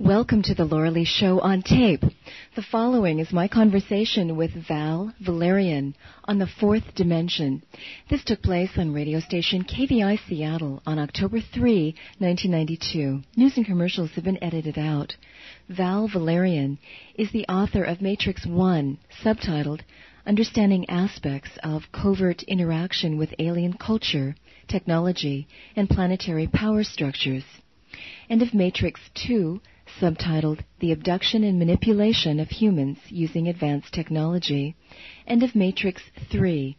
Welcome to the Laura Lee Show on tape. The following is my conversation with Valerian on the fourth dimension. This took place on radio station KVI Seattle on October 3, 1992. News and commercials have been edited out. Valerian is the author of Matrix 1, subtitled Understanding Aspects of Covert Interaction with Alien Culture, Technology, and Planetary Power Structures, and of Matrix 2, subtitled The Abduction and Manipulation of Humans Using Advanced Technology, and of Matrix 3,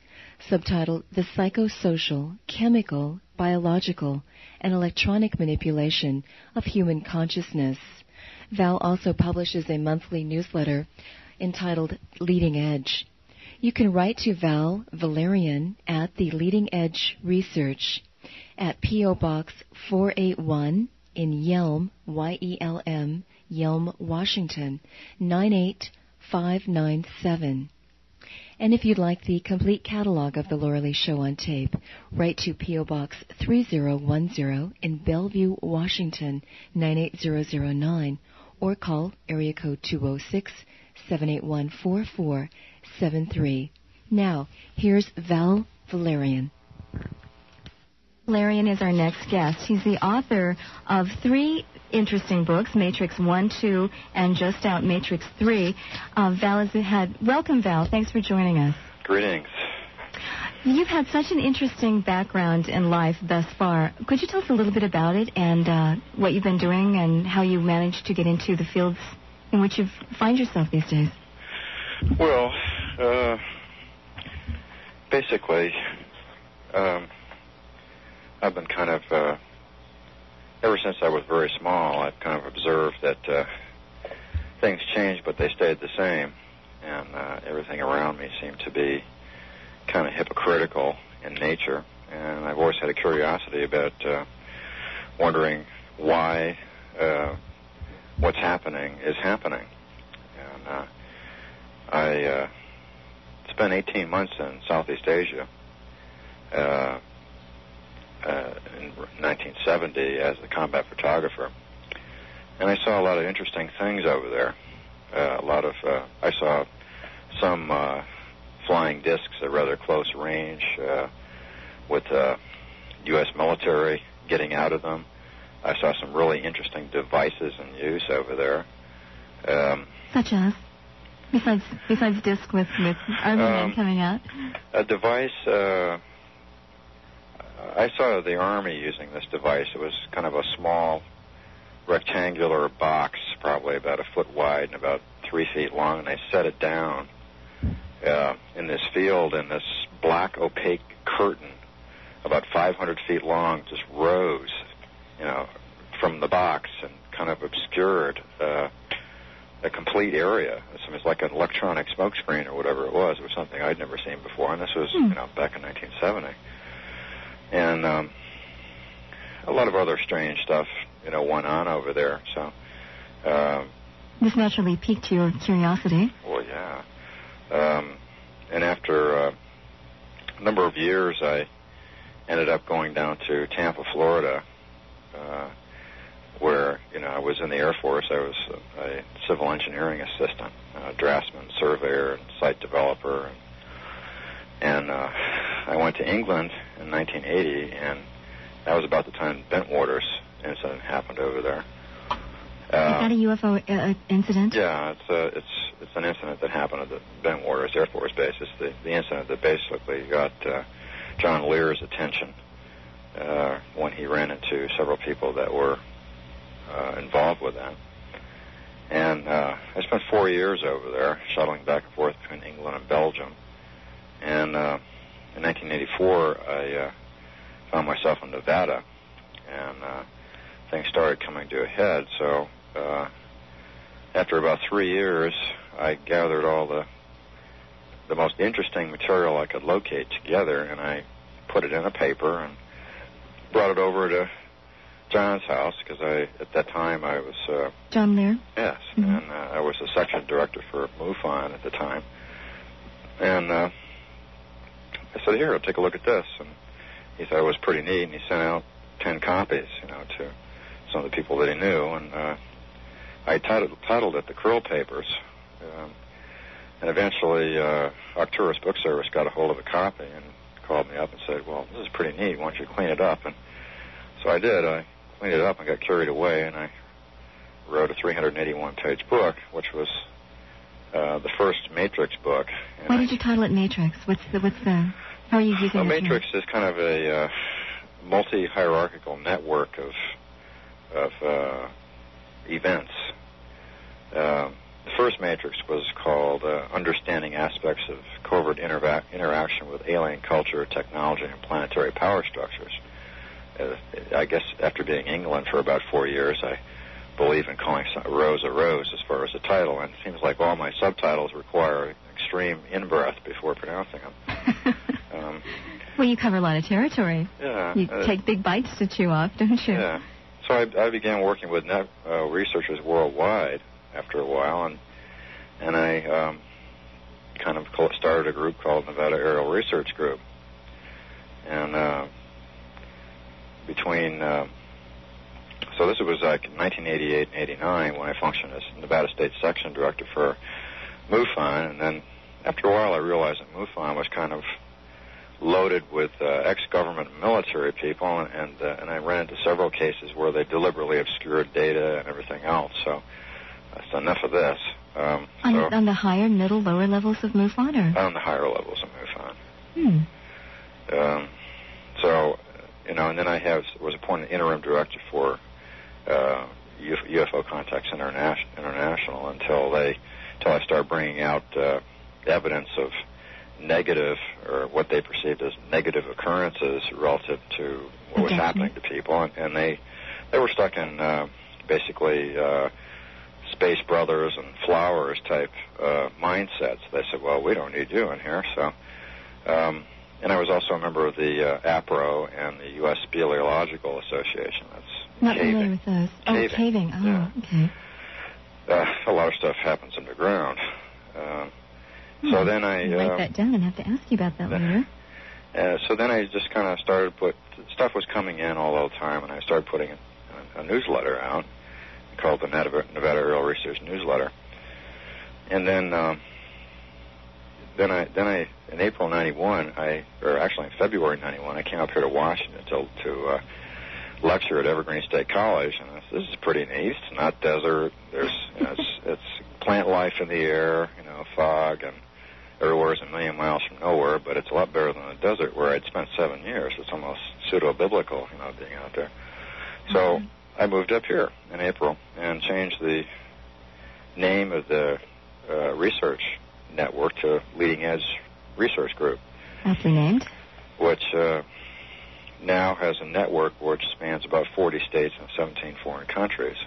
subtitled The Psychosocial, Chemical, Biological, and Electronic Manipulation of Human Consciousness. Val also publishes a monthly newsletter entitled Leading Edge. You can write to Valerian at the Leading Edge Research at P.O. Box 481 in Yelm, Y-E-L-M, Yelm, Washington, 98597. And if you'd like the complete catalog of the Laura Lee Show on tape, write to P.O. Box 3010 in Bellevue, Washington, 98009, or call area code 206-781-4473. Now, here's Valerian. Valerian is our next guest. He's the author of 3 interesting books, Matrix 1, 2, and just out Matrix 3. Welcome, Val. Thanks for joining us. Greetings. You've had such an interesting background in life thus far. Could you tell us a little bit about it and what you've been doing and how you managed to get into the fields in which you find yourself these days? Well, basically, I've been kind of, ever since I was very small, I've kind of observed that things changed, but they stayed the same. And everything around me seemed to be kind of hypocritical in nature. And I've always had a curiosity about wondering why what's happening is happening. And I spent 18 months in Southeast Asia in 1970 as a combat photographer, and I saw a lot of interesting things over there. I saw some flying discs at rather close range with U.S. military getting out of them. I saw some really interesting devices in use over there. Such as? Besides disc with army men coming out? A device, I saw the Army using this device. It was kind of a small rectangular box, probably about a foot wide and about 3 feet long, and they set it down in this field, and this black opaque curtain about 500 feet long just rose, from the box and kind of obscured a complete area. It's like an electronic smoke screen or whatever it was. It was something I'd never seen before, and this was, back in 1970. And a lot of other strange stuff, went on over there. So this naturally piqued your curiosity. Well, yeah. And after a number of years, I ended up going down to Tampa, Florida, where I was in the Air Force. I was a civil engineering assistant, draftsman, surveyor, and site developer, and I went to England in 1980, and that was about the time the Bentwaters incident happened over there. Is that a UFO incident? Yeah, it's an incident that happened at the Bentwaters Air Force Base. It's the incident that basically got John Lear's attention when he ran into several people that were involved with that. And I spent 4 years over there, shuttling back and forth between England and Belgium. And in 1984, I found myself in Nevada, and things started coming to a head. So after about 3 years, I gathered all the most interesting material I could locate together, and I put it in a paper and brought it over to John's house, because at that time I was... John Lear? Yes, and I was the section director for MUFON at the time. And I said, here, take a look at this. And he thought it was pretty neat, and he sent out 10 copies, to some of the people that he knew. And I titled it The Krill Papers, and eventually Arcturus Book Service got a hold of a copy and called me up and said, well, this is pretty neat, why don't you clean it up? And so I did. I cleaned it up and got carried away, and I wrote a 381-page book, which was the first Matrix book. And why did you title it Matrix? What's the how are you using it? Matrix is kind of a multi-hierarchical network of events. The first Matrix was called Understanding Aspects of Covert Interaction with Alien Culture, Technology, and Planetary Power Structures. I guess after being in England for about 4 years, I believe in calling a rose as far as the title, and it seems like all my subtitles require extreme in-breath before pronouncing them. Well, you cover a lot of territory. Yeah. You take big bites to chew off, don't you? Yeah. So I began working with researchers worldwide after a while, and I kind of started a group called Nevada Aerial Research Group. And so this was like 1988 and 89 when I functioned as Nevada State Section Director for MUFON, and then after a while I realized that MUFON was kind of loaded with ex-government military people, and I ran into several cases where they deliberately obscured data and everything else. So that's enough of this. On the higher, middle, lower levels of MUFON, or on the higher levels of MUFON. So and then I was appointed interim director for UFO Contacts International until I started bringing out evidence of negative, or what they perceived as negative occurrences relative to what was happening to people, and they were stuck in basically Space Brothers and Flowers type mindsets. They said, well, we don't need you in here. So and I was also a member of the APRO and the U.S. Speleological Association. That's not caving. Familiar with those. Oh, caving. Oh, yeah. Okay. A lot of stuff happens underground. So then I write that down and have to ask you about that later. So then I just kind of started stuff was coming in all the time, and I started putting a newsletter out called the Nevada Aerial Research Newsletter. And then I in April '91, or actually in February '91, I came up here to Washington to lecture at Evergreen State College, and I said, this is pretty neat. It's not desert. There's it's plant life in the air, fog, and everywhere is a million miles from nowhere, but it's a lot better than the desert where I'd spent 7 years. It's almost pseudo-biblical, being out there. So I moved up here in April and changed the name of the research network to Leading Edge Research Group. Aptly named. Which now has a network which spans about 40 states and 17 foreign countries.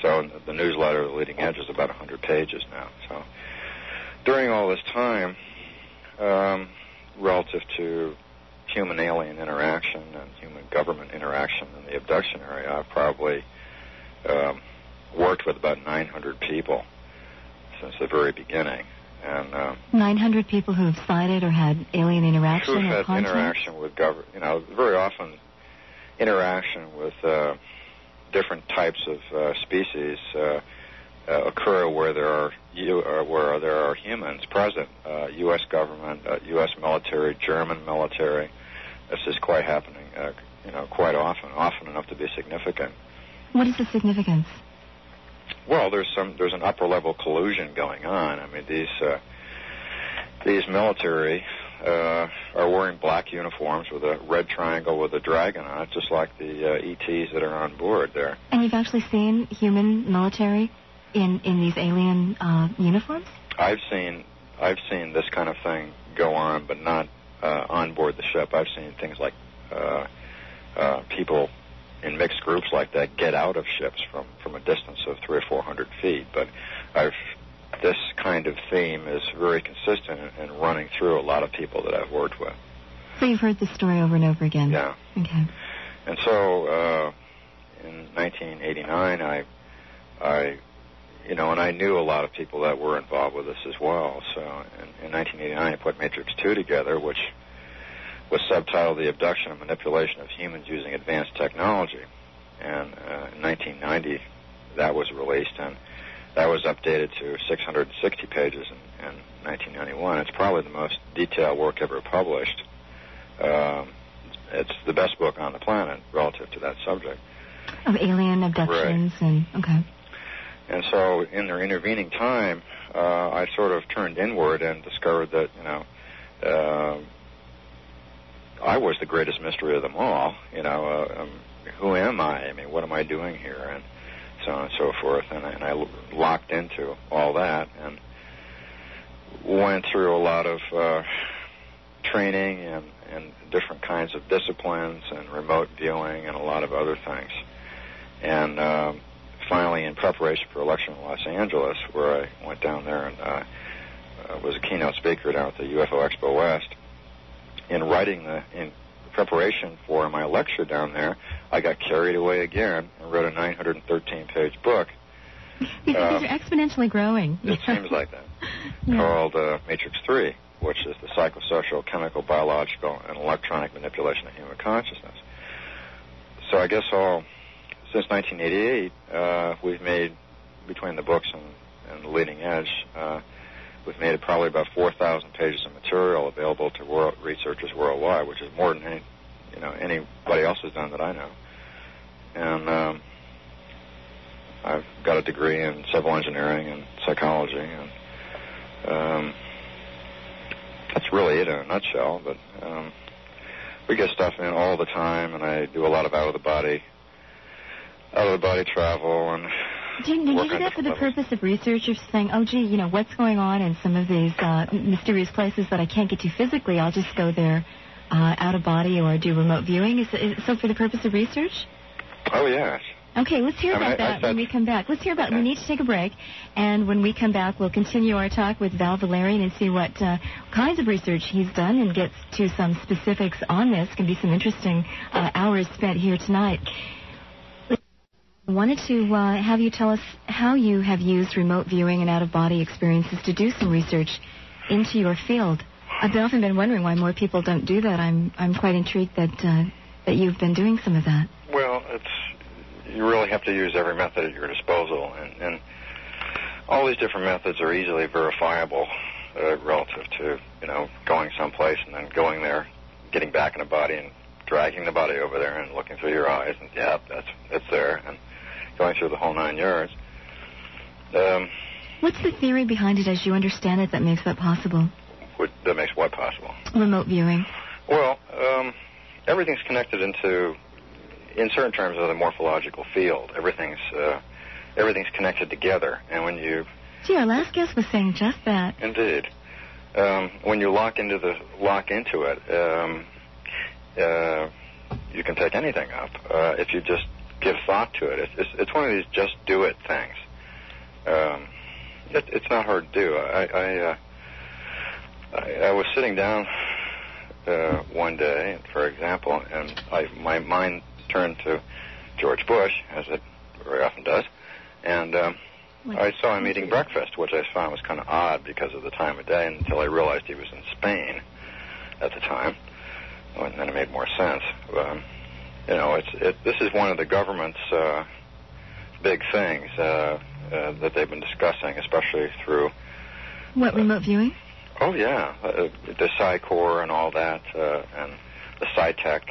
So the newsletter, The Leading Edge, is about 100 pages now. So during all this time, relative to human-alien interaction and human-government interaction in the abduction area, I've probably worked with about 900 people since the very beginning. And 900 people who have sighted or had alien interaction or contact? Who've had interaction with government, very often interaction with different types of species occur where there are humans present. U.S. government, U.S. military, German military. This is quite happening, quite often enough to be significant. What is the significance? Well, there's an upper level collusion going on. I mean, these military are wearing black uniforms with a red triangle with a dragon on it, just like the ETs that are on board there. And you've actually seen human military in these alien uniforms? I've seen this kind of thing go on, but not on board the ship. I've seen things like people in mixed groups like that get out of ships from a distance of 300 or 400 feet. But this kind of theme is very consistent and running through a lot of people that I've worked with. So you've heard this story over and over again? Yeah. Okay. And so in 1989, and I knew a lot of people that were involved with this as well. So in 1989, I put Matrix 2 together, which was subtitled The Abduction and Manipulation of Humans Using Advanced Technology. And in 1990, that was released, and that was updated to 660 pages in 1991. It's probably the most detailed work ever published. It's the best book on the planet relative to that subject. Of alien abductions, right. Okay. And so in the intervening time, I sort of turned inward and discovered that, I was the greatest mystery of them all. Who am I? I mean, what am I doing here? And so on and so forth. And I locked into all that and went through a lot of training and different kinds of disciplines and remote viewing and a lot of other things. And finally, in preparation for election in Los Angeles, where I went down there and was a keynote speaker down at the UFO Expo West, in preparation for my lecture down there, I got carried away again and wrote a 913-page book. These are exponentially growing. It seems like that. Called Matrix 3, which is the psychosocial, chemical, biological, and electronic manipulation of human consciousness. So I guess since 1988, we've made, between the books and the leading edge, we've made probably about 4,000 pages of material available to researchers worldwide, which is more than anybody else has done that I know. And I've got a degree in civil engineering and psychology, and that's really it in a nutshell. But we get stuff in all the time, and I do a lot of out of the body travel and. Do you do that for the purpose of research? You're saying, oh, gee, what's going on in some of these mysterious places that I can't get to physically? I'll just go there out of body or do remote viewing. Is so for the purpose of research? Oh, yes. Okay, let's hear about that when we come back. We need to take a break, and when we come back, we'll continue our talk with Val Valerian and see what kinds of research he's done and get to some specifics on this. Can be some interesting hours spent here tonight. I wanted to have you tell us how you have used remote viewing and out-of-body experiences to do some research into your field. I've often been wondering why more people don't do that. I'm quite intrigued that you've been doing some of that. Well, you really have to use every method at your disposal, and all these different methods are easily verifiable relative to going someplace and then going there, getting back in a body and dragging the body over there and looking through your eyes and it's there and going through the whole 9 yards. What's the theory behind it as you understand it that makes that possible? That makes what possible? Remote viewing. Well, everything's connected in certain terms of the morphological field. Everything's connected together, and when you... Gee, our last guest was saying just that. Indeed. When you lock into it, you can take anything up if you just give thought to it. It's one of these just do it things. It's not hard to do. I was sitting down one day, for example, and my mind turned to George Bush, as it very often does, and I saw him eating breakfast, which I found was kind of odd because of the time of day, until I realized he was in Spain at the time. And then it made more sense. This is one of the government's big things that they've been discussing, especially through... What, remote viewing? Oh, yeah. The Psi-Corps and all that, and the Sci-Tech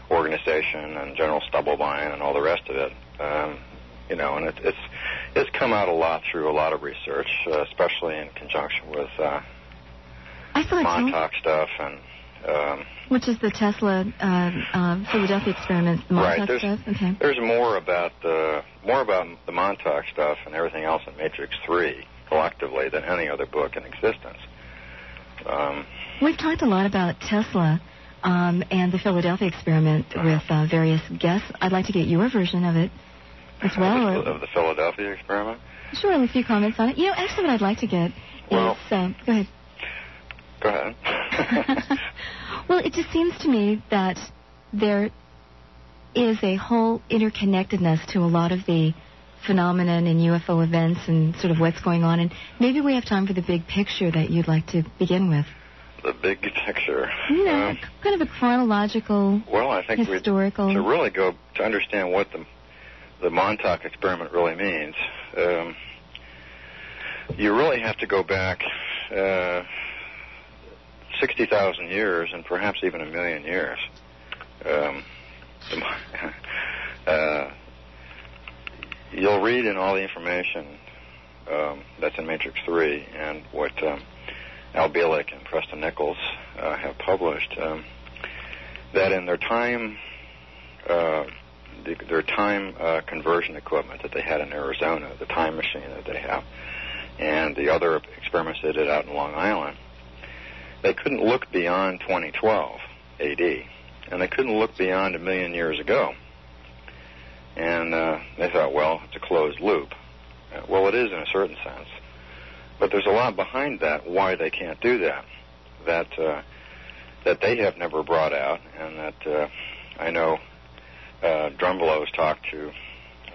organization and General Stubblebine and all the rest of it. And it's come out a lot through a lot of research, especially in conjunction with Montauk stuff and... which is the Tesla Philadelphia experiment, the Montauk stuff? Okay. There's more about the Montauk stuff and everything else in Matrix 3 collectively than any other book in existence. We've talked a lot about Tesla and the Philadelphia experiment with various guests. I'd like to get your version of it as well. Of the Philadelphia experiment? Sure, a few comments on it. Actually what I'd like to get is... go ahead. Go ahead. Well, it just seems to me that there is a whole interconnectedness to a lot of the phenomenon in UFO events and sort of what's going on. And maybe we have time for the big picture that you'd like to begin with. The big picture. Kind of a chronological, well, I think historical... to really go to understand what the Montauk experiment really means, you really have to go back 60,000 years and perhaps even 1 million years. You'll read in all the information that's in Matrix 3 and what Al Bielek and Preston Nichols have published, that in their time conversion equipment that they had in Arizona, the time machine that they have, and the other experiments they did out in Long Island, they couldn't look beyond 2012 AD, and they couldn't look beyond 1 million years ago. And they thought, well, it's a closed loop. Well, it is in a certain sense, but there's a lot behind that why they can't do that, that they have never brought out, and that I know Drumbelo's talked to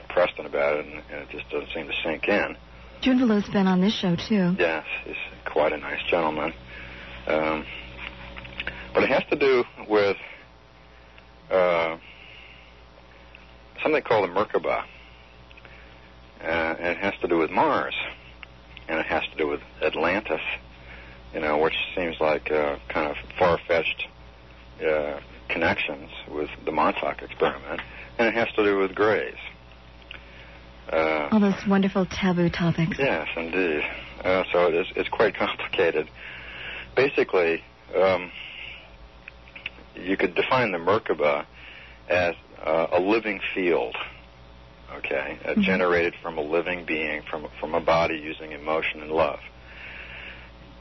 Preston about it, and it just doesn't seem to sink in. Drumbelo's been on this show, too. Yes, he's quite a nice gentleman. But it has to do with something called the Merkabah, and it has to do with Mars, and it has to do with Atlantis, which seems like kind of far-fetched connections with the Montauk experiment, and it has to do with grays. All those wonderful taboo topics. Yes, indeed. So it's quite complicated. Basically, you could define the Merkabah as a living field, okay, generated from a living being, from a body using emotion and love.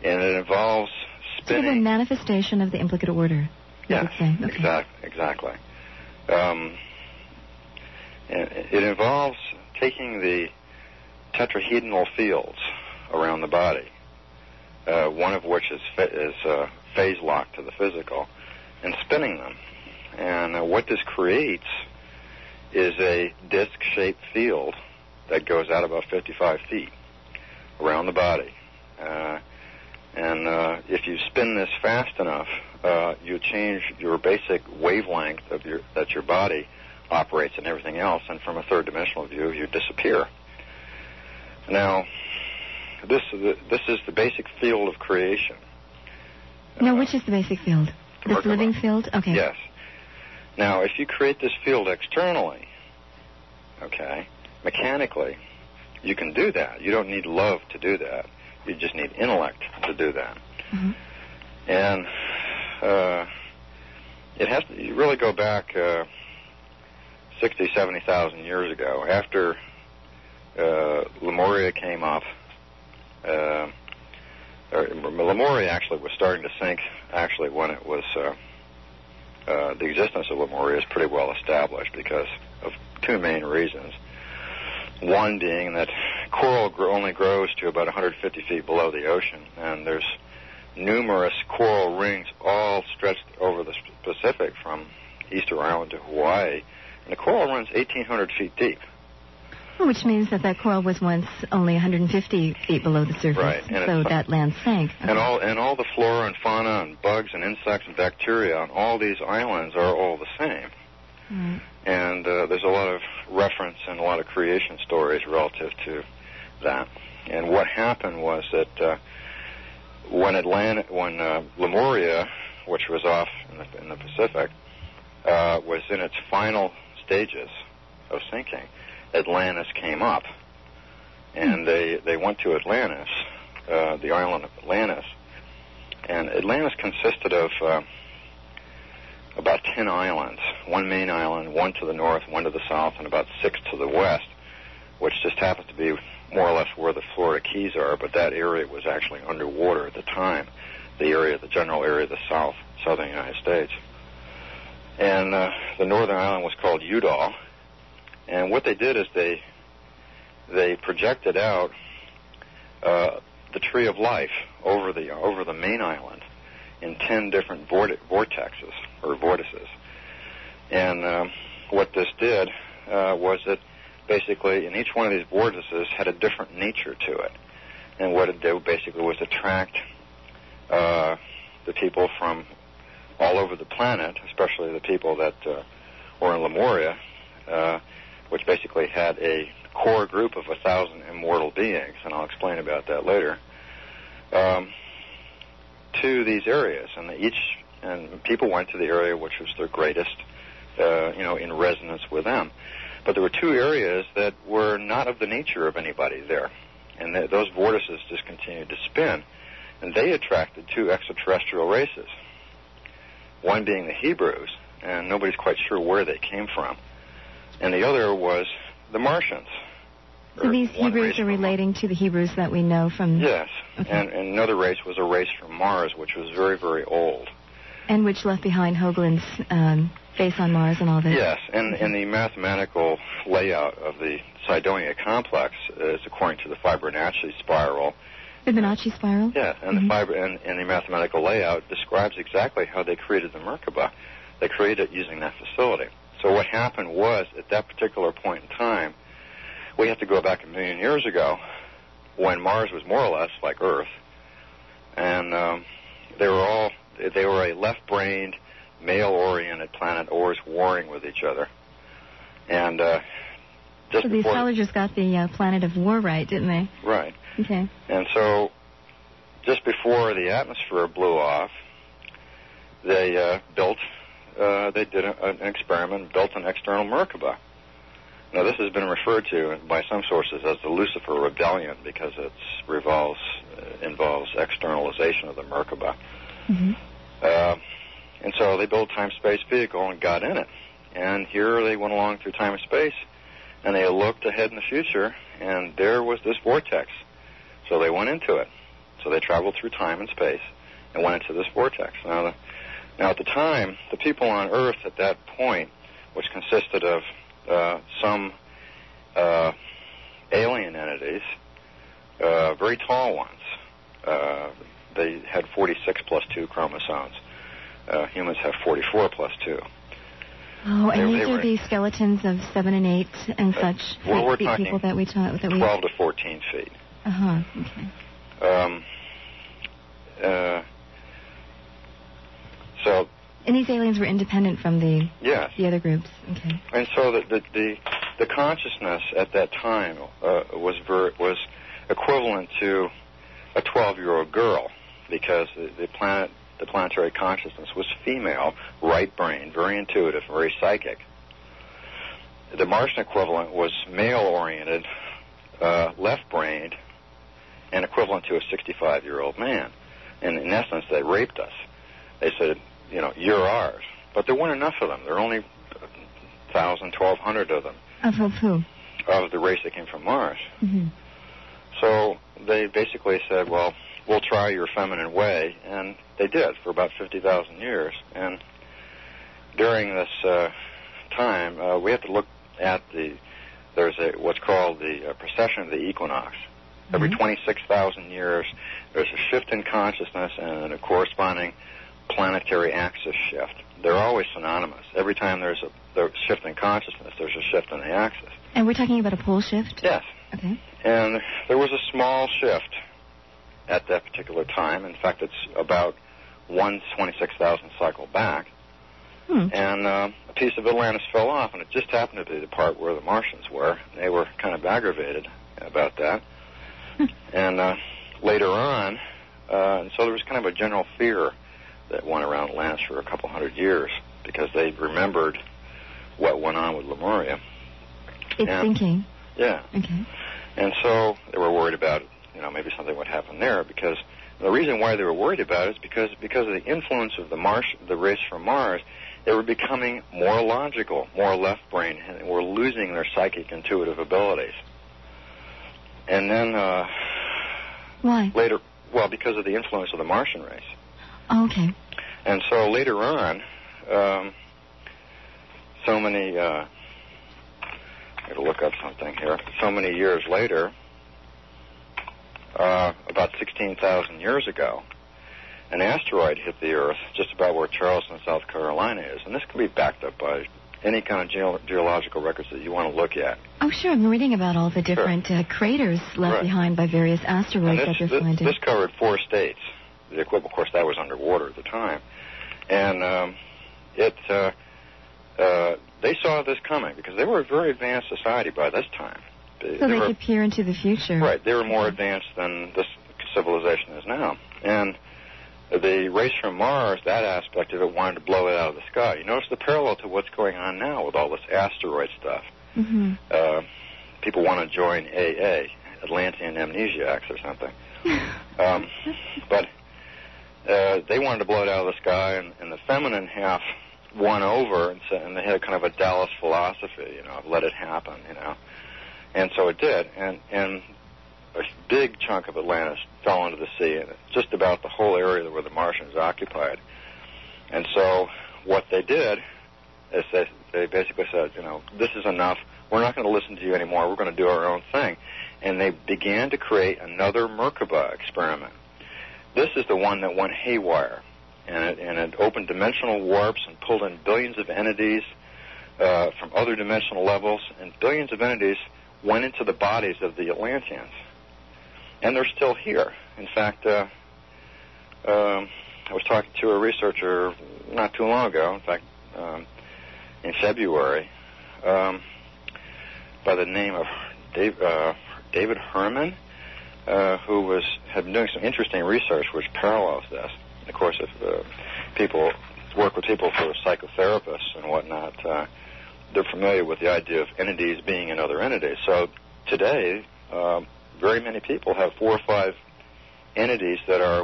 And it involves spinning. Sort of a manifestation of the implicate order. Yes, okay. exactly. And it involves taking the tetrahedral fields around the body, one of which is phase locked to the physical, and spinning them. And what this creates is a disc-shaped field that goes out about 55 feet around the body. And if you spin this fast enough, you change your basic wavelength of that your body operates and everything else, and from a third-dimensional view, you disappear. Now, this is the basic field of creation. Now, which is the basic field? This living field? Okay. Yes. Now, if you create this field externally, okay, mechanically, you can do that. You don't need love to do that. You just need intellect to do that. Mm-hmm. And it has to, you really go back 60,000, 70,000 years ago, after Lemuria came up. Lemuria actually was starting to sink, actually, when it was, the existence of Lemuria is pretty well established because of two main reasons. One being that coral only grows to about 150 feet below the ocean, and there's numerous coral rings all stretched over the Pacific from Easter Island to Hawaii, and the coral runs 1,800 feet deep. Which means that coral was once only 150 feet below the surface, right. And so that land sank. Okay. And all the flora and fauna and bugs and insects and bacteria on all these islands are all the same. Right. And there's a lot of reference and a lot of creation stories relative to that. And what happened was that when Lemuria, which was off in the Pacific, was in its final stages of sinking, Atlantis came up, and they went to Atlantis, the island of Atlantis, and Atlantis consisted of about 10 islands, one main island, one to the north, one to the south, and about 6 to the west, which just happens to be more or less where the Florida Keys are, but that area was actually underwater at the time, the general area of the southern United States. And the northern island was called Udall. And what they did is they projected out the tree of life over the main island in 10 different vortexes or vortices. And what this did was that basically in each one of these vortices had a different nature to it. And what it did basically was attract the people from all over the planet, especially the people that were in Lemuria, which basically had a core group of 1,000 immortal beings, and I'll explain about that later, to these areas. And people went to the area which was their greatest, in resonance with them. But there were two areas that were not of the nature of anybody there. And those vortices just continued to spin. And they attracted two extraterrestrial races. One being the Hebrews, and nobody's quite sure where they came from. And the other was the Martians. So these Hebrews are relating to the Hebrews that we know from... Yes. Okay. And another race was a race from Mars, which was very, very old. And which left behind Hoagland's face on Mars and all that. Yes, and the mathematical layout of the Cydonia complex is according to the Fibonacci spiral. Fibonacci spiral? Yeah, and the mathematical layout describes exactly how they created the Merkabah. They created it using that facility. So what happened was, at that particular point in time, we have to go back 1 million years ago, when Mars was more or less like Earth, and they were a left-brained, male-oriented planet, always warring with each other. And so the astrologers got the planet of war right, didn't they? Right. Okay. And so, just before the atmosphere blew off, they did an experiment, built an external Merkabah. Now, this has been referred to by some sources as the Lucifer Rebellion because it involves externalization of the Merkabah. Mm-hmm. And so they built a time-space vehicle and got in it. And here they went along through time and space, and they looked ahead in the future, and there was this vortex. So they went into it. So they traveled through time and space and went into this vortex. Now, at the time, the people on Earth at that point, which consisted of some alien entities, very tall ones. They had 46 plus 2 chromosomes. Humans have 44 plus 2. Oh, and these are the skeletons of 7 and 8 and such we're people that we taught. 12 to 14 feet. Uh-huh, okay. So. And these aliens were independent from the other groups. Okay. And so the consciousness at that time was equivalent to a 12-year-old girl, because the planetary consciousness was female, right-brained, very intuitive, very psychic. The Martian equivalent was male-oriented, left-brained, and equivalent to a 65-year-old man. And in essence, they raped us. They said, you're ours. But there weren't enough of them. There were only 1,000, 1,200 of them. Of who? Of the race that came from Mars. Mm-hmm. So they basically said, well, we'll try your feminine way. And they did for about 50,000 years. And during this time, we have to look at there's what's called the precession of the equinox. Mm-hmm. Every 26,000 years, there's a shift in consciousness and a corresponding planetary axis shift. They're always synonymous. Every time there's a shift in consciousness, there's a shift in the axis. And we're talking about a pole shift? Yes. Okay. And there was a small shift at that particular time. In fact, it's about 1/26,000 cycle back. And a piece of Atlantis fell off, and it just happened to be the part where the Martians were. They were kind of aggravated about that. And later on, and so there was kind of a general fear that went around Atlantis for a couple hundred years because they remembered what went on with Lemuria. Thinking. Yeah. Okay. And so they were worried about, maybe something would happen there, because the reason why they were worried about it is because of the influence of the race from Mars. They were becoming more logical, more left-brained, and were losing their psychic intuitive abilities. And then why? Later, because of the influence of the Martian race. Oh, okay. And so later on, I got to look up something here. So many years later, about 16,000 years ago, an asteroid hit the Earth just about where Charleston, South Carolina is. And this can be backed up by any kind of geological records that you want to look at. Oh, sure. I'm reading about all the different craters left behind by various asteroids that they're finding. This covered 4 states. The equipment, of course, that was underwater at the time. And they saw this coming because they were a very advanced society by this time. So they could peer into the future. Right. They were more advanced than this civilization is now. And the race from Mars, that aspect of it, wanted to blow it out of the sky. You notice the parallel to what's going on now with all this asteroid stuff. Mm-hmm. People want to join AA, Atlantean Amnesiacs or something. But they wanted to blow it out of the sky, and the feminine half won over, and they had kind of a Dallas philosophy, of let it happen, And so it did, and a big chunk of Atlantis fell into the sea, and just about the whole area where the Martians occupied. And so what they did is they basically said, this is enough. We're not going to listen to you anymore. We're going to do our own thing. And they began to create another Merkabah experiment. This is the one that went haywire, and it opened dimensional warps and pulled in billions of entities from other dimensional levels, and billions of entities went into the bodies of the Atlanteans. And they're still here. In fact, I was talking to a researcher not too long ago, in fact, in February, by the name of David Herman, who had been doing some interesting research which parallels this. Of course, if people work with people who are psychotherapists and whatnot, they're familiar with the idea of entities being in other entities. So today, very many people have 4 or 5 entities that are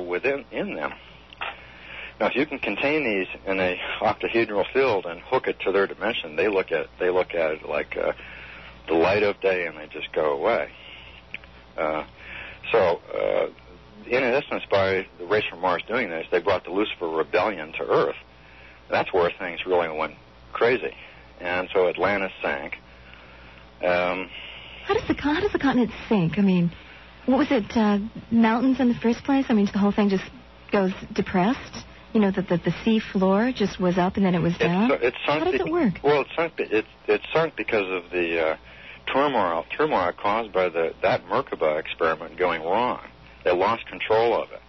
in them. Now, if you can contain these in a octahedral field and hook it to their dimension, they look at it like the light of day, and they just go away. In essence, by the race from Mars doing this, they brought the Lucifer rebellion to Earth. That's where things really went crazy, and so Atlantis sank. How does the continent sink? I mean, what was it? Mountains in the first place? I mean, the whole thing just goes depressed. The sea floor just was up and then it was down. It sunk. How does it work? Well, it sunk because of the turmoil caused by that Merkabah experiment going wrong. They lost control of it,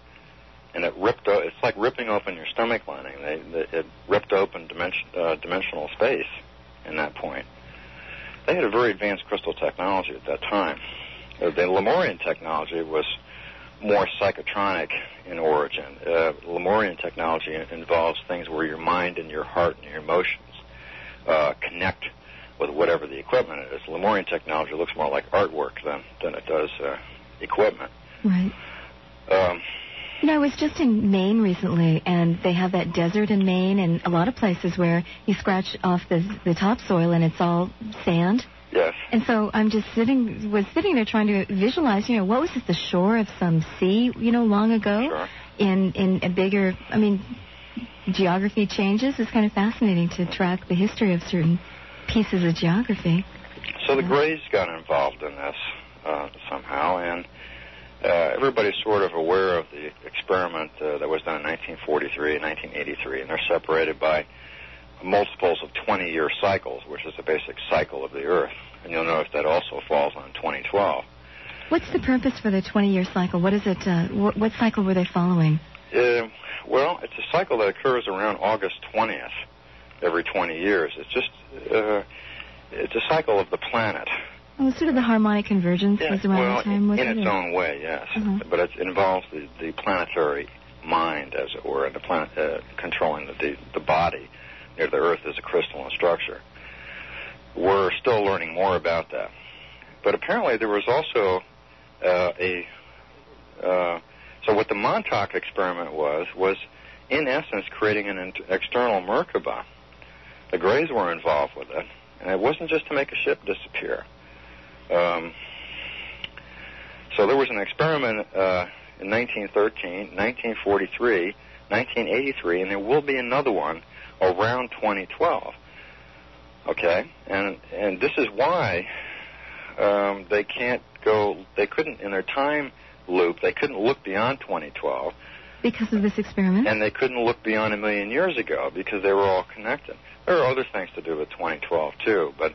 and it ripped. It's like ripping open your stomach lining. It ripped open dimensional space. In that point, they had a very advanced crystal technology at that time. The Lemurian technology was more psychotronic in origin. Lemurian technology involves things where your mind and your heart and your emotions connect with whatever the equipment is. Lemurian technology looks more like artwork than it does equipment. Right. I was just in Maine recently, and they have that desert in Maine and a lot of places where you scratch off the topsoil and it's all sand. Yes. And so I'm just sitting there trying to visualize, what was this, the shore of some sea, long ago? Sure. In a bigger, geography changes. It's kind of fascinating to track the history of certain pieces of geography. So the Greys got involved in this somehow, and everybody's sort of aware of the experiment that was done in 1943 and 1983, and they're separated by multiples of 20-year cycles, which is the basic cycle of the Earth. And you'll notice that also falls on 2012. What's the purpose for the 20-year cycle? What is it? What cycle were they following? Well, it's a cycle that occurs around August 20th every 20 years. It's just it's a cycle of the planet. Oh, sort of the harmonic convergence was around the time, wasn't it? In its own way, yes. Uh-huh. But it involves the planetary mind, as it were, and the planet controlling the body. The Earth is a crystalline structure. We're still learning more about that. But apparently there was also so what the Montauk experiment was in essence creating an external Merkabah. The Greys were involved with it, and it wasn't just to make a ship disappear. So there was an experiment in 1913, 1943, 1983, and there will be another one around 2012. Okay, and this is why they couldn't in their time loop, they couldn't look beyond 2012. Because of this experiment? And they couldn't look beyond 1 million years ago because they were all connected. There are other things to do with 2012 too, but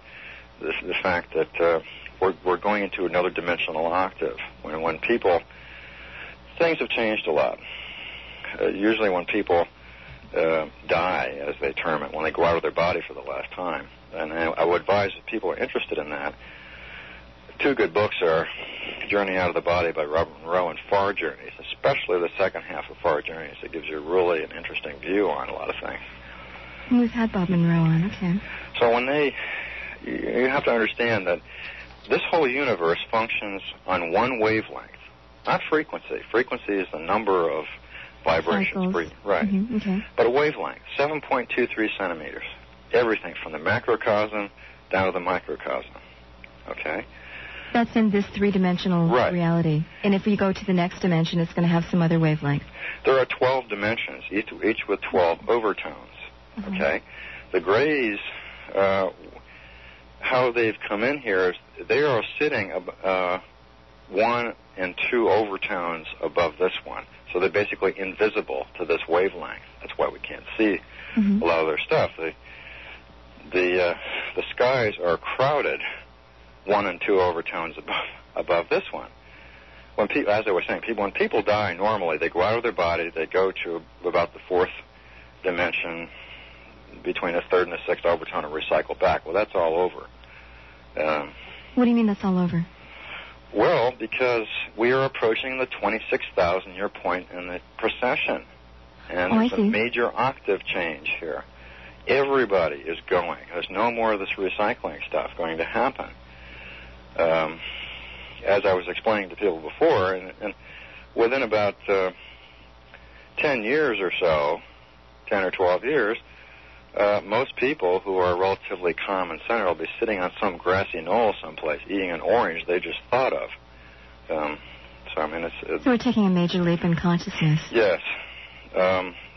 the fact that we're going into another dimensional octave. When people, things have changed a lot. Usually when people die, as they term it, when they go out of their body for the last time. And I would advise if people are interested in that, two good books are Journey Out of the Body by Robert Monroe and Far Journeys, especially the second half of Far Journeys. It gives you really an interesting view on a lot of things. We've had Bob Monroe on, okay. So you have to understand that this whole universe functions on one wavelength, not frequency. Frequency is the number of vibrations. Right. Mm-hmm. Okay. But a wavelength, 7.23 centimeters. Everything from the macrocosm down to the microcosm. Okay? That's in this three-dimensional reality. And if we go to the next dimension, it's going to have some other wavelength. There are 12 dimensions, each with 12 overtones. Mm-hmm. Okay? The grays, how they've come in here is they are sitting 1 and 2 overtones above this one. So they're basically invisible to this wavelength. That's why we can't see a lot of their stuff. The skies are crowded 1 and 2 overtones above this one. When as I was saying, when people die normally, they go out of their body, they go to about the 4th dimension, between the 3rd and the 6th overtone, and recycle back. Well, that's all over. What do you mean that's all over? Well, because we are approaching the 26,000-year point in the precession. And there's a major octave change here. Everybody is going. There's no more of this recycling stuff going to happen. As I was explaining to people before, and within about 10 years or so, 10 or 12 years, most people who are relatively calm and centered will be sitting on some grassy knoll someplace eating an orange they just thought of. So, I mean, so we're taking a major leap in consciousness. Yes.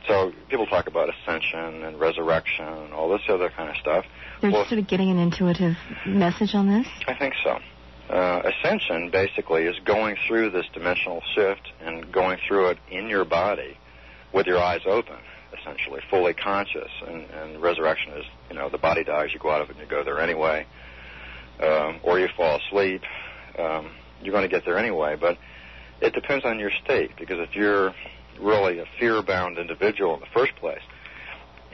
So people talk about ascension and resurrection and all this other kind of stuff. They're sort of getting an intuitive message on this? I think so. Ascension basically is going through this dimensional shift and going through it in your body with your eyes open, essentially, fully conscious. And resurrection is, the body dies, you go out of it and you go there anyway. Or you fall asleep. You're going to get there anyway, but it depends on your state, because if you're really a fear-bound individual in the first place,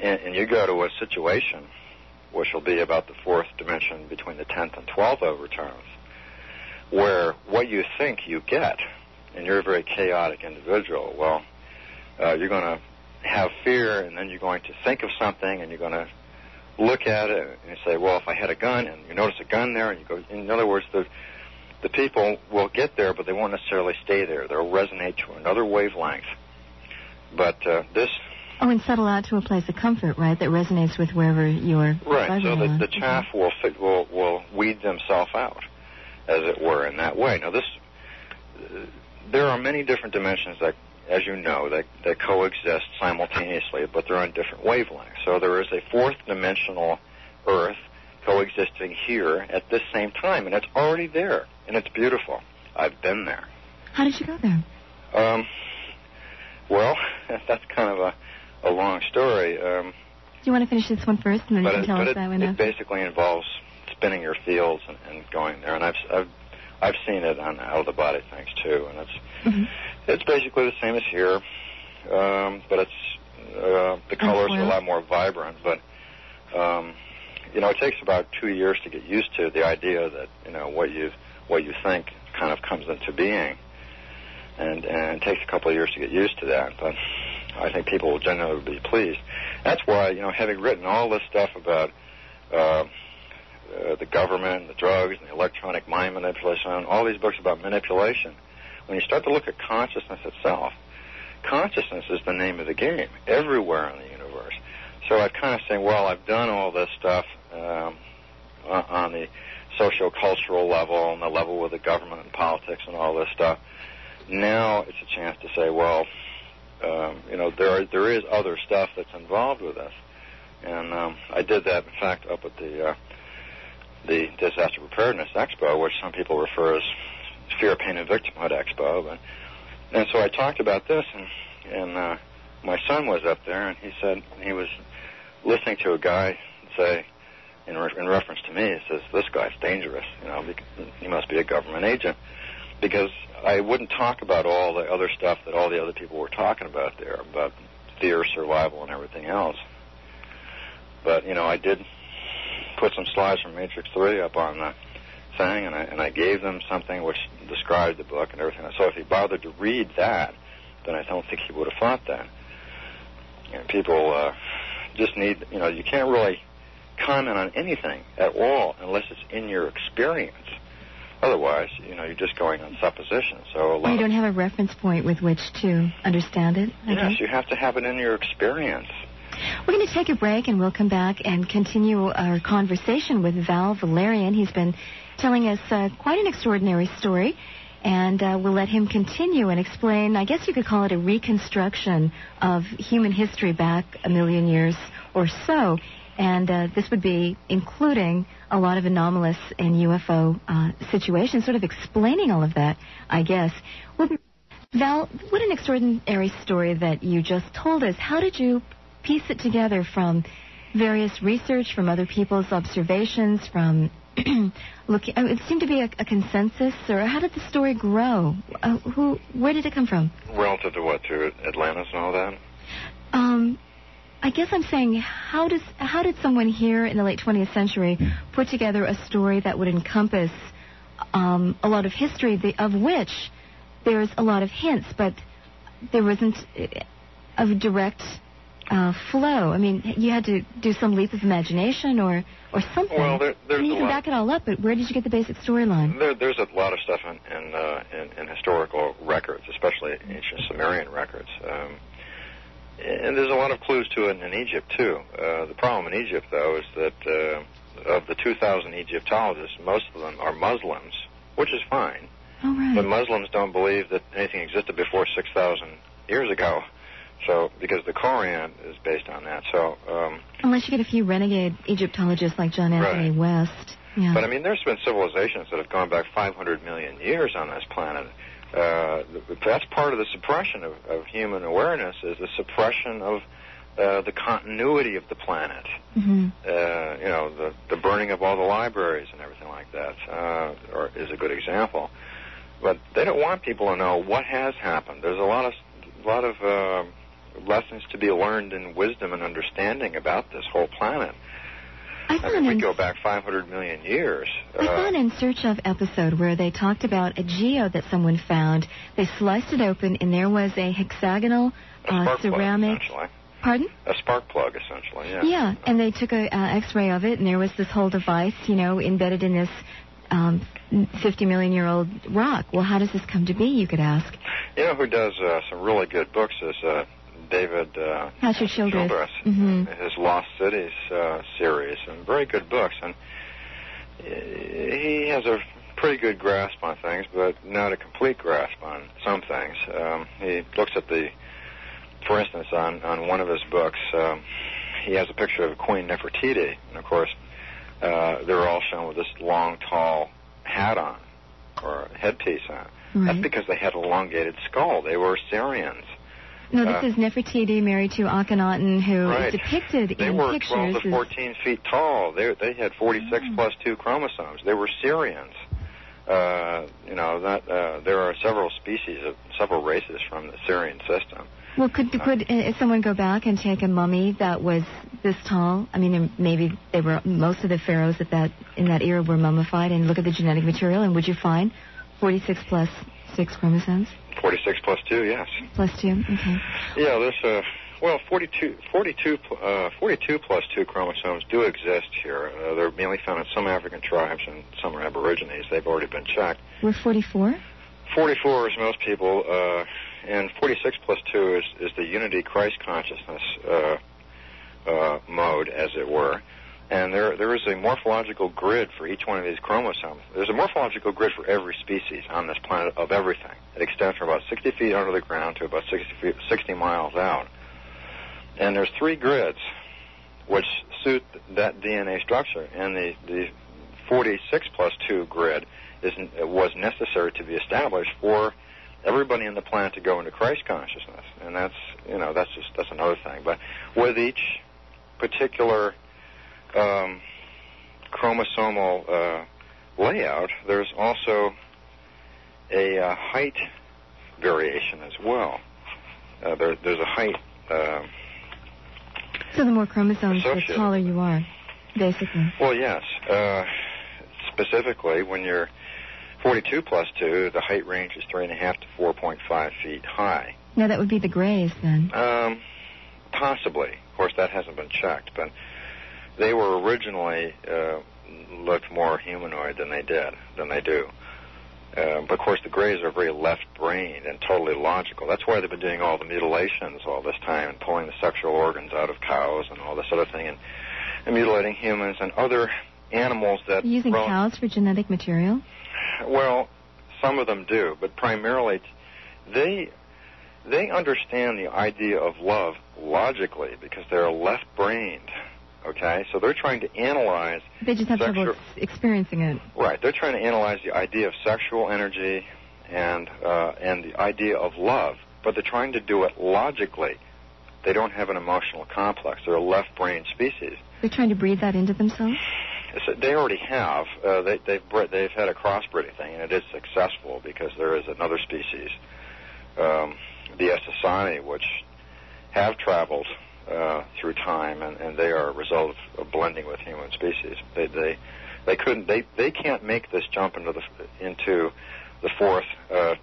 and you go to a situation which will be about the 4th dimension between the 10th and 12th overtones, where what you think you get, and you're a very chaotic individual, well, you're going to have fear, and then you're going to think of something, and you're going to look at it, and you say, well, if I had a gun, and you notice a gun there, and you go, in other words, the people will get there, but they won't necessarily stay there. They'll resonate to another wavelength. But this... Oh, and settle out to a place of comfort, right, that resonates with wherever you're... Right, so the chaff will weed themselves out, as it were, in that way. Now, there are many different dimensions that, as you know, that coexist simultaneously, but they're on different wavelengths. So there is a 4th dimensional Earth coexisting here at this same time, and it's already there, and it's beautiful. I've been there. How did you go there? Well, that's kind of a long story. Do you want to finish this one first, and then you can tell us that one? It basically involves spinning your fields and going there, and I've seen it on out of the body things too, and it's basically the same as here, but it's the colors are a lot more vibrant, but it takes about 2 years to get used to the idea that what you think kind of comes into being. And it takes a couple of years to get used to that, but I think people will generally be pleased. That's why, having written all this stuff about the government, the drugs, and the electronic mind manipulation, all these books about manipulation, when you start to look at consciousness itself, consciousness is the name of the game everywhere in the universe. So I'd kind of say, well, I've done all this stuff on the socio-cultural level and the level with the government and politics and all this stuff. Now it's a chance to say, well, there is other stuff that's involved with this. And I did that, in fact, up at the Disaster Preparedness Expo, which some people refer as Fear, Pain, and Victimhood Expo. And so I talked about this, and my son was up there, and he said he was listening to a guy say, in reference to me, he says, this guy's dangerous, he must be a government agent, because I wouldn't talk about all the other stuff that all the other people were talking about there, about fear, survival, and everything else. But, I did put some slides from Matrix 3 up on the thing, and I gave them something which described the book and everything. So if he bothered to read that, then I don't think he would have thought that. People just need, you can't really comment on anything at all unless it's in your experience. Otherwise, you're just going on supposition. So you don't have a reference point with which to understand it? Yes, you have to have it in your experience. We're going to take a break, and we'll come back and continue our conversation with Val Valerian. He's been telling us quite an extraordinary story, and we'll let him continue and explain, I guess you could call it a reconstruction of human history back a million years or so. And this would be including a lot of anomalous and UFO situations, sort of explaining all of that, I guess. Well, Val, what an extraordinary story that you just told us. How did you piece it together from various research, from other people's observations, from looking? It seemed to be a consensus, or how did the story grow? Where did it come from? Relative to what? To Atlantis and all that? I guess I'm saying, how did someone here in the late 20th century put together a story that would encompass a lot of history, of which there's a lot of hints, but there wasn't a direct flow? I mean, you had to do some leap of imagination or something. Well, you can back it all up, but where did you get the basic storyline? There's a lot of stuff in historical records, especially ancient Sumerian records. And there's a lot of clues to it in Egypt, too. The problem in Egypt, though, is that of the 2,000 Egyptologists, most of them are Muslims, which is fine. Oh, right. But Muslims don't believe that anything existed before 6,000 years ago. So, because the Quran is based on that. So, unless you get a few renegade Egyptologists like John Anthony West. Yeah. But, I mean, there's been civilizations that have gone back 500 million years on this planet. That's part of the suppression of human awareness, is the suppression of the continuity of the planet. Mm-hmm. The burning of all the libraries and everything like that is a good example. But they don't want people to know what has happened. There's a lot of lessons to be learned in wisdom and understanding about this whole planet. We go back 500 million years. I saw an In Search Of episode where they talked about a geo that someone found. They sliced it open, and there was a hexagonal ceramic... Plug, Pardon? A spark plug, essentially, yeah. Yeah, and they took an X-ray of it, and there was this whole device, embedded in this 50-million-year-old rock. Well, how does this come to be, you could ask? You know who does some really good books is David Childress. Mm-hmm. His Lost Cities series, and very good books. And he has a pretty good grasp on things, but not a complete grasp on some things. He looks at for instance, on one of his books, he has a picture of Queen Nefertiti, and of course, they're all shown with this long, tall hat on, or headpiece on. Right. That's because they had an elongated skull. They were Syrians. No, this is Nefertiti married to Akhenaten, who is depicted in pictures. They were 12 to 14 feet tall. They had 46 plus 2 chromosomes. They were Syrians. There are several races from the Syrian system. Well, could someone go back and take a mummy that was this tall? I mean, maybe most of the pharaohs in that era were mummified, and look at the genetic material, and would you find 46 plus 6 chromosomes? 46 plus 2, yes. Plus 2, okay. Yeah, there's 42 plus 2 chromosomes do exist here. They're mainly found in some African tribes, and some are aborigines. They've already been checked. We're 44? 44 is most people, and 46 plus 2 is the unity Christ consciousness mode, as it were. And there is a morphological grid for each one of these chromosomes. There's a morphological grid for every species on this planet of everything. It extends from about 60 feet under the ground to about 60 miles out. And there's 3 grids which suit that DNA structure. And the 46 plus 2 grid was necessary to be established for everybody on the planet to go into Christ consciousness. And that's another thing. But with each particular chromosomal layout, there's also a height variation as well. There's a height So the more chromosomes, the taller you are, basically. Well, yes. Specifically, when you're 42 plus 2, the height range is 3.5 to 4.5 feet high. Now, that would be the grays, then. Possibly. Of course, that hasn't been checked, but they were originally looked more humanoid than they do. But, of course, the Greys are very left-brained and totally logical. That's why they've been doing all the mutilations all this time and pulling the sexual organs out of cows and all this other thing and mutilating humans and other animals that... Using cows for genetic material? Well, some of them do, but primarily they understand the idea of love logically because they're left-brained. Okay, so they're trying to analyze... They just have trouble experiencing it. Right, they're trying to analyze the idea of sexual energy and the idea of love, but they're trying to do it logically. They don't have an emotional complex. They're a left-brained species. They're trying to breed that into themselves? So they already have. They've had a crossbreeding thing, and it is successful because there is another species, the Ascension, which have traveled through time, and they are a result of blending with human species. They can't make this jump into the fourth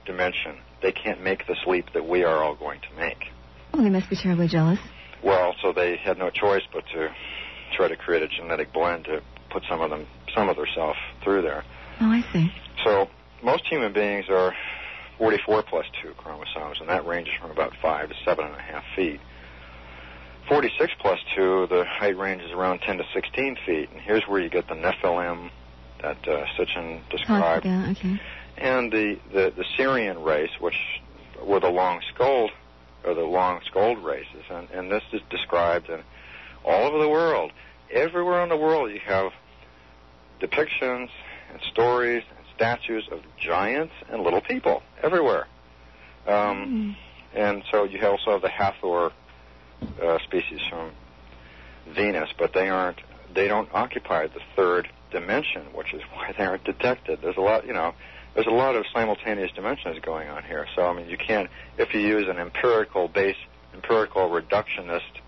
dimension. They can't make this leap that we are all going to make. Well, they must be terribly jealous. Well, so they had no choice but to try to create a genetic blend to put some of their self through there. Oh, I see. So most human beings are 44 plus 2 chromosomes, and that ranges from about 5 to 7.5 feet. 46 plus 2, the height range is around 10 to 16 feet, and here's where you get the Nephilim that Sitchin described, and the Syrian race, which were the long-skulled races, and this is described in all over the world. Everywhere in the world you have depictions and stories and statues of giants and little people, everywhere. And so you also have the Hathor species from Venus, but they don't occupy the third dimension, which is why they aren't detected. There's a lot of simultaneous dimensions going on here. So I mean, you can't, if you use an empirical reductionist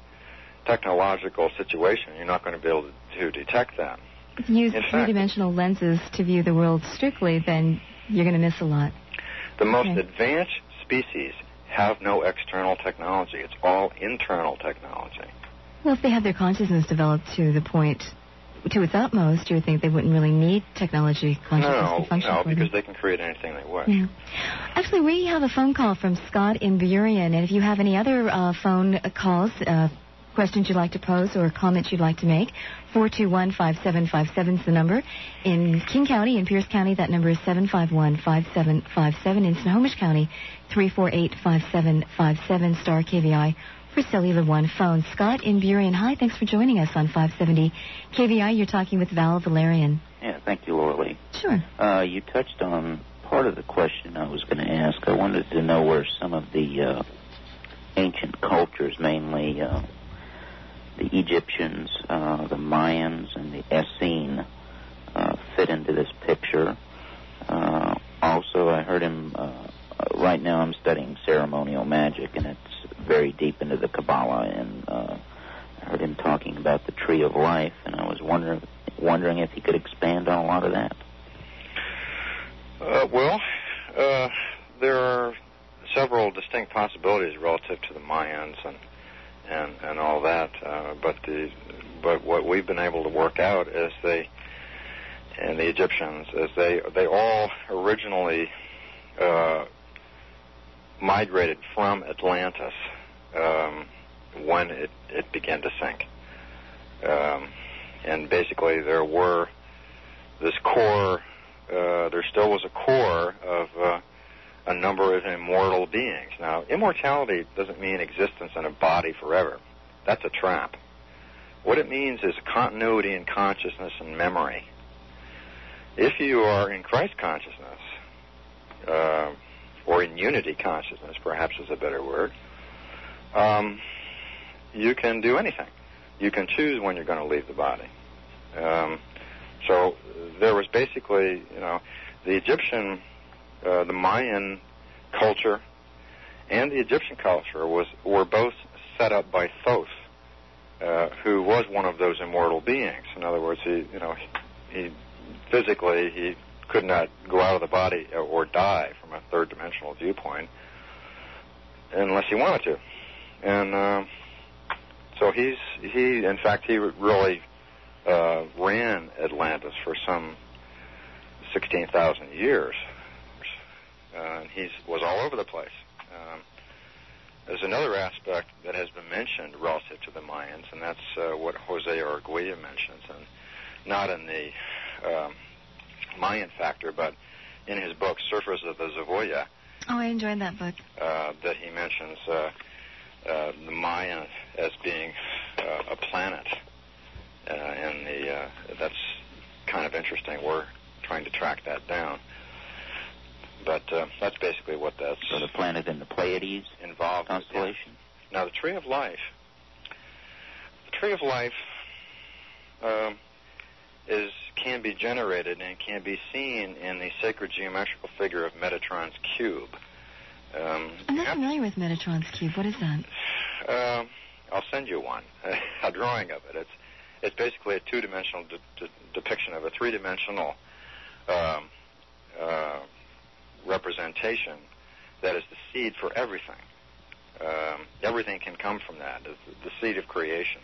technological situation, you're not going to be able to detect that. If you use three-dimensional lenses to view the world strictly, then you're going to miss a lot. The most advanced species have no external technology. It's all internal technology. Well, if they have their consciousness developed to the point, to its utmost, you would think they wouldn't really need technology consciousness to function for them. Because they can create anything they wish. Yeah. Actually, we have a phone call from Scott in Valerian, and if you have any other phone calls, questions you'd like to pose or comments you'd like to make, 421-5757 is the number. In King County, in Pierce County, that number is 751-5757. In Snohomish County, 348-5757, star KVI for Cellular One phone. Scott in Burien, hi, thanks for joining us on 570 KVI. You're talking with Val Valerian. Yeah, thank you, Laura Lee. Sure. You touched on part of the question I was going to ask. I wanted to know where some of the ancient cultures, mainly the Egyptians, the Mayans, and the Essene fit into this picture. Also, I heard him, right now I'm studying ceremonial magic, and it's very deep into the Kabbalah, and I heard him talking about the Tree of Life, and I was wondering if he could expand on a lot of that. There are several distinct possibilities relative to the Mayans and all that, but what we've been able to work out is and the Egyptians, is they all originally migrated from Atlantis when it began to sink. And basically there were this core, there still was a core of a number of immortal beings. Now, immortality doesn't mean existence in a body forever. That's a trap. What it means is continuity in consciousness and memory. If you are in Christ consciousness, or in unity consciousness, perhaps is a better word, you can do anything. You can choose when you're going to leave the body. So there was basically, the Egyptian, the Mayan culture and the Egyptian culture were both set up by Thoth, who was one of those immortal beings. In other words, he physically could not go out of the body or die from a third-dimensional viewpoint unless he wanted to. And so he really ran Atlantis for some 16,000 years. And he was all over the place. There's another aspect that has been mentioned relative to the Mayans, and that's what Jose Arguilla mentions, and not in the Mayan factor, but in his book, Surfers of the Zavoya. Oh, I enjoyed that book. That he mentions the Maya as being a planet, and that's kind of interesting. We're trying to track that down. But that's basically what that's... So the planet in the Pleiades involved constellation? Yeah. Now, the Tree of Life can be generated and can be seen in the sacred geometrical figure of Metatron's cube. I'm not familiar with Metatron's cube. What is that? I'll send you one, a drawing of it. It's basically a two-dimensional depiction of a three-dimensional representation that is the seed for everything. Everything can come from that. It's the seed of creation.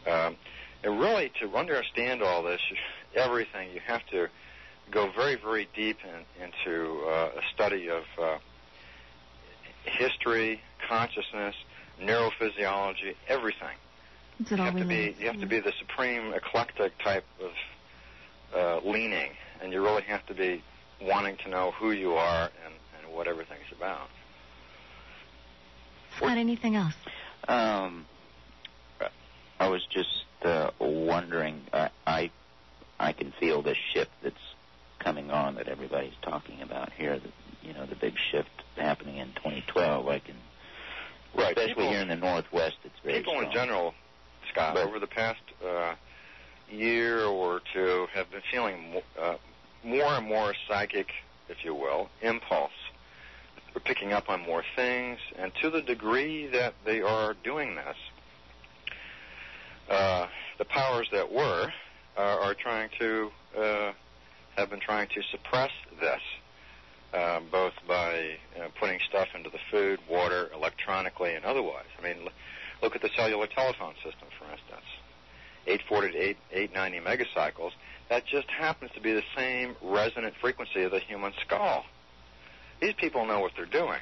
And really, to understand all this, everything, you have to go very, very deep into a study of history, consciousness, neurophysiology, everything. You have to be the supreme eclectic type of leaning, and you really have to be wanting to know who you are and what everything's about. Scott, anything else? I was just wondering, I can feel this shift that's coming on that everybody's talking about here, the big shift happening in 2012. I can, right, especially here in the Northwest, it's very people strong. In general, Scott, over the past year or two have been feeling more and more psychic, if you will, impulse. We're picking up on more things, and to the degree that they are doing this, the powers that were are trying to have been trying to suppress this, both by putting stuff into the food, water, electronically, and otherwise. I mean, look at the cellular telephone system, for instance. 840 to 890 megacycles. That just happens to be the same resonant frequency of the human skull. These people know what they're doing.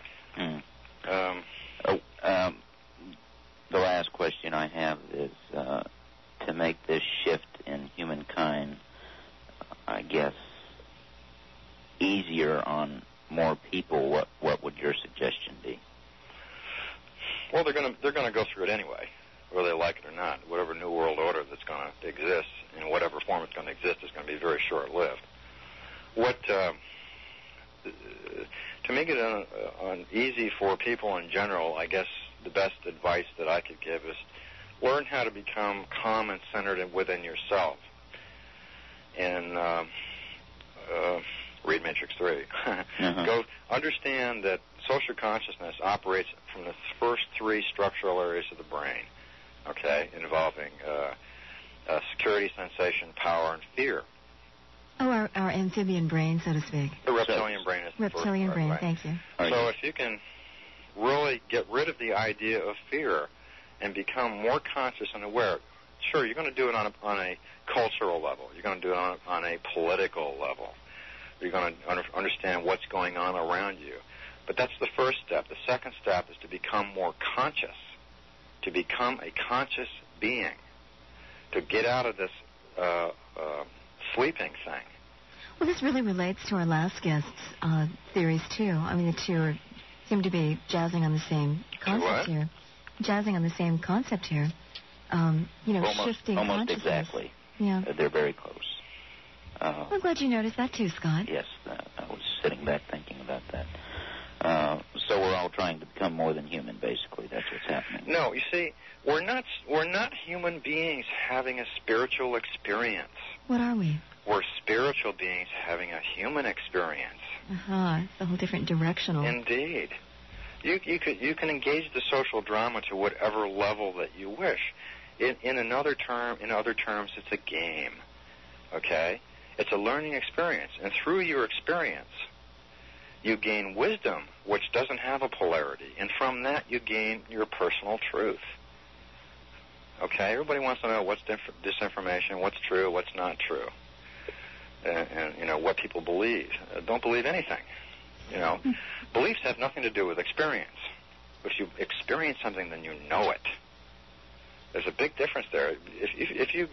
The last question I have is to make this shift in humankind, I guess, easier on more people. What would your suggestion be? Well, they're going to go through it anyway, whether they like it or not. Whatever new world order that's going to exist, in whatever form it's going to exist, is going to be very short-lived. To make it easy for people in general, I guess the best advice that I could give is learn how to become calm and centered within yourself. And read Matrix 3. Go understand that social consciousness operates from the first three structural areas of the brain, okay, involving security, sensation, power, and fear. Oh, our amphibian brain, so to speak. The reptilian brain is the reptilian first brain, part, right? Thank you. So if you can really get rid of the idea of fear and become more conscious and aware, sure, you're going to do it on a cultural level. You're going to do it on a political level. You're going to understand what's going on around you. But that's the first step. The second step is to become more conscious, to become a conscious being, to get out of this sleeping thing. Well, this really relates to our last guest's theories, too. I mean, the two seem to be jazzing on the same concept here. Jazzing on the same concept here. Shifting almost consciousness. Exactly. Yeah. They're very close. I'm glad you noticed that, too, Scott. Yes, I was sitting back thinking about that. So we're all trying to become more than human, basically. That's what's happening. No, you see, we're not human beings having a spiritual experience. What are we? We're spiritual beings having a human experience. It's a whole different directional. Indeed. You can engage the social drama to whatever level that you wish. In other terms, it's a game. Okay? It's a learning experience, and through your experience, you gain wisdom, which doesn't have a polarity, and from that you gain your personal truth. Okay? Everybody wants to know what's disinformation, what's true, what's not true, and what people believe. Don't believe anything. Beliefs have nothing to do with experience. If you experience something, then you know it. There's a big difference there. If you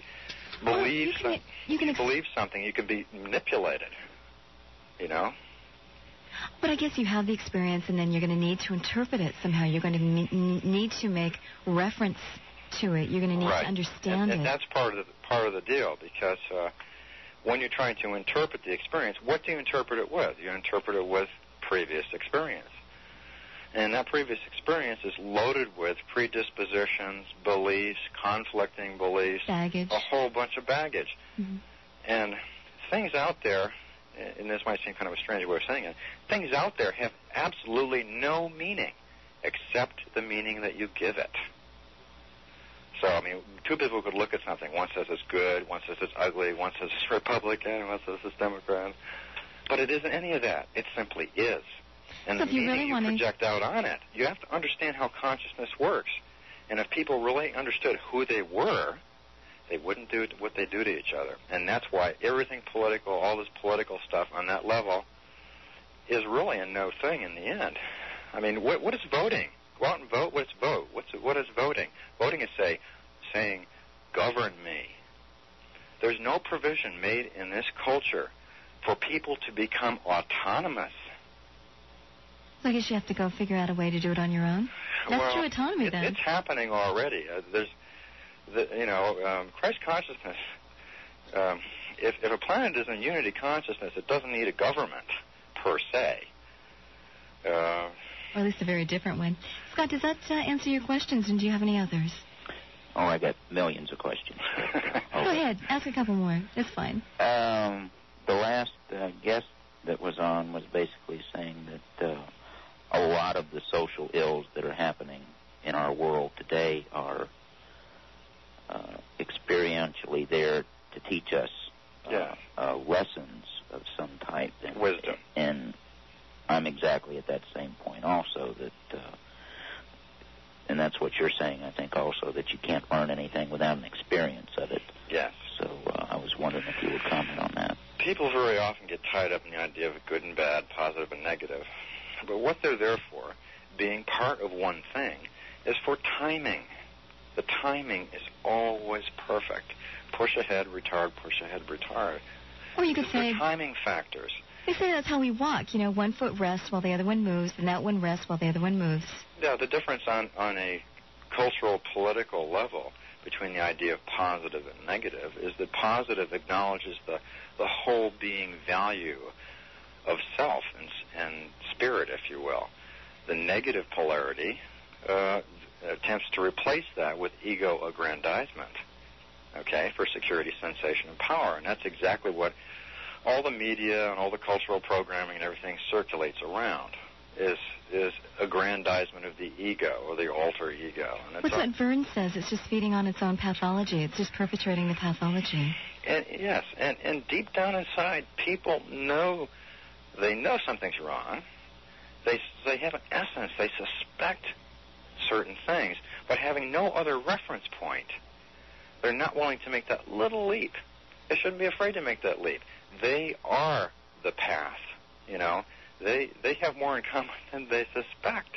believe believe something, you can be manipulated. But I guess you have the experience, and then you're going to need to interpret it somehow. You're going to need to make reference to it. You're going to need to understand it. And that's part of the deal, because when you're trying to interpret the experience, what do you interpret it with? You interpret it with previous experience. And that previous experience is loaded with predispositions, beliefs, conflicting beliefs, baggage, a whole bunch of baggage. Mm-hmm. And things out there, and this might seem kind of a strange way of saying it, things out there have absolutely no meaning except the meaning that you give it. So, two people could look at something. One says it's good, one says it's ugly, one says it's Republican, one says it's Democrat. But it isn't any of that. It simply is. And so the meaning you project out on it, you have to understand how consciousness works. And if people really understood who they were, they wouldn't do what they do to each other. And that's why everything political, all this political stuff on that level, is really a no thing in the end. What is voting? Go out and vote. What's vote? What is voting? Voting is saying, govern me. There's no provision made in this culture for people to become autonomous. So I guess you have to go figure out a way to do it on your own. That's true autonomy, then. It's happening already. Christ consciousness. If a planet is in unity consciousness, it doesn't need a government per se. Or at least a very different one. Scott, does that answer your questions, and do you have any others? Oh, I got millions of questions. Go ahead. Ask a couple more. It's fine. The last guest that was on was basically saying that a lot of the social ills that are happening in our world today are experientially there to teach us lessons of some type. Wisdom. And I'm exactly at that same point also, that and that's what you're saying, I think, also, that you can't learn anything without an experience of it. Yes. So I was wondering if you would comment on that. People very often get tied up in the idea of good and bad, positive and negative. But what they're there for, being part of one thing, is for timing. The timing is always perfect. Push ahead, retard, push ahead, retard. Or you could say timing factors. They say that's how we walk. One foot rests while the other one moves, and that one rests while the other one moves. Yeah, the difference on a cultural, political level between the idea of positive and negative is that positive acknowledges the whole being value of self and spirit, if you will. The negative polarity attempts to replace that with ego aggrandizement, for security, sensation, and power. And that's exactly what all the media and all the cultural programming and everything circulates around, is aggrandizement of the ego or the alter ego. And that's what Verne says. It's just feeding on its own pathology. It's just perpetrating the pathology. And deep down inside, people know something's wrong. They have an essence. They suspect certain things, but having no other reference point, they're not willing to make that little leap. They shouldn't be afraid to make that leap. They are the path. They have more in common than they suspect.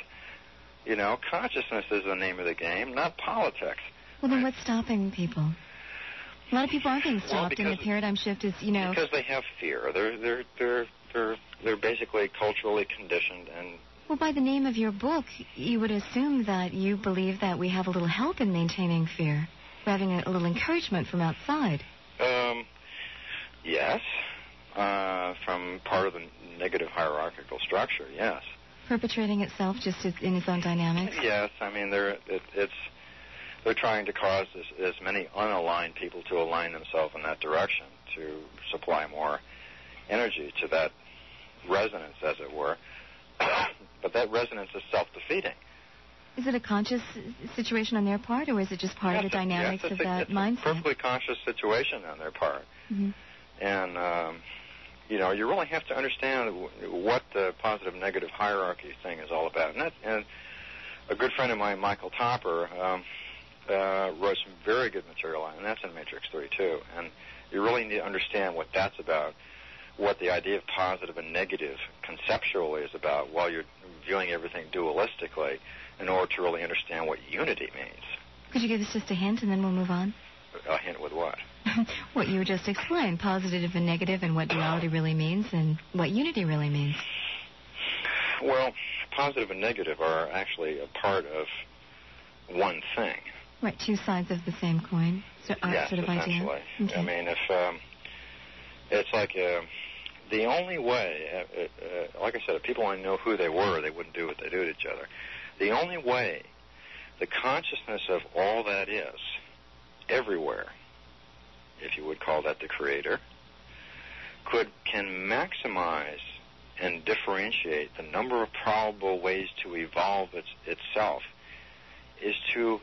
Consciousness is the name of the game, not politics. Well, then what's stopping people? A lot of people aren't being stopped, and the paradigm shift is, because they have fear. They're basically culturally conditioned and. Well, by the name of your book, you would assume that you believe that we have a little help in maintaining fear. We're having a little encouragement from outside. Yes. From part of the negative hierarchical structure, yes. Perpetrating itself just in its own dynamics? Yes. They're trying to cause as many unaligned people to align themselves in that direction, to supply more energy to that resonance, as it were. But that resonance is self-defeating. Is it a conscious situation on their part, or is it just part of the dynamics of that mindset? It's a perfectly conscious situation on their part. Mm-hmm. And, you really have to understand what the positive-negative hierarchy thing is all about. And a good friend of mine, Michael Topper, wrote some very good material on it, and that's in Matrix 32. And you really need to understand what that's about, what the idea of positive and negative conceptually is about while you're viewing everything dualistically in order to really understand what unity means. Could you give us just a hint, and then we'll move on? A hint with what? What you just explained, positive and negative, and what duality really means, and what unity really means. Well, positive and negative are actually a part of one thing. Right, two sides of the same coin, yes, sort of essentially. idea. Okay. I mean, if it's like the only way, like I said, if people only know who they were, they wouldn't do what they do to each other. The only way the consciousness of all that is, everywhere, if you would call that the creator, can maximize and differentiate the number of probable ways to evolve itself is to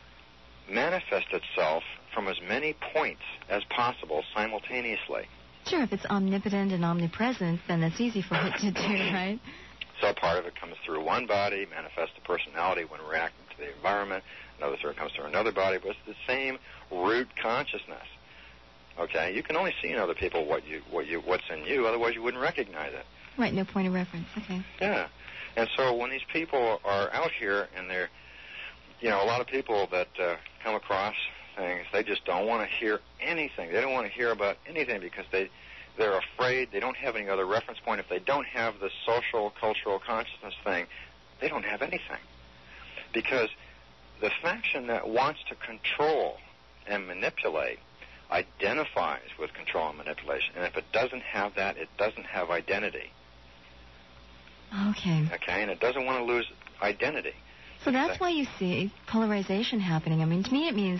manifest itself from as many points as possible simultaneously. Sure, if it's omnipotent and omnipresent, then that's easy for it to do, right? So part of it comes through one body, manifests the personality when reacting to the environment. Another third comes through another body, but it's the same root consciousness. Okay, you can only see in other people what's in you, otherwise you wouldn't recognize it. Right, no point of reference. Okay. Yeah, and so when these people are out here and they're, a lot of people that come across things, they just don't want to hear anything. They don't want to hear about anything because they're afraid. They don't have any other reference point. If they don't have the social, cultural consciousness thing, they don't have anything. Because the faction that wants to control and manipulate identifies with control and manipulation. And if it doesn't have that, it doesn't have identity. Okay. Okay, and it doesn't want to lose identity. So that's why you see polarization happening. I mean, to me,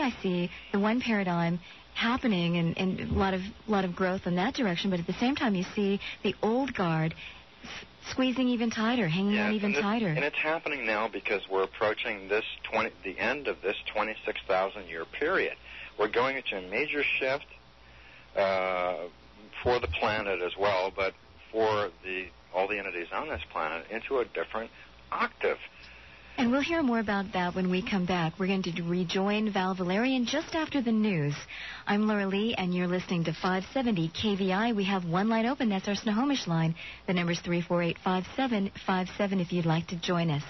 I see the one paradigm happening and a lot of growth in that direction, but at the same time, you see the old guard squeezing even tighter, hanging on even tighter. And it's happening now because we're approaching the end of this 26,000-year period. We're going into a major shift for the planet as well, but for all the entities on this planet into a different octave. And we'll hear more about that when we come back. We're going to rejoin Val Valerian just after the news. I'm Laura Lee, and you're listening to 570 KVI. We have one line open. That's our Snohomish line. The number's 348-5757 if you'd like to join us.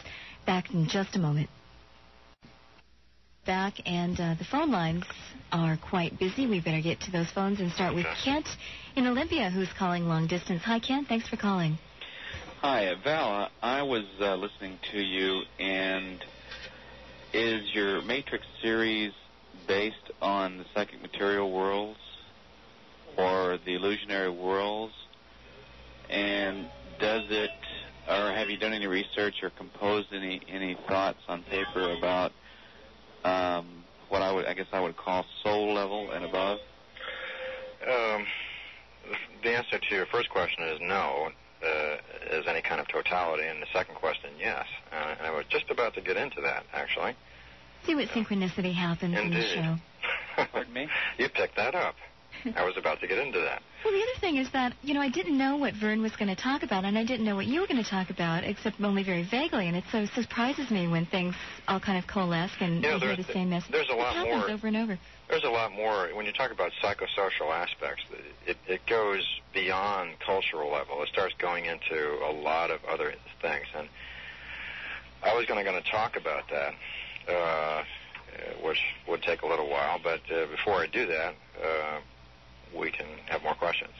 Back in just a moment. Back, and the phone lines are quite busy. We better get to those phones and start with Kent in Olympia, who's calling long distance. Hi, Kent. Thanks for calling. Hi, Val. I was listening to you, and is your Matrix series based on the psychic material worlds or the illusionary worlds? And does it, or have you done any research or composed any thoughts on paper about what I would call soul level and above? The answer to your first question is no. As any kind of totality, and the second question, yes. And I was just about to get into that, actually. See what synchronicity happens in the show. Pardon me? You picked that up. I was about to get into that. Well, the other thing is that, I didn't know what Vern was going to talk about, and I didn't know what you were going to talk about, except only very vaguely, and it so surprises me when things all kind of coalesce and you hear the same message. There's a lot more over and over. There's a lot more. When you talk about psychosocial aspects, it goes beyond cultural level. It starts going into a lot of other things, and I was going to talk about that, which would take a little while, but before I do that, we can have more questions.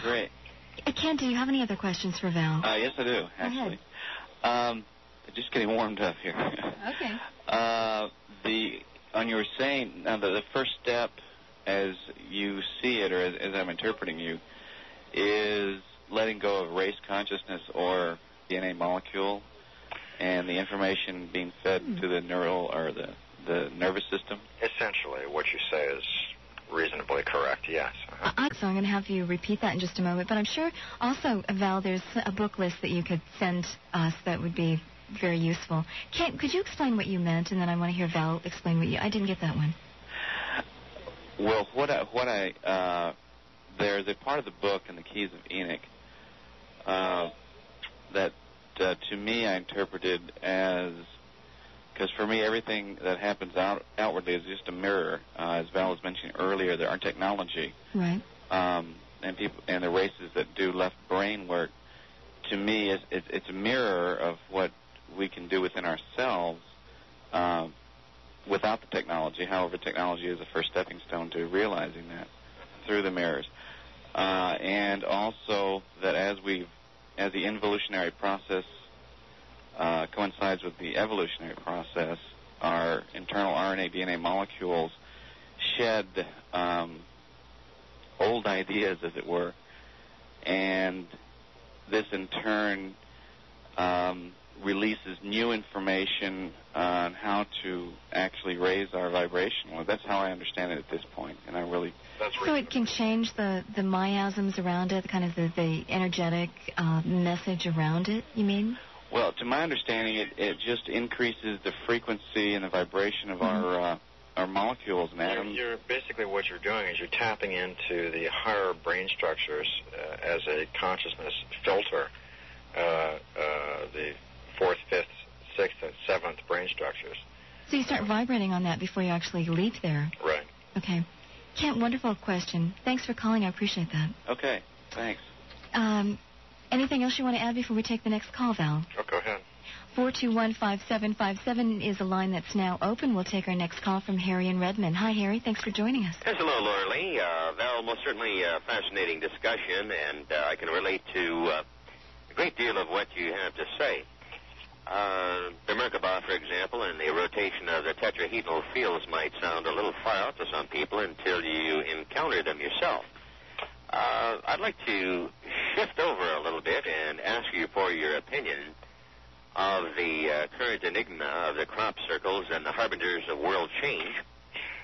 Great. Ken, do you have any other questions for Val? Yes, I do, actually. Just getting warmed up here. Okay. On you were saying, now the first step, as you see it, or as I'm interpreting you, is letting go of race consciousness or DNA molecule and the information being fed to the neural or the nervous system? Essentially, what you say is reasonably correct, yes. So I'm going to have you repeat that in just a moment. But I'm sure also, Val, there's a book list that you could send us that would be very useful. Could you explain what you meant, and then I want to hear Val explain what you... I didn't get that one. Well, there's a part of the book in the Keys of Enoch that to me I interpreted as... Because for me, everything that happens outwardly is just a mirror. As Val was mentioning earlier, our technology, right, and people and the races that do left brain work. To me, it's a mirror of what we can do within ourselves without the technology. However, technology is the first stepping stone to realizing that through the mirrors, and also that as the involutionary process coincides with the evolutionary process, our internal RNA, DNA molecules shed old ideas, as it were, and this in turn releases new information on how to actually raise our vibration. Well, that's how I understand it at this point, and I really... So it can change the miasms around it, kind of the energetic message around it, you mean? Well, to my understanding, it just increases the frequency and the vibration of our molecules and atoms. You're basically what you're doing is you're tapping into the higher brain structures as a consciousness filter, the 4th, 5th, 6th, and 7th brain structures. So you start vibrating on that before you actually leap there. Right. Okay. Kent, wonderful question. Thanks for calling. I appreciate that. Okay. Thanks. Anything else you want to add before we take the next call, Val? Oh, go ahead. 421-5757 is a line that's now open. We'll take our next call from Harry in Redmond. Hi, Harry. Thanks for joining us. Yes, hello, Laura Lee. Val, most certainly a fascinating discussion, and I can relate to a great deal of what you have to say. The Merkabah, for example, and the rotation of the tetrahedral fields might sound a little far out to some people until you encounter them yourself. I'd like to shift over a little bit and ask you for your opinion of the current enigma of the crop circles and the harbingers of world change,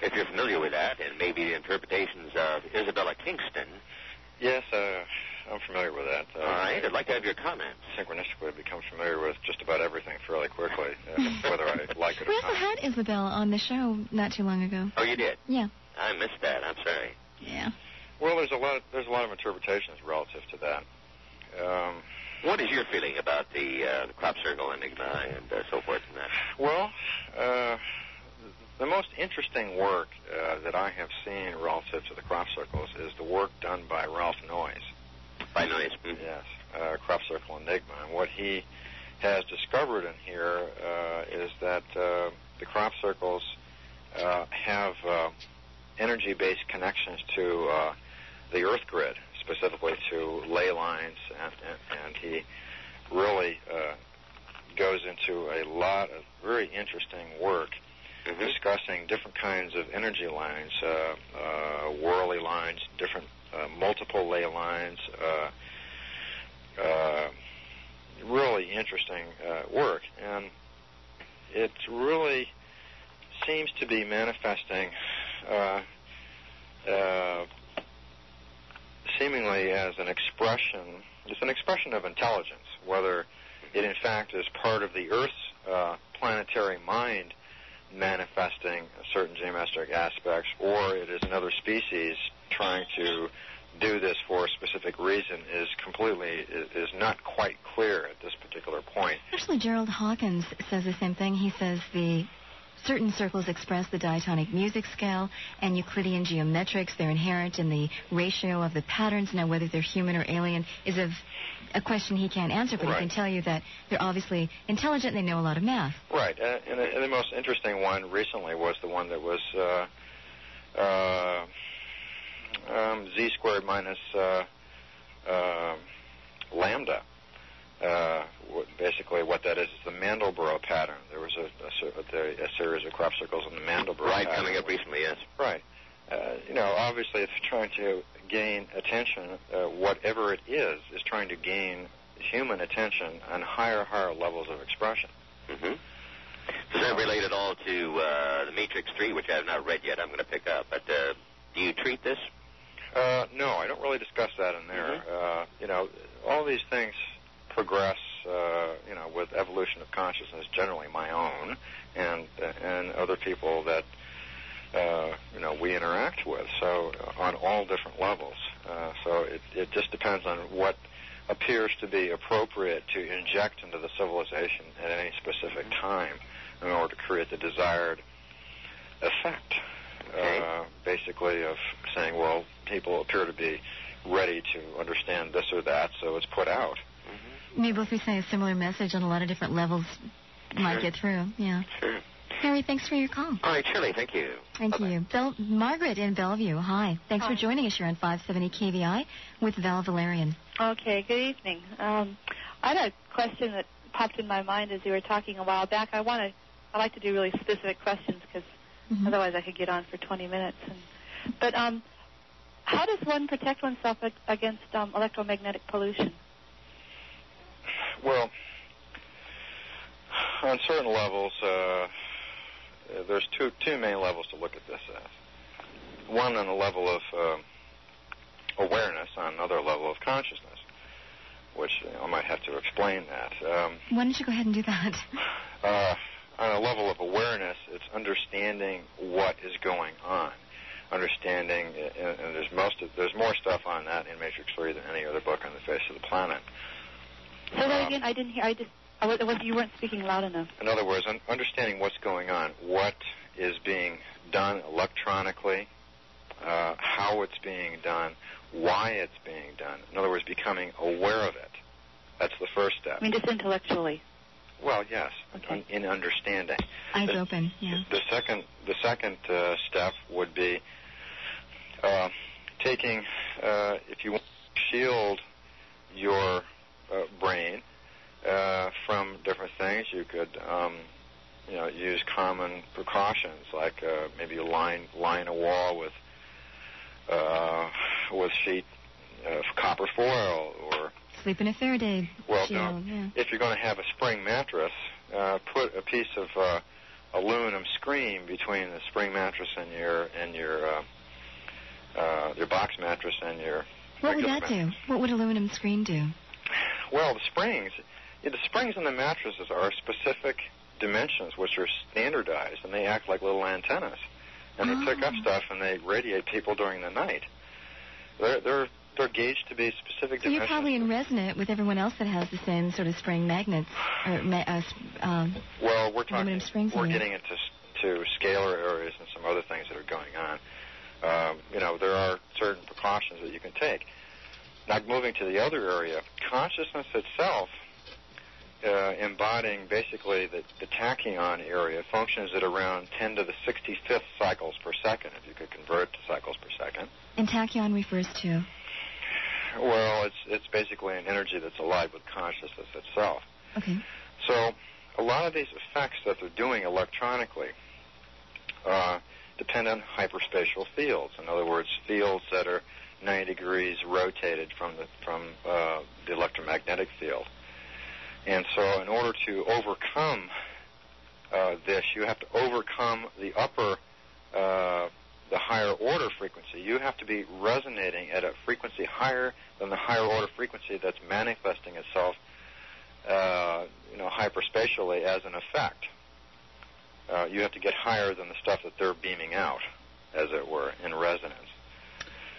if you're familiar with that, and maybe the interpretations of Isabella Kingston. Yes, I'm familiar with that. All right, I'd like to have your comments. Synchronistically, I've become familiar with just about everything fairly quickly, whether I like it or We not. also had Isabella on the show not too long ago. Oh, you did? Yeah. I missed that. I'm sorry. Yeah. Well, there's a lot of interpretations relative to that. What is your feeling about the crop circle enigma and so forth and that? Well, the most interesting work that I have seen relative to the crop circles is the work done by Ralph Noyes. By Noyes? Mm-hmm. Yes, crop circle enigma. And what he has discovered in here is that the crop circles have energy-based connections to the Earth grid, specifically to ley lines, and he really goes into a lot of very interesting work discussing different kinds of energy lines, whirly lines, different multiple ley lines, really interesting work. And it really seems to be manifesting seemingly as an expression, it's an expression of intelligence, whether it in fact is part of the Earth's planetary mind manifesting certain geometric aspects, or it is another species trying to do this for a specific reason is not quite clear at this particular point. Actually, Gerald Hawkins says the same thing. He says the certain circles express the diatonic music scale and Euclidean geometrics. They're inherent in the ratio of the patterns. Now, whether they're human or alien is a question he can't answer, but Right. he can tell you that they're obviously intelligent and they know a lot of math. Right. And the most interesting one recently was the one that was z squared minus lambda. Basically, what that is the Mandelbrot pattern. There was a series of crop circles in the Mandelbrot pattern. Coming up recently, yes. Right. Obviously, it's trying to gain attention. Whatever it is trying to gain human attention on higher levels of expression. Mm-hmm. Does that relate at all to the Matrix 3, which I have not read yet? I'm going to pick up. But do you treat this? I don't really discuss that in there. All these things progress, with evolution of consciousness, generally my own, and other people that, we interact with, so on all different levels. So it just depends on what appears to be appropriate to inject into the civilization at any specific time in order to create the desired effect, basically of saying, well, people appear to be ready to understand this or that, so it's put out. Maybe if we say a similar message on a lot of different levels, might get through. Yeah. Sure. Harry, thanks for your call. All right, Shirley, thank you. Thank you. Margaret in Bellevue, hi. Thanks for joining us here on 570 KVI with Val Valerian. Okay, good evening. I had a question that popped in my mind as you were talking a while back. I like to do really specific questions because otherwise I could get on for 20 minutes. But how does one protect oneself against electromagnetic pollution? Well, on certain levels, there's two main levels to look at this as. One on the level of awareness, on another level of consciousness, which I might have to explain that. Why don't you go ahead and do that? On a level of awareness, it's understanding what is going on. Understanding, and there's more stuff on that in Matrix 3 than any other book on the face of the planet. Say that again. I didn't hear. You weren't speaking loud enough. In other words, understanding what's going on, what is being done electronically, how it's being done, why it's being done. In other words, becoming aware of it. That's the first step. I mean, just intellectually. Well, yes, okay. in understanding. Eyes open. Yeah. The second step would be taking, if you want to shield your brain from different things, you could use common precautions like maybe line a wall with sheet of copper foil, or sleep in a Faraday shield. If you're going to have a spring mattress, put a piece of aluminum screen between the spring mattress and your box mattress and your. What would that do? What would aluminum screen do? Well, the springs in the mattresses are specific dimensions which are standardized, and they act like little antennas, and they pick up stuff and they radiate people during the night. They're gauged to be specific dimensions. So you're probably in resonance with everyone else that has the same sort of spring magnets. Well, we're getting into scalar areas and some other things that are going on. There are certain precautions that you can take. Now, moving to the other area, consciousness itself, embodying basically the tachyon area, functions at around 10 to the 65th cycles per second, if you could convert to cycles per second. And tachyon refers to? Well, it's basically an energy that's alive with consciousness itself. Okay. So a lot of these effects that they're doing electronically depend on hyperspatial fields. In other words, fields that are 90 degrees rotated from the electromagnetic field. And so in order to overcome this, you have to overcome the higher order frequency. You have to be resonating at a frequency higher than the higher order frequency that's manifesting itself, hyperspatially as an effect. You have to get higher than the stuff that they're beaming out, as it were, in resonance.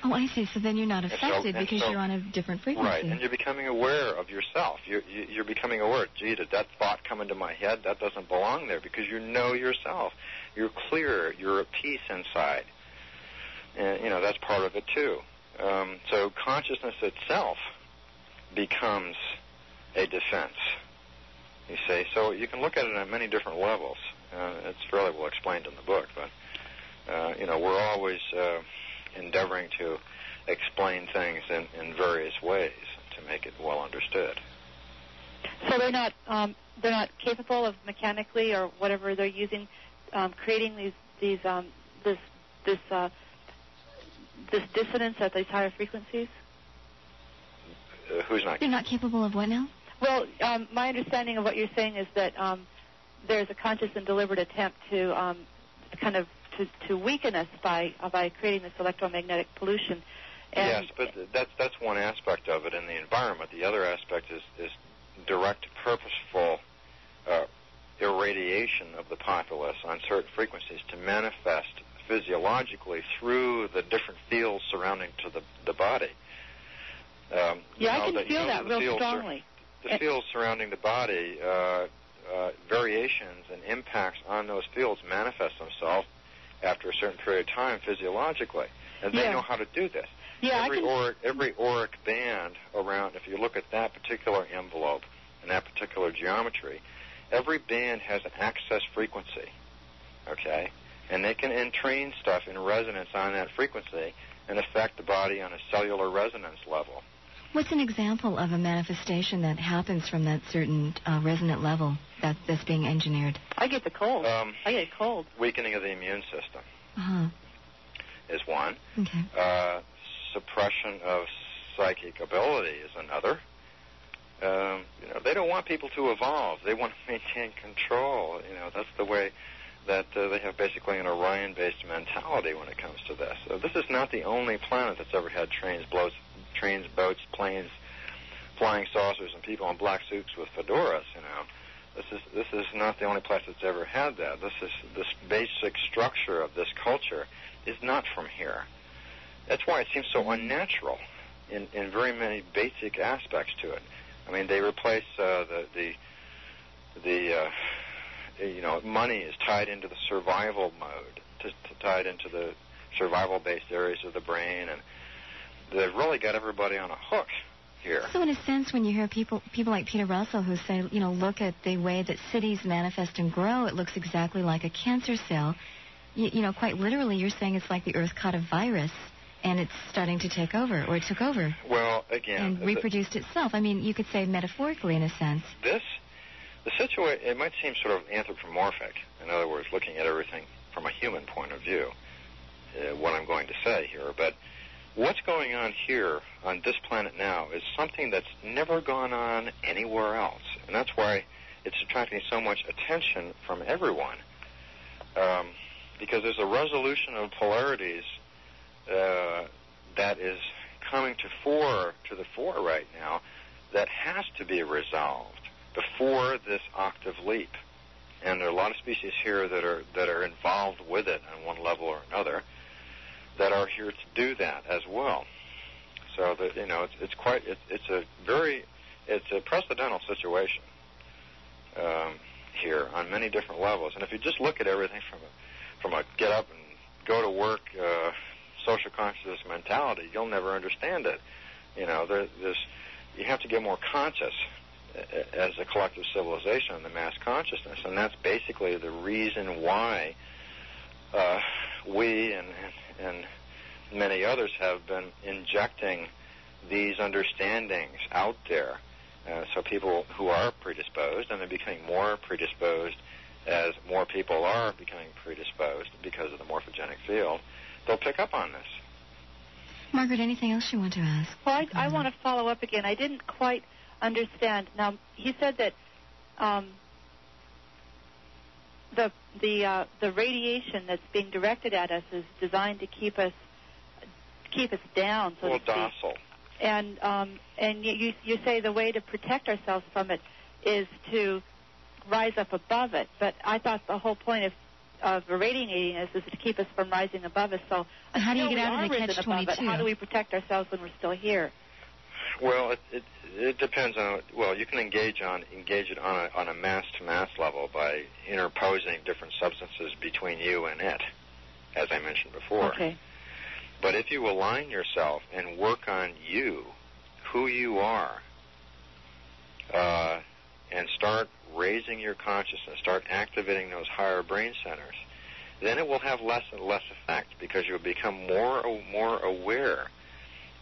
Oh, I see. So then you're not affected because you're on a different frequency. Right, and you're becoming aware of yourself. You're becoming aware, gee, did that thought come into my head? That doesn't belong there, because you know yourself. You're clear. You're at peace inside. And, that's part of it, too. So consciousness itself becomes a defense, you see. So you can look at it on many different levels. It's fairly well explained in the book, but, we're always endeavoring to explain things in various ways to make it well understood. So they're not capable of mechanically or whatever they're using, creating this dissonance at these higher frequencies? Who's not? They're not capable of what now? Well, my understanding of what you're saying is that there's a conscious and deliberate attempt to to weaken us by creating this electromagnetic pollution, Yes, but that's one aspect of it in the environment. The other aspect is direct, purposeful irradiation of the populace on certain frequencies to manifest physiologically through the different fields surrounding to the body. I can feel that real strongly. The fields surrounding the body, variations and impacts on those fields manifest themselves after a certain period of time physiologically. And they know how to do this. Yeah, every auric band around, if you look at that particular envelope and that particular geometry, every band has an access frequency, okay? And they can entrain stuff in resonance on that frequency and affect the body on a cellular resonance level. What's an example of a manifestation that happens from that certain resonant level that's being engineered? I get the cold. I get cold. Weakening of the immune system is one. Okay. Suppression of psychic ability is another. They don't want people to evolve. They want to maintain control. That's the way that they have basically an Orion-based mentality when it comes to this. So this is not the only planet that's ever had trains, boats, planes, flying saucers, and people in black suits with fedoras. This is not the only place that's ever had that. This basic structure of this culture is not from here. That's why it seems so unnatural in very many basic aspects to it. I mean, they replace money is tied into the survival mode, tied into the survival-based areas of the brain, and they've really got everybody on a hook here. So in a sense, when you hear people like Peter Russell who say, look at the way that cities manifest and grow, it looks exactly like a cancer cell. Quite literally, you're saying it's like the Earth caught a virus and it's starting to take over, or it took over. Well, again, and reproduced itself. I mean, you could say metaphorically, in a sense. The situation, it might seem sort of anthropomorphic. In other words, looking at everything from a human point of view, what I'm going to say here. But what's going on here on this planet now is something that's never gone on anywhere else. And that's why it's attracting so much attention from everyone. Because there's a resolution of polarities that is coming to the fore right now that has to be resolved before this octave leap. And there are a lot of species here that are involved with it on one level or another that are here to do that as well. So that it's a precedental situation here on many different levels. And if you just look at everything from a get up and go to work social consciousness mentality, you'll never understand it. You have to get more conscious as a collective civilization in the mass consciousness, and that's basically the reason why we and many others have been injecting these understandings out there. So people who are predisposed, and they're becoming more predisposed as more people are becoming predisposed because of the morphogenic field, they'll pick up on this. Margaret, anything else you want to ask? Well, I want to follow up again. I didn't quite understand. Now, he said that the radiation that's being directed at us is designed to keep us down, so to speak. Docile. And you say the way to protect ourselves from it is to rise up above it. But I thought the whole point of irradiating us is to keep us from rising above us. So how do you get out of the catch-22? How do we protect ourselves when we're still here? Well, it depends on. Well, you can engage it on a mass-to-mass level by interposing different substances between you and it, as I mentioned before. Okay. But if you align yourself and work on you, who you are, and start raising your consciousness, start activating those higher brain centers, then it will have less and less effect because you'll become more aware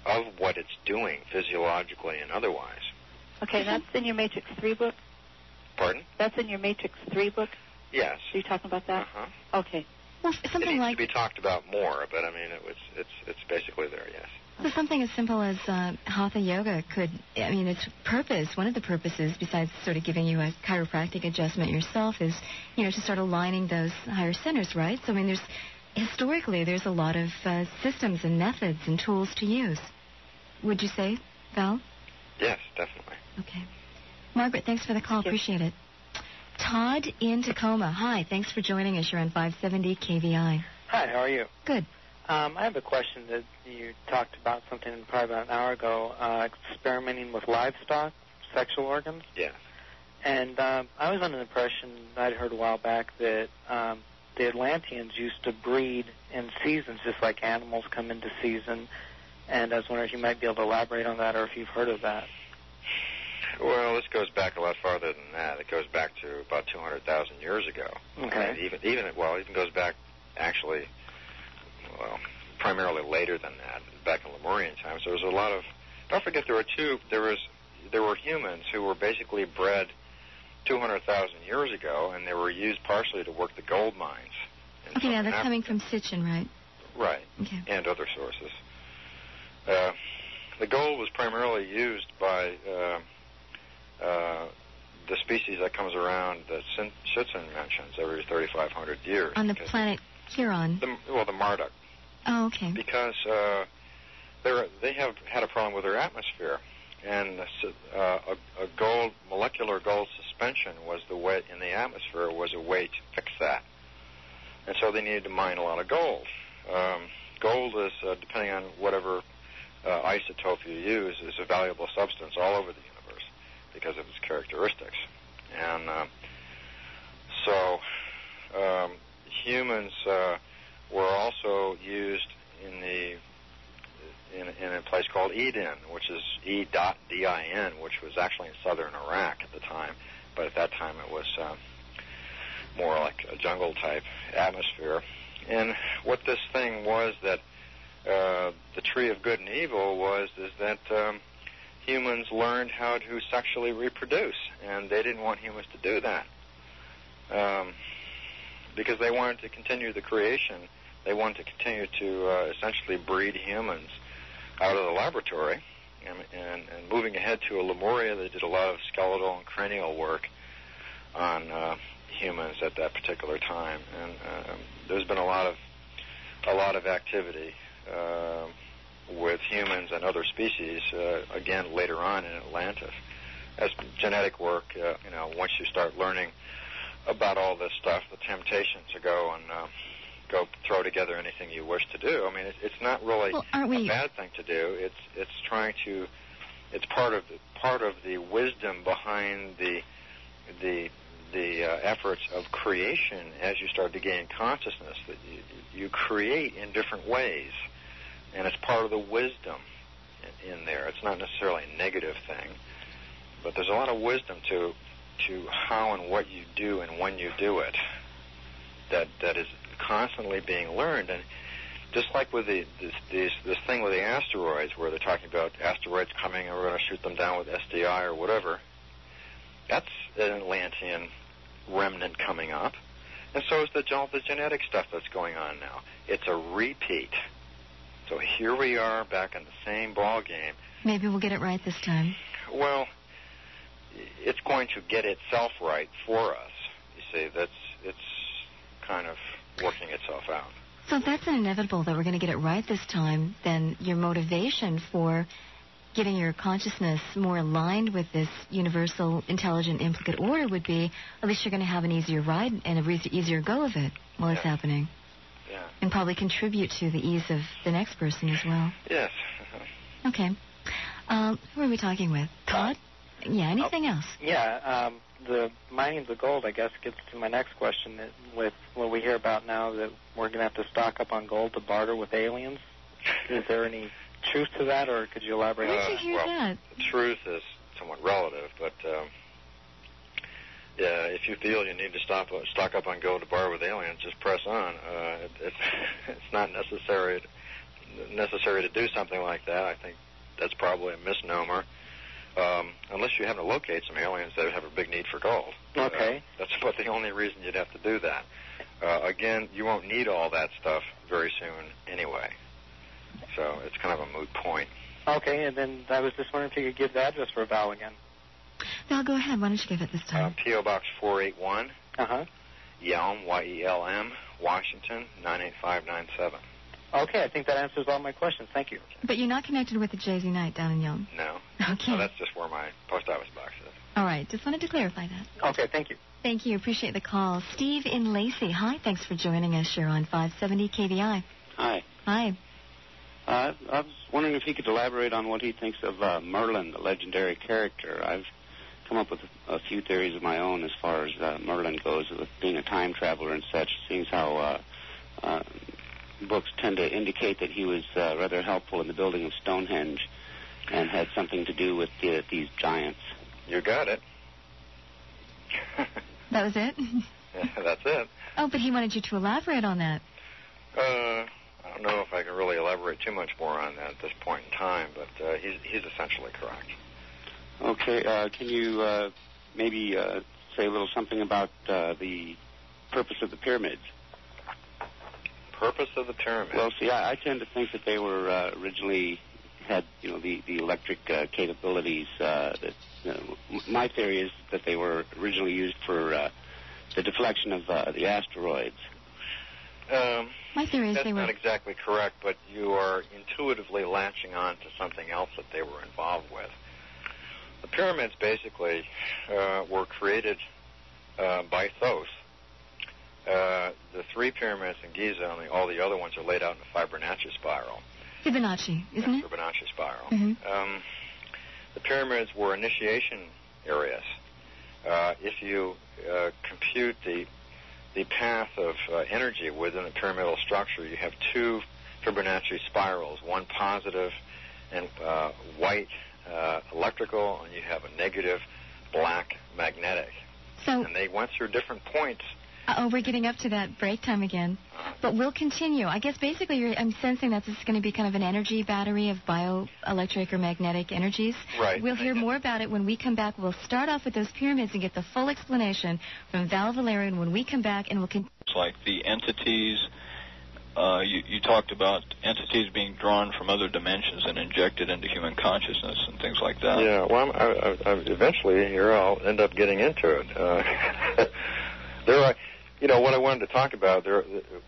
of what it's doing physiologically and otherwise. Okay, that's in your Matrix 3 book? Pardon? That's in your Matrix 3 book? Yes. Are you talking about that? Uh-huh. Okay. Well, something it needs like to be talked about more, but I mean, it's basically there, yes. So something as simple as Hatha Yoga could, I mean, its purpose, one of the purposes, besides sort of giving you a chiropractic adjustment yourself, is, to start aligning those higher centers, right? So, I mean, historically, there's a lot of systems and methods and tools to use. Would you say, Val? Yes, definitely. Okay. Margaret, thanks for the call. Appreciate it. Todd in Tacoma. Hi, thanks for joining us. You're on 570 KVI. Hi, how are you? Good. I have a question that you talked about something probably about an hour ago, experimenting with livestock, sexual organs. Yes. And I was under the impression, I'd heard a while back, that the Atlanteans used to breed in seasons, just like animals come into season. And I was wondering if you might be able to elaborate on that, or if you've heard of that. Well, this goes back a lot farther than that. It goes back to about 200,000 years ago. Okay. And even goes back, actually, well, primarily later than that, back in Lemurian times. There was a lot of. Don't forget, there were humans who were basically bred 200,000 years ago, and they were used partially to work the gold mines. Okay, now that's coming from Sitchin, right? Right. Okay. And other sources. The gold was primarily used by the species that comes around that Sitchin mentions every 3,500 years. On the planet Huron? The Marduk. Oh, okay. Because they have had a problem with their atmosphere. And a molecular gold suspension was the way in the atmosphere was a way to fix that. And so they needed to mine a lot of gold. Gold is, depending on whatever isotope you use, is a valuable substance all over the universe because of its characteristics. And so humans were also used in a place called Eden, which is E.DIN, which was actually in southern Iraq at the time, but at that time it was more like a jungle-type atmosphere. And what this thing was that the tree of good and evil is that humans learned how to sexually reproduce, and they didn't want humans to do that because they wanted to continue the creation. They wanted to continue to essentially breed humans out of the laboratory. And moving ahead to Lemuria, they did a lot of skeletal and cranial work on humans at that particular time. And there's been a lot of activity with humans and other species, again, later on in Atlantis. As genetic work, once you start learning about all this stuff, the temptation to go and go throw together anything you wish to do. I mean, it's not really a bad thing to do. It's part of the wisdom behind the efforts of creation as you start to gain consciousness, that you create in different ways, and it's part of the wisdom in there. It's not necessarily a negative thing, but there's a lot of wisdom to how and what you do and when you do it that is constantly being learned. And just like with this thing with the asteroids, where they're talking about asteroids coming and we're going to shoot them down with SDI or whatever, that's an Atlantean remnant coming up. And so is the genetic stuff that's going on now. It's a repeat. So here we are back in the same ball game. Maybe we'll get it right this time. Well, it's going to get itself right for us. You see, it's kind of working itself out. So if that's inevitable that we're going to get it right this time, then your motivation for getting your consciousness more aligned with this universal intelligent implicate order would be, at least you're going to have an easier ride and an easier go of it while it's happening. Yeah. And probably contribute to the ease of the next person as well. Yes. Okay. Who are we talking with? Todd? Yeah, anything else? Yeah, the mining of the gold, I guess, gets to my next question. That with what we hear about now, that we're going to have to stock up on gold to barter with aliens. Is there any truth to that, or could you elaborate? Where did you hear that? Truth is somewhat relative, but if you feel you need to stock up on gold to barter with aliens, just press on. It's not necessary to do something like that. I think that's probably a misnomer. Unless you happen to locate some aliens that have a big need for gold. Okay. That's about the only reason you'd have to do that. Again, you won't need all that stuff very soon anyway. So it's kind of a moot point. Okay, and then I was just wondering if you could give the address for Val again. Val, go ahead. Why don't you give it this time? P.O. Box 481, Yelm, Y-E-L-M, Washington, 98597. Okay, I think that answers all my questions. Thank you. But you're not connected with the Jersey Knight down in Yelm? No. Okay. No, that's just where my post office box is. All right, just wanted to clarify that. Okay, thank you. Thank you. Appreciate the call. Steve in Lacey. Hi, thanks for joining us. You're on 570 KVI. Hi. Hi. I was wondering if he could elaborate on what he thinks of Merlin, the legendary character. I've come up with a few theories of my own as far as Merlin goes, with being a time traveler and such, seeing how books tend to indicate that he was rather helpful in the building of Stonehenge and had something to do with these giants. You got it. That was it? Yeah, that's it. Oh, but he wanted you to elaborate on that. I don't know if I can really elaborate too much more on that at this point in time, but he's essentially correct. Okay, can you maybe say a little something about the purpose of the pyramids? Purpose of the pyramids? Well, see, I tend to think that they were originally had, the electric capabilities. My theory is that they were originally used for the deflection of the asteroids. My theory is that's they were... not exactly correct, but you are intuitively latching on to something else that they were involved with. The pyramids basically were created by Thoth. The 3 pyramids in Giza and all the other ones are laid out in a Fibonacci spiral. Fibonacci, isn't it? Fibonacci spiral. Mm-hmm. The pyramids were initiation areas. If you compute the path of energy within a pyramidal structure, you have 2 Fibonacci spirals, one positive and white electrical, and you have a negative black magnetic. So, and they went through different points. We're getting up to that break time again. But we'll continue. I guess basically I'm sensing that this is going to be kind of an energy battery of bioelectric or magnetic energies. Right. We'll hear more about it when we come back. We'll start off with those pyramids and get the full explanation from Val Valerian when we come back, and we'll continue. It's like the entities, you talked about entities being drawn from other dimensions and injected into human consciousness and things like that. Yeah, well, I eventually here I'll end up getting into it. There are... what I wanted to talk about,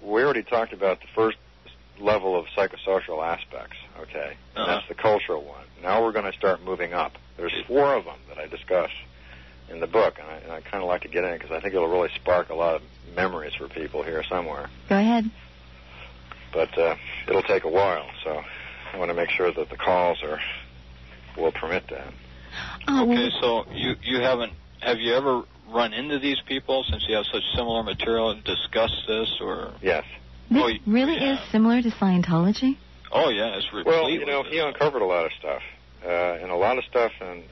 we already talked about the first level of psychosocial aspects, okay? And that's the cultural one. Now we're going to start moving up. There's 4 of them that I discuss in the book, and I kind of like to get in it because I think it'll really spark a lot of memories for people here somewhere. Go ahead. But it'll take a while, so I want to make sure that the calls will permit that. Okay, so have you ever run into these people since you have such similar material and discuss this, or? Yes. This really is similar to Scientology? Oh, yeah, it's replete. Well, he uncovered a lot of stuff. And a lot of stuff,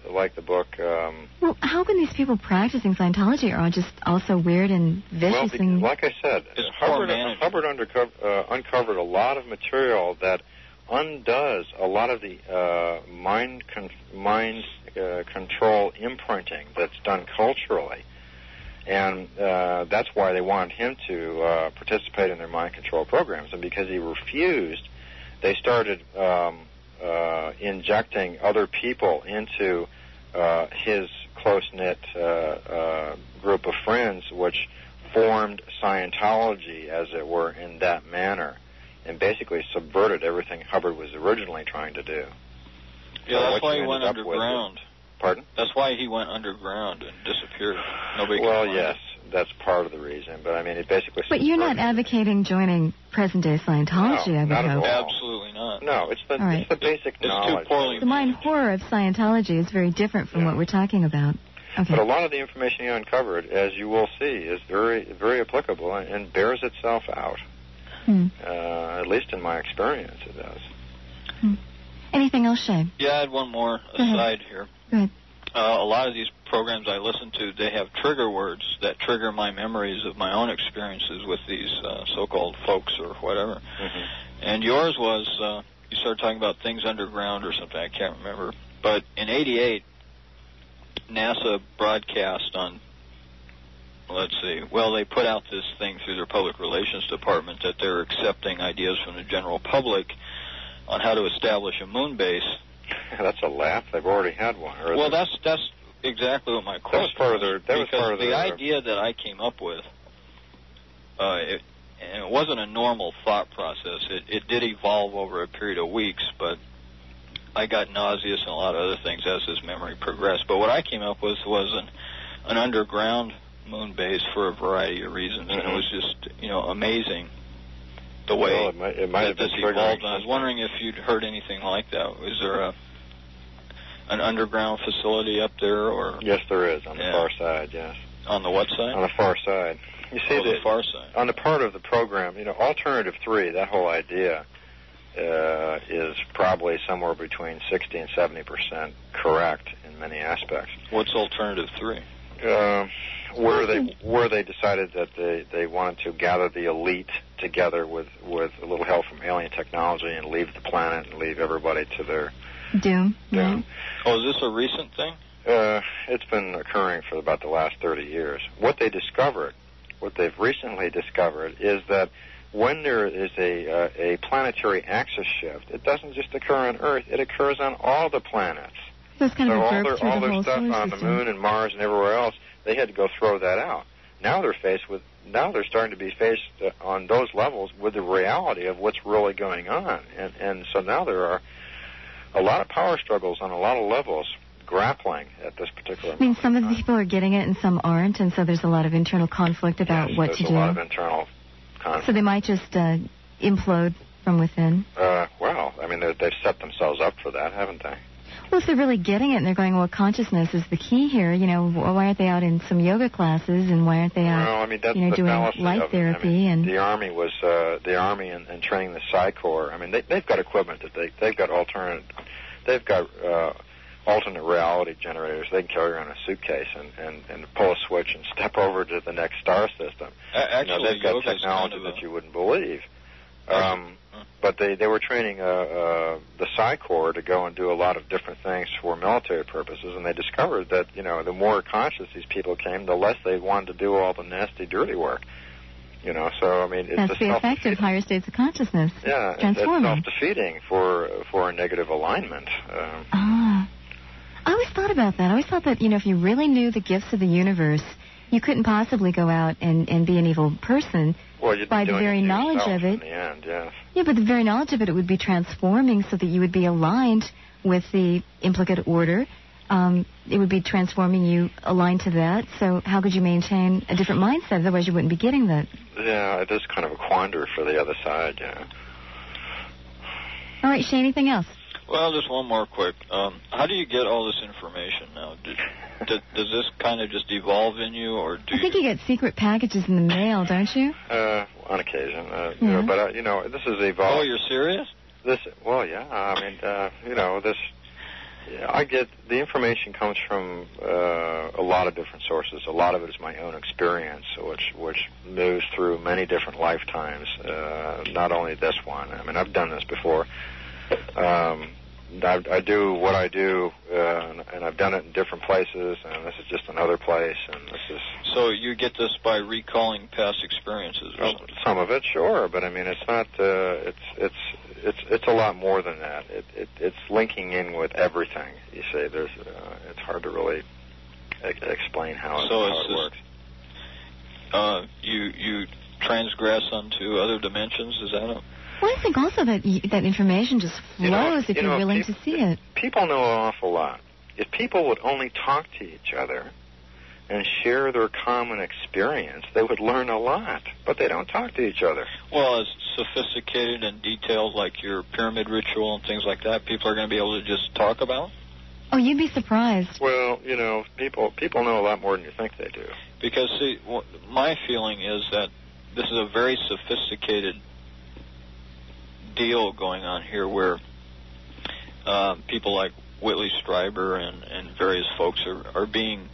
like the book... well, how can these people practicing Scientology are just also weird and vicious? Well, like I said, Hubbard uncovered a lot of material that undoes a lot of the mind control imprinting that's done culturally. And that's why they wanted him to participate in their mind control programs. And because he refused, they started injecting other people into his close-knit group of friends, which formed Scientology, as it were, in that manner, and basically subverted everything Hubbard was originally trying to do. Yeah, that's why he went underground. Pardon? That's why he went underground and disappeared. Yes, that's part of the reason. But I mean, it basically. But you're not advocating joining present-day Scientology, no, I would not hope. at all. Absolutely not. No, it's the basic knowledge. The mind horror of Scientology is very different from what we're talking about. Okay. But a lot of the information you uncovered, as you will see, is very, very applicable and bears itself out. At least in my experience, it does. Anything else, Shay? Yeah, I had one more aside here. Go ahead. A lot of these programs I listen to, they have trigger words that trigger my memories of my own experiences with these so-called folks or whatever. And yours was, you started talking about things underground or something, I can't remember. But in '88, NASA broadcast on, they put out this thing through their public relations department that they're accepting ideas from the general public on how to establish a moon base. That's a laugh. They've already had one. Well, that's exactly what my question was. That was part of their idea that I came up with and it wasn't a normal thought process. It did evolve over a period of weeks, but I got nauseous and a lot of other things as this memory progressed. But what I came up with was an underground moon base for a variety of reasons, and it was just, amazing the way it might have this been evolved. I was wondering if you'd heard anything like that. Is there an underground facility up there, or? Yes, there is on the far side. Yes. On the what side? On the far side. You see, the far side. On the part of the program, Alternative 3, that whole idea is probably somewhere between 60 and 70% correct in many aspects. What's Alternative 3? Where they decided that they wanted to gather the elite together with a little help from alien technology and leave the planet and leave everybody to their doom. Right. Oh, is this a recent thing? It's been occurring for about the last 30 years. What they've recently discovered is that when there is a planetary axis shift, it doesn't just occur on Earth, it occurs on all the planets. So it's kind of all their stuff on the Moon and Mars and everywhere else, they had to go throw that out. Now they're starting to be faced on those levels with the reality of what's really going on. And so now there are a lot of power struggles on a lot of levels grappling at this particular moment. I mean, some of the people are getting it and some aren't, and so there's a lot of internal conflict about what to do. There's a lot of internal conflict. So they might just implode from within? Well, I mean, they've set themselves up for that, haven't they? Well, if they're really getting it and they're going, well, consciousness is the key here, why aren't they out in some yoga classes and why aren't they out, doing light therapy? And the Army was, and training the Psi Corps. I mean, they've got equipment that they've got alternate reality generators they can carry around a suitcase and pull a switch and step over to the next star system. Actually, they've got technology that you wouldn't believe. But they were training the Psi Corps to go and do a lot of different things for military purposes, and they discovered that, the more conscious these people came, the less they wanted to do all the nasty, dirty work. So, I mean, that's the effect of higher states of consciousness. Yeah, it's self-defeating for a negative alignment. I always thought about that. I always thought that, if you really knew the gifts of the universe, you couldn't possibly go out and be an evil person. Well, you'd by be the very knowledge of it. In the end, yes. Yeah, but the very knowledge of it would be transforming so that you would be aligned with the implicate order. It would be transforming you aligned to that. So how could you maintain a different mindset? Otherwise, you wouldn't be getting that. Yeah, it is kind of a quandary for the other side, yeah. All right, Shay, anything else? Well, just one more quick. How do you get all this information now? Does this kind of just evolve in you, or do I think you get secret packages in the mail, don't you? On occasion. But, this is evolved. Oh, you're serious? Yeah. I mean, I get the information comes from a lot of different sources. A lot of it is my own experience, which moves through many different lifetimes, not only this one. I mean, I've done this before. I do what I do, and I've done it in different places, and this is just another place, and this is... So you get this by recalling past experiences or something? Some of it, sure, but I mean, it's not, it's a lot more than that. It's linking in with everything, you see. It's hard to really explain how it works. You transgress onto other dimensions, is that it? Well, I think also that information just flows if you're willing to see it. People know an awful lot. If people would only talk to each other and share their common experience, they would learn a lot. But they don't talk to each other. Well, as sophisticated and detailed like your pyramid ritual and things like that, people are going to be able to just talk about? Oh, you'd be surprised. Well, people know a lot more than you think they do. Because, see, my feeling is that this is a very sophisticated deal going on here where people like Whitley Strieber and various folks are being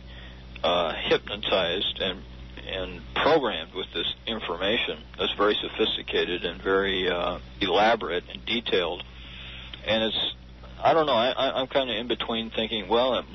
hypnotized and programmed with this information that's very sophisticated and very elaborate and detailed. And it's, I don't know, I'm kind of in between thinking, it might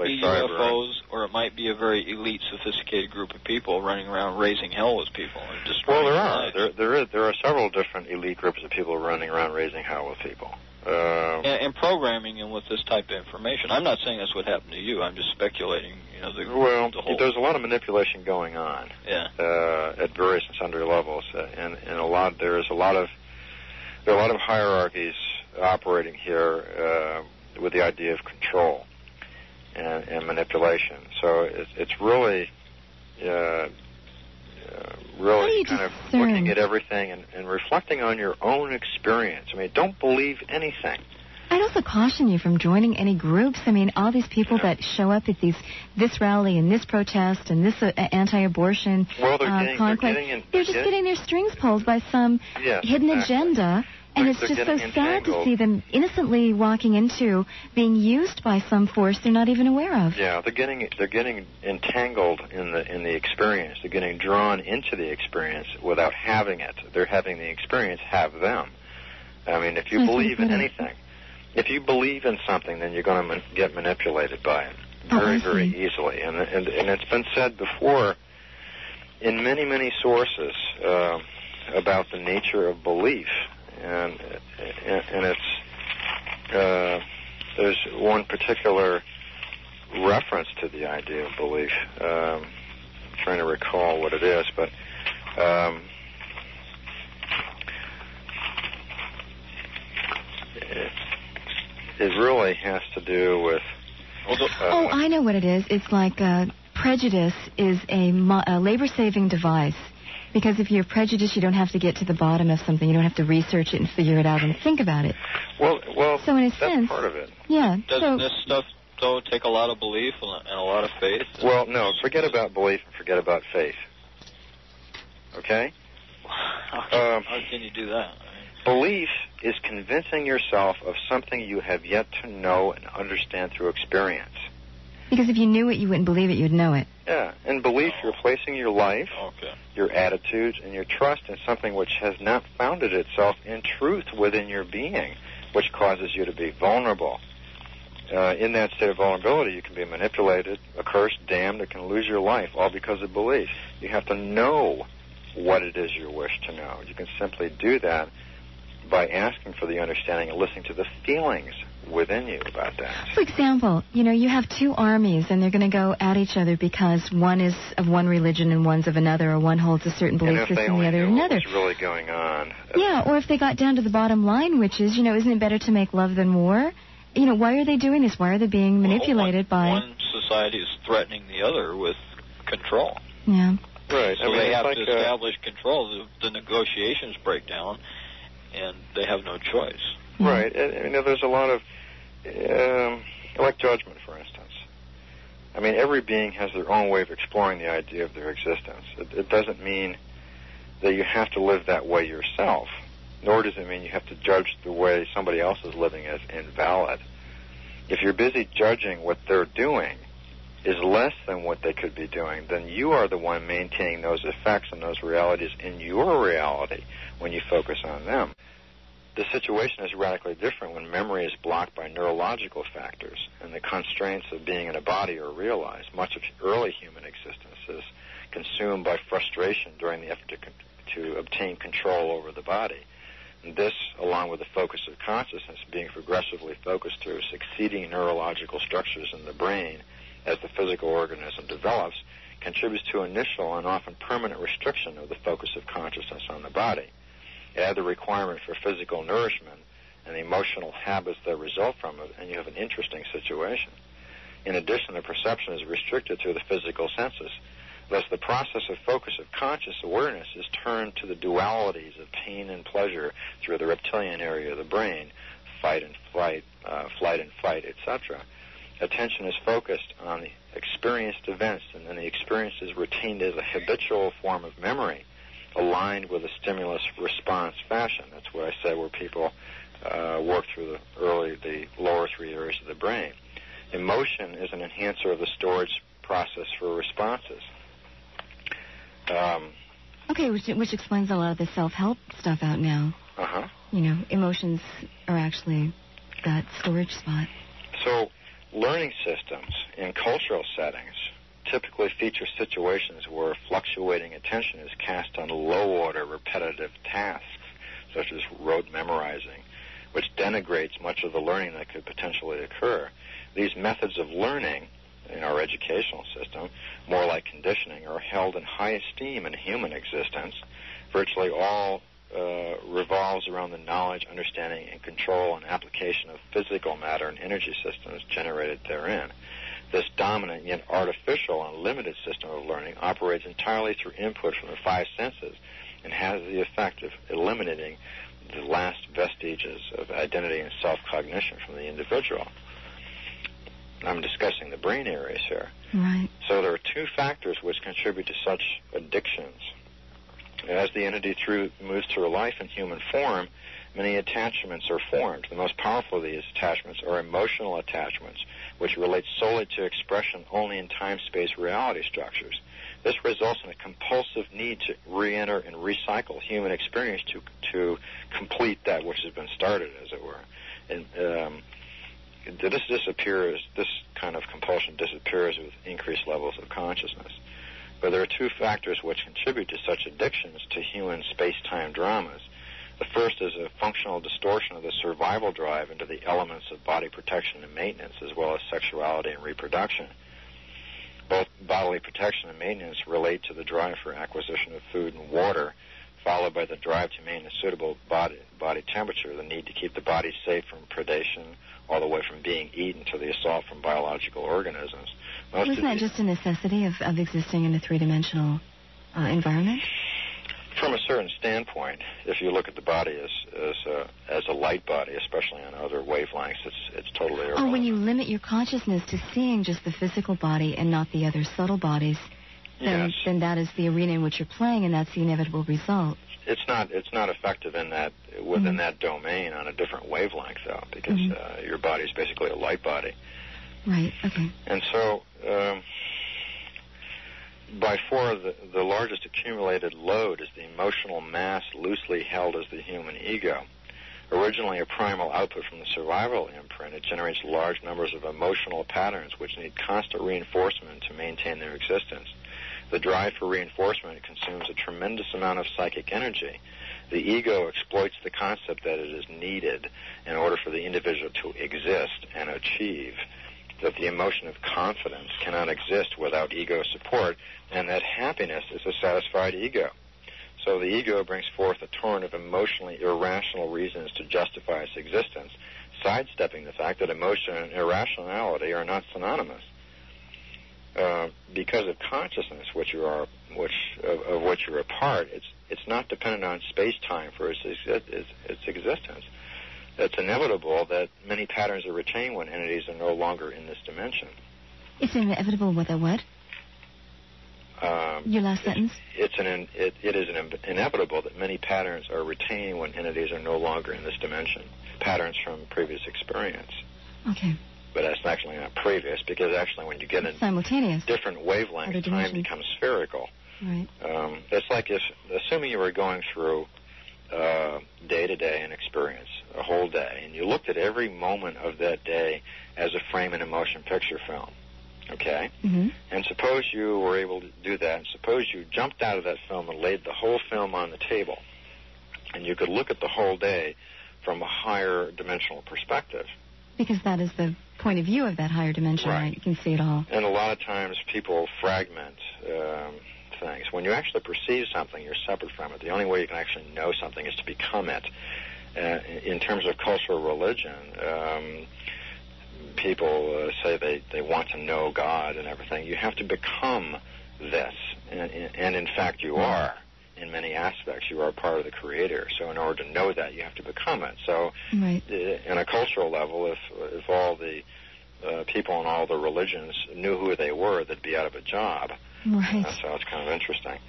be UFOs or it might be a very elite, sophisticated group of people running around raising hell with people and destroying lives. There are several different elite groups of people running around raising hell with people. And programming them with this type of information. I'm not saying that's what happened to you. I'm just speculating, There's a lot of manipulation going on. Yeah. At various and sundry levels, and there are a lot of hierarchies operating here with the idea of control and manipulation. So it's really kind of looking at everything and reflecting on your own experience. I mean, don't believe anything. I'd also caution you from joining any groups. I mean, all these people that show up at this rally and this protest and this anti-abortion conclave, they're just getting their strings pulled by some hidden agenda. And it's just so sad to see them innocently walking into being used by some force they're not even aware of. Yeah, they're getting entangled in the experience. They're getting drawn into the experience without having it. They're having the experience have them. I mean, if you believe in anything, if you believe in something, then you're going to get manipulated by it very easily. And it's been said before in many sources about the nature of belief. And it's there's one particular reference to the idea of belief. I'm trying to recall what it is, but it really has to do with. I know what it is. It's like prejudice is a labor-saving device. Because if you're prejudiced, you don't have to get to the bottom of something. You don't have to research it and figure it out and think about it. Well, so in a that's sense, part of it. Yeah. Doesn't this stuff, though, take a lot of belief and a lot of faith? Well, no, forget about belief and forget about faith. Okay? How can you do that? Belief is convincing yourself of something you have yet to know and understand through experience. Because if you knew it, you wouldn't believe it, you'd know it. Yeah, in belief, you're placing your life, your attitudes, and your trust in something which has not founded itself in truth within your being, which causes you to be vulnerable. In that state of vulnerability, you can be manipulated, accursed, damned, or can lose your life, all because of belief. You have to know what it is you wish to know. You can simply do that by asking for the understanding and listening to the feelings within you about that. For example, you have two armies and they're going to go at each other because one is of one religion and one's of another, or one holds a certain belief system and the other another. What's really going on? Yeah, or if they got down to the bottom line, which is, isn't it better to make love than war? Why are they doing this? Why are they being manipulated by... One society is threatening the other with control. Yeah. Right. So they have to establish control. The negotiations break down, and they have no choice. Right. There's a lot of, like judgment, for instance. I mean, every being has their own way of exploring the idea of their existence. It doesn't mean that you have to live that way yourself, nor does it mean you have to judge the way somebody else is living as invalid. If you're busy judging what they're doing is less than what they could be doing, then you are the one maintaining those effects and those realities in your reality when you focus on them. The situation is radically different when memory is blocked by neurological factors and the constraints of being in a body are realized. Much of early human existence is consumed by frustration during the effort to obtain control over the body. And this, along with the focus of consciousness being progressively focused through succeeding neurological structures in the brain as the physical organism develops, contributes to initial and often permanent restriction of the focus of consciousness on the body. Add the requirement for physical nourishment and the emotional habits that result from it, and you have an interesting situation. In addition, the perception is restricted to the physical senses. Thus, the process of focus of conscious awareness is turned to the dualities of pain and pleasure through the reptilian area of the brain, fight and flight, flight and fight, etc. Attention is focused on the experienced events, and then the experience is retained as a habitual form of memory, aligned with a stimulus-response fashion. That's what I said, where people work through the lower three areas of the brain. Emotion is an enhancer of the storage process for responses. Which explains a lot of the self-help stuff out now. Uh-huh. Emotions are actually that storage spot. So, learning systems in cultural settings typically feature situations where fluctuating attention is cast on low-order repetitive tasks, such as rote memorizing, which denigrates much of the learning that could potentially occur. These methods of learning in our educational system, more like conditioning, are held in high esteem in human existence. Virtually all revolves around the knowledge, understanding, and control and application of physical matter and energy systems generated therein. This dominant yet artificial and limited system of learning operates entirely through input from the five senses and has the effect of eliminating the last vestiges of identity and self-cognition from the individual. I'm discussing the brain areas here. Right. So there are two factors which contribute to such addictions. As the entity moves through life in human form, many attachments are formed. The most powerful of these attachments are emotional attachments, which relate solely to expression only in time-space reality structures. This results in a compulsive need to re-enter and recycle human experience to complete that which has been started, as it were. And this kind of compulsion disappears with increased levels of consciousness. But there are two factors which contribute to such addictions to human space-time dramas. The first is a functional distortion of the survival drive into the elements of body protection and maintenance, as well as sexuality and reproduction. Both bodily protection and maintenance relate to the drive for acquisition of food and water, followed by the drive to maintain a suitable body temperature, the need to keep the body safe from predation, all the way from being eaten to the assault from biological organisms. Isn't that just a necessity of existing in a three-dimensional environment? From a certain standpoint, if you look at the body as a light body, especially on other wavelengths, it's totally irrelevant. Oh, when you limit your consciousness to seeing just the physical body and not the other subtle bodies, then that is the arena in which you're playing, and that's the inevitable result. It's not effective in that within that domain on a different wavelength, though, because your body is basically a light body. Right. Okay. And so, by far, the largest accumulated load is the emotional mass loosely held as the human ego. Originally a primal output from the survival imprint, it generates large numbers of emotional patterns which need constant reinforcement to maintain their existence. The drive for reinforcement consumes a tremendous amount of psychic energy. The ego exploits the concept that it is needed in order for the individual to exist and achieve, that the emotion of confidence cannot exist without ego support, and that happiness is a satisfied ego. So the ego brings forth a torrent of emotionally irrational reasons to justify its existence, sidestepping the fact that emotion and irrationality are not synonymous. Because of consciousness, of which you're a part, it's not dependent on space-time for its existence. It's inevitable that many patterns are retained when entities are no longer in this dimension. It's inevitable with a what? Your last sentence? It is inevitable that many patterns are retained when entities are no longer in this dimension. Patterns from previous experience. Okay. But that's actually not previous, because actually when you get in simultaneous different wavelengths, time becomes spherical. Right. It's like assuming you were going through day-to-day an experience, a whole day, and you looked at every moment of that day as a frame in a motion picture film, okay? Mm-hmm. And suppose you were able to do that, and suppose you jumped out of that film and laid the whole film on the table, and you could look at the whole day from a higher dimensional perspective. Because that is the point of view of that higher dimension, right? You can see it all. And a lot of times people fragment things. When you actually perceive something, you're separate from it. The only way you can actually know something is to become it. In terms of cultural religion, people say they want to know God and everything. You have to become this. And in fact, you are. In many aspects, you are part of the Creator. So in order to know that, you have to become it. So right. In a cultural level, if all the people in all the religions knew who they were, they'd be out of a job. Right. So it's kind of interesting.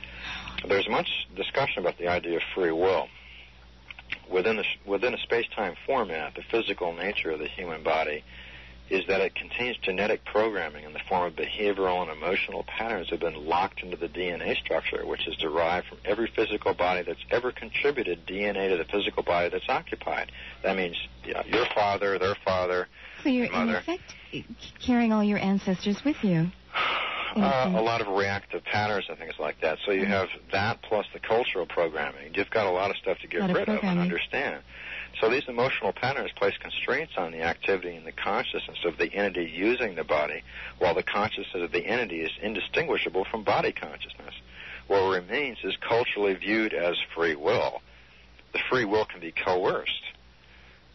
There's much discussion about the idea of free will. Within a space-time format, the physical nature of the human body is that it contains genetic programming in the form of behavioral and emotional patterns that have been locked into the DNA structure, which is derived from every physical body that's ever contributed DNA to the physical body that's occupied. That means your father, their father, so you're mother. In effect carrying all your ancestors with you. A lot of reactive patterns and things like that. So you have that plus the cultural programming. You've got a lot of stuff to get rid of and understand. So these emotional patterns place constraints on the activity and the consciousness of the entity using the body, while the consciousness of the entity is indistinguishable from body consciousness. What remains is culturally viewed as free will. The free will can be coerced.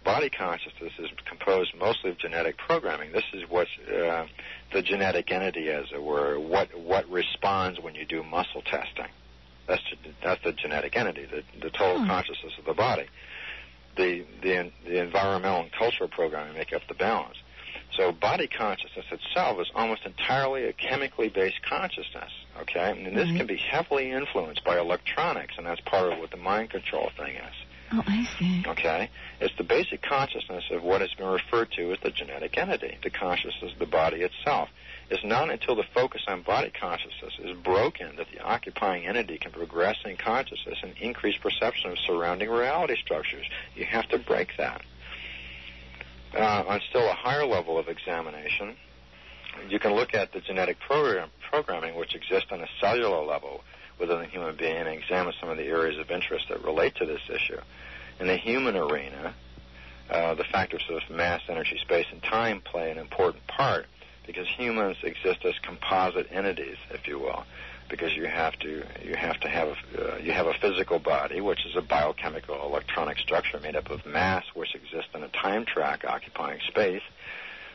Body consciousness is composed mostly of genetic programming. This is what's the genetic entity, as it were, what responds when you do muscle testing. That's the genetic entity, the total consciousness of the body. The environmental and cultural programming make up the balance. So body consciousness itself is almost entirely a chemically based consciousness, okay? And this can be heavily influenced by electronics, and that's part of what the mind control thing is. Oh, I see. Okay? It's the basic consciousness of what has been referred to as the genetic entity, the consciousness of the body itself. It's not until the focus on body consciousness is broken that the occupying entity can progress in consciousness and increase perception of surrounding reality structures. You have to break that. On still a higher level of examination, you can look at the genetic programming which exists on a cellular level within the human being and examine some of the areas of interest that relate to this issue. In the human arena, the factors of mass, energy, space, and time play an important part, because humans exist as composite entities, if you will, because you have a physical body, which is a biochemical electronic structure made up of mass, which exists in a time track occupying space,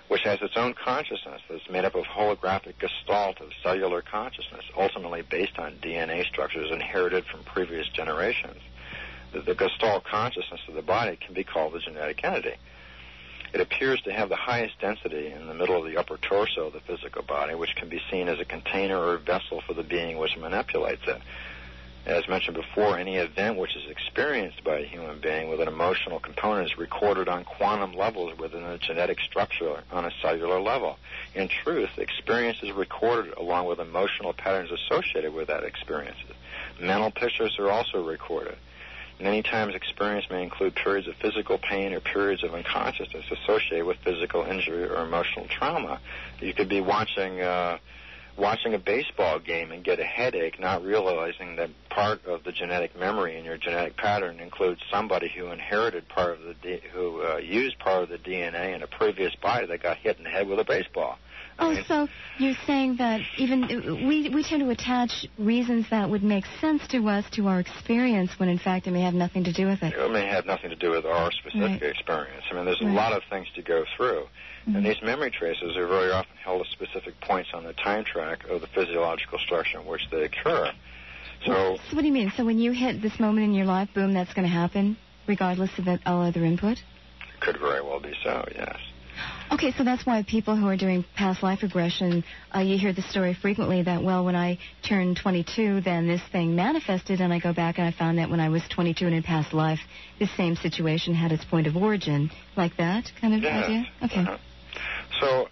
which has its own consciousness that's made up of holographic gestalt of cellular consciousness, ultimately based on DNA structures inherited from previous generations. The gestalt consciousness of the body can be called the genetic entity. It appears to have the highest density in the middle of the upper torso of the physical body, which can be seen as a container or vessel for the being which manipulates it. As mentioned before, any event which is experienced by a human being with an emotional component is recorded on quantum levels within the genetic structure on a cellular level. In truth, experience is recorded along with emotional patterns associated with that experience. Mental pictures are also recorded. Many times experience may include periods of physical pain or periods of unconsciousness associated with physical injury or emotional trauma. You could be watching a baseball game and get a headache, not realizing that part of the genetic memory in your genetic pattern includes somebody who inherited part of used part of the DNA in a previous body that got hit in the head with a baseball. So you're saying that even we tend to attach reasons that would make sense to us to our experience when in fact it may have nothing to do with it. It may have nothing to do with our specific experience. I mean, there's a lot of things to go through. And these memory traces are very often held at specific points on the time track of the physiological structure in which they occur. So what do you mean? So when you hit this moment in your life, boom, that's going to happen regardless of all other input? Could very well be so, yes. Okay, so that's why people who are doing past life regression, you hear the story frequently that, well, when I turned 22, then this thing manifested, and I go back and I found that when I was 22 in a past life, this same situation had its point of origin. Like that kind of idea? Okay. So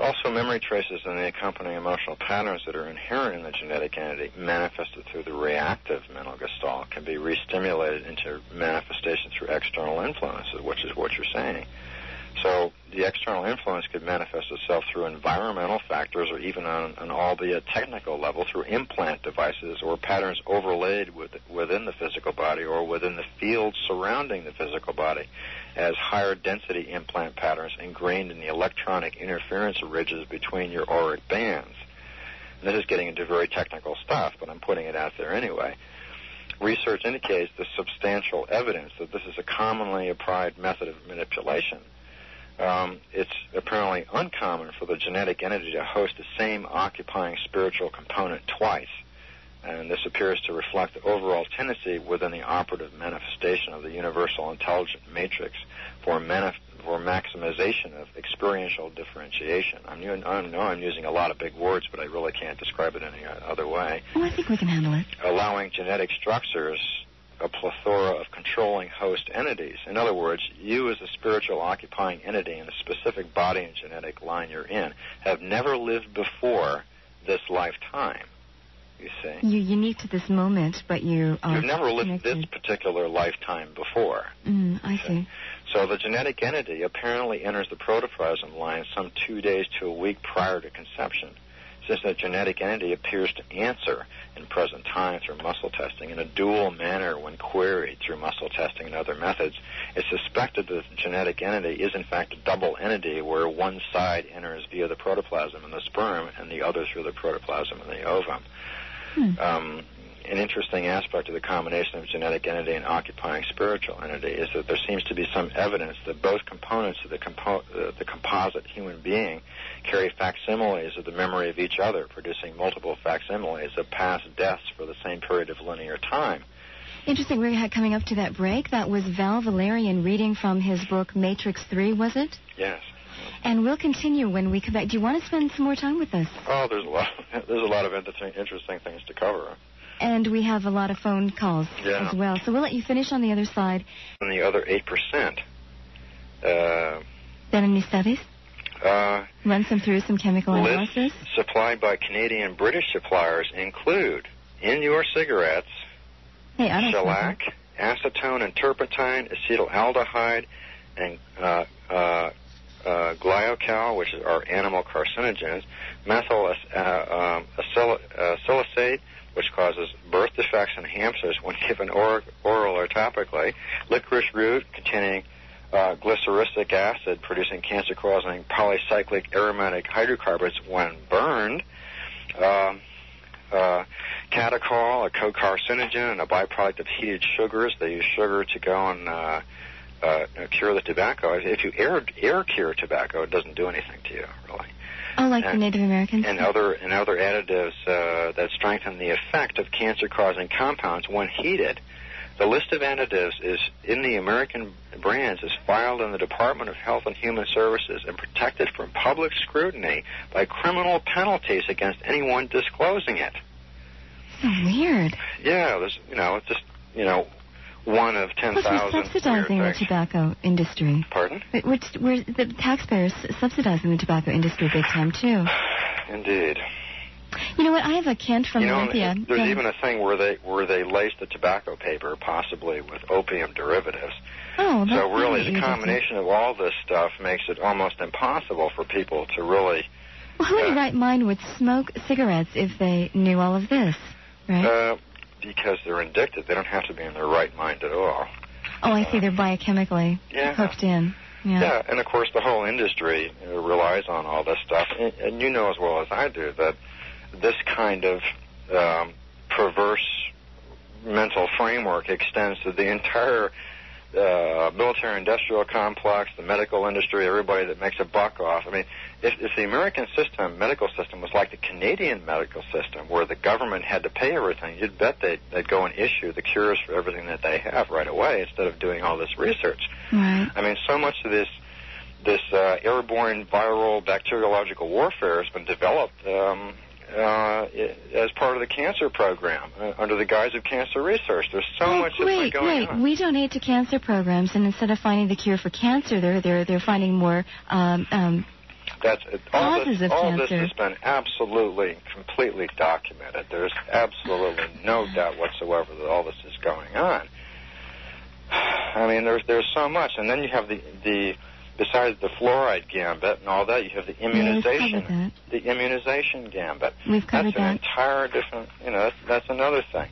also memory traces and the accompanying emotional patterns that are inherent in the genetic entity manifested through the reactive mental gestalt can be re-stimulated into manifestation through external influences, which is what you're saying. So the external influence could manifest itself through environmental factors or even on an albeit technical level through implant devices or patterns overlaid within the physical body or within the field surrounding the physical body as higher density implant patterns ingrained in the electronic interference ridges between your auric bands. And this is getting into very technical stuff, but I'm putting it out there anyway. Research indicates the substantial evidence that this is a commonly applied method of manipulation. It's apparently uncommon for the genetic entity to host the same occupying spiritual component twice. And this appears to reflect the overall tendency within the operative manifestation of the universal intelligent matrix for maximization of experiential differentiation. I know I'm using a lot of big words, but I really can't describe it any other way. Well, I think we can handle it. Allowing genetic structures a plethora of controlling host entities. In other words, you as a spiritual occupying entity in a specific body and genetic line you're in have never lived before this lifetime, you see. You're unique to this moment, but you've never lived this particular lifetime before. I see. So the genetic entity apparently enters the protoplasm line some 2 days to a week prior to conception. since the genetic entity appears to answer in present time through muscle testing in a dual manner when queried through muscle testing and other methods, it's suspected that the genetic entity is in fact a double entity where one side enters via the protoplasm in the sperm and the other through the protoplasm in the ovum. An interesting aspect of the combination of genetic entity and occupying spiritual entity is that there seems to be some evidence that both components of the composite human being carry facsimiles of the memory of each other, producing multiple facsimiles of past deaths for the same period of linear time. Interesting. We're coming up to that break. That was Val Valerian reading from his book Matrix 3, was it? Yes. And we'll continue when we come back. Do you want to spend some more time with us? Oh, there's a lot of interesting things to cover. And we have a lot of phone calls as well. So we'll let you finish on the other side. And the other 8%. Then in studies? Run some through some chemical analysis. Lists supplied by Canadian and British suppliers include, in your cigarettes, shellac, acetone and turpentine, acetaldehyde, and glycocal, which are animal carcinogens, methyl silicate, which causes birth defects in hamsters when given oral or topically, licorice root containing glyceric acid, producing cancer-causing polycyclic aromatic hydrocarbons when burned, catechol, a co-carcinogen and a byproduct of heated sugars. They use sugar to go and cure the tobacco. If you air cure tobacco, it doesn't do anything to you, really. Oh, like the Native Americans? And other additives that strengthen the effect of cancer-causing compounds when heated. The list of additives is in the American brands is filed in the Department of Health and Human Services and protected from public scrutiny by criminal penalties against anyone disclosing it. So weird. Yeah, there's it's just one of 10,000. Plus, we're subsidizing the tobacco industry. Pardon? We're the taxpayers subsidizing the tobacco industry big time too. Indeed. You know what? I have a Kent from Olympia. There's even a thing where they lace the tobacco paper possibly with opium derivatives. Oh, that's so really, the combination of all this stuff makes it almost impossible for people to really. Well, who in their right mind would smoke cigarettes if they knew all of this, right? Because they're addicted. They don't have to be in their right mind at all. Oh, I see. They're biochemically hooked in. Yeah, and of course the whole industry relies on all this stuff. And you know as well as I do that this kind of perverse mental framework extends to the entire military-industrial complex, the medical industry, everybody that makes a buck off. I mean, if the American medical system was like the Canadian medical system, where the government had to pay everything, you'd bet they'd go and issue the cures for everything that they have right away instead of doing all this research. Right. I mean, so much of this airborne viral bacteriological warfare has been developed as part of the cancer program under the guise of cancer research. There's so much that's been going on. We donate to cancer programs, and instead of finding the cure for cancer, they're finding more causes of cancer. All this has been absolutely, completely documented. There's absolutely no doubt whatsoever that all this is going on. I mean, there's so much, and then you have the besides the fluoride gambit and all that, you have the immunization, the immunization gambit. We've covered that. That's an entire different, that's another thing.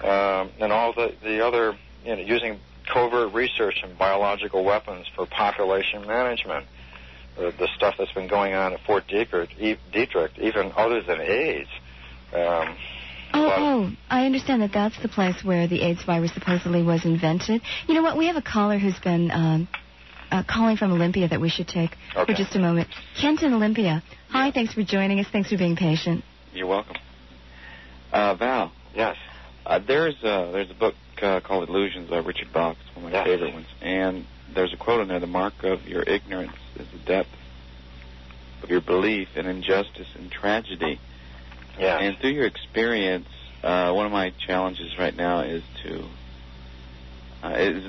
And all the other, using covert research and biological weapons for population management. The stuff that's been going on at Fort Detrick, even other than AIDS. I understand that that's the place where the AIDS virus supposedly was invented. You know what? We have a caller who's been calling from Olympia that we should take for just a moment. Kent in Olympia. Hi, thanks for joining us. Thanks for being patient. You're welcome. Val. Yes. There's a book called Illusions by Richard Bach. It's one of my favorite ones. And there's a quote in there: "The mark of your ignorance is the depth of your belief in injustice and tragedy." Yeah. And through your experience, one of my challenges right now is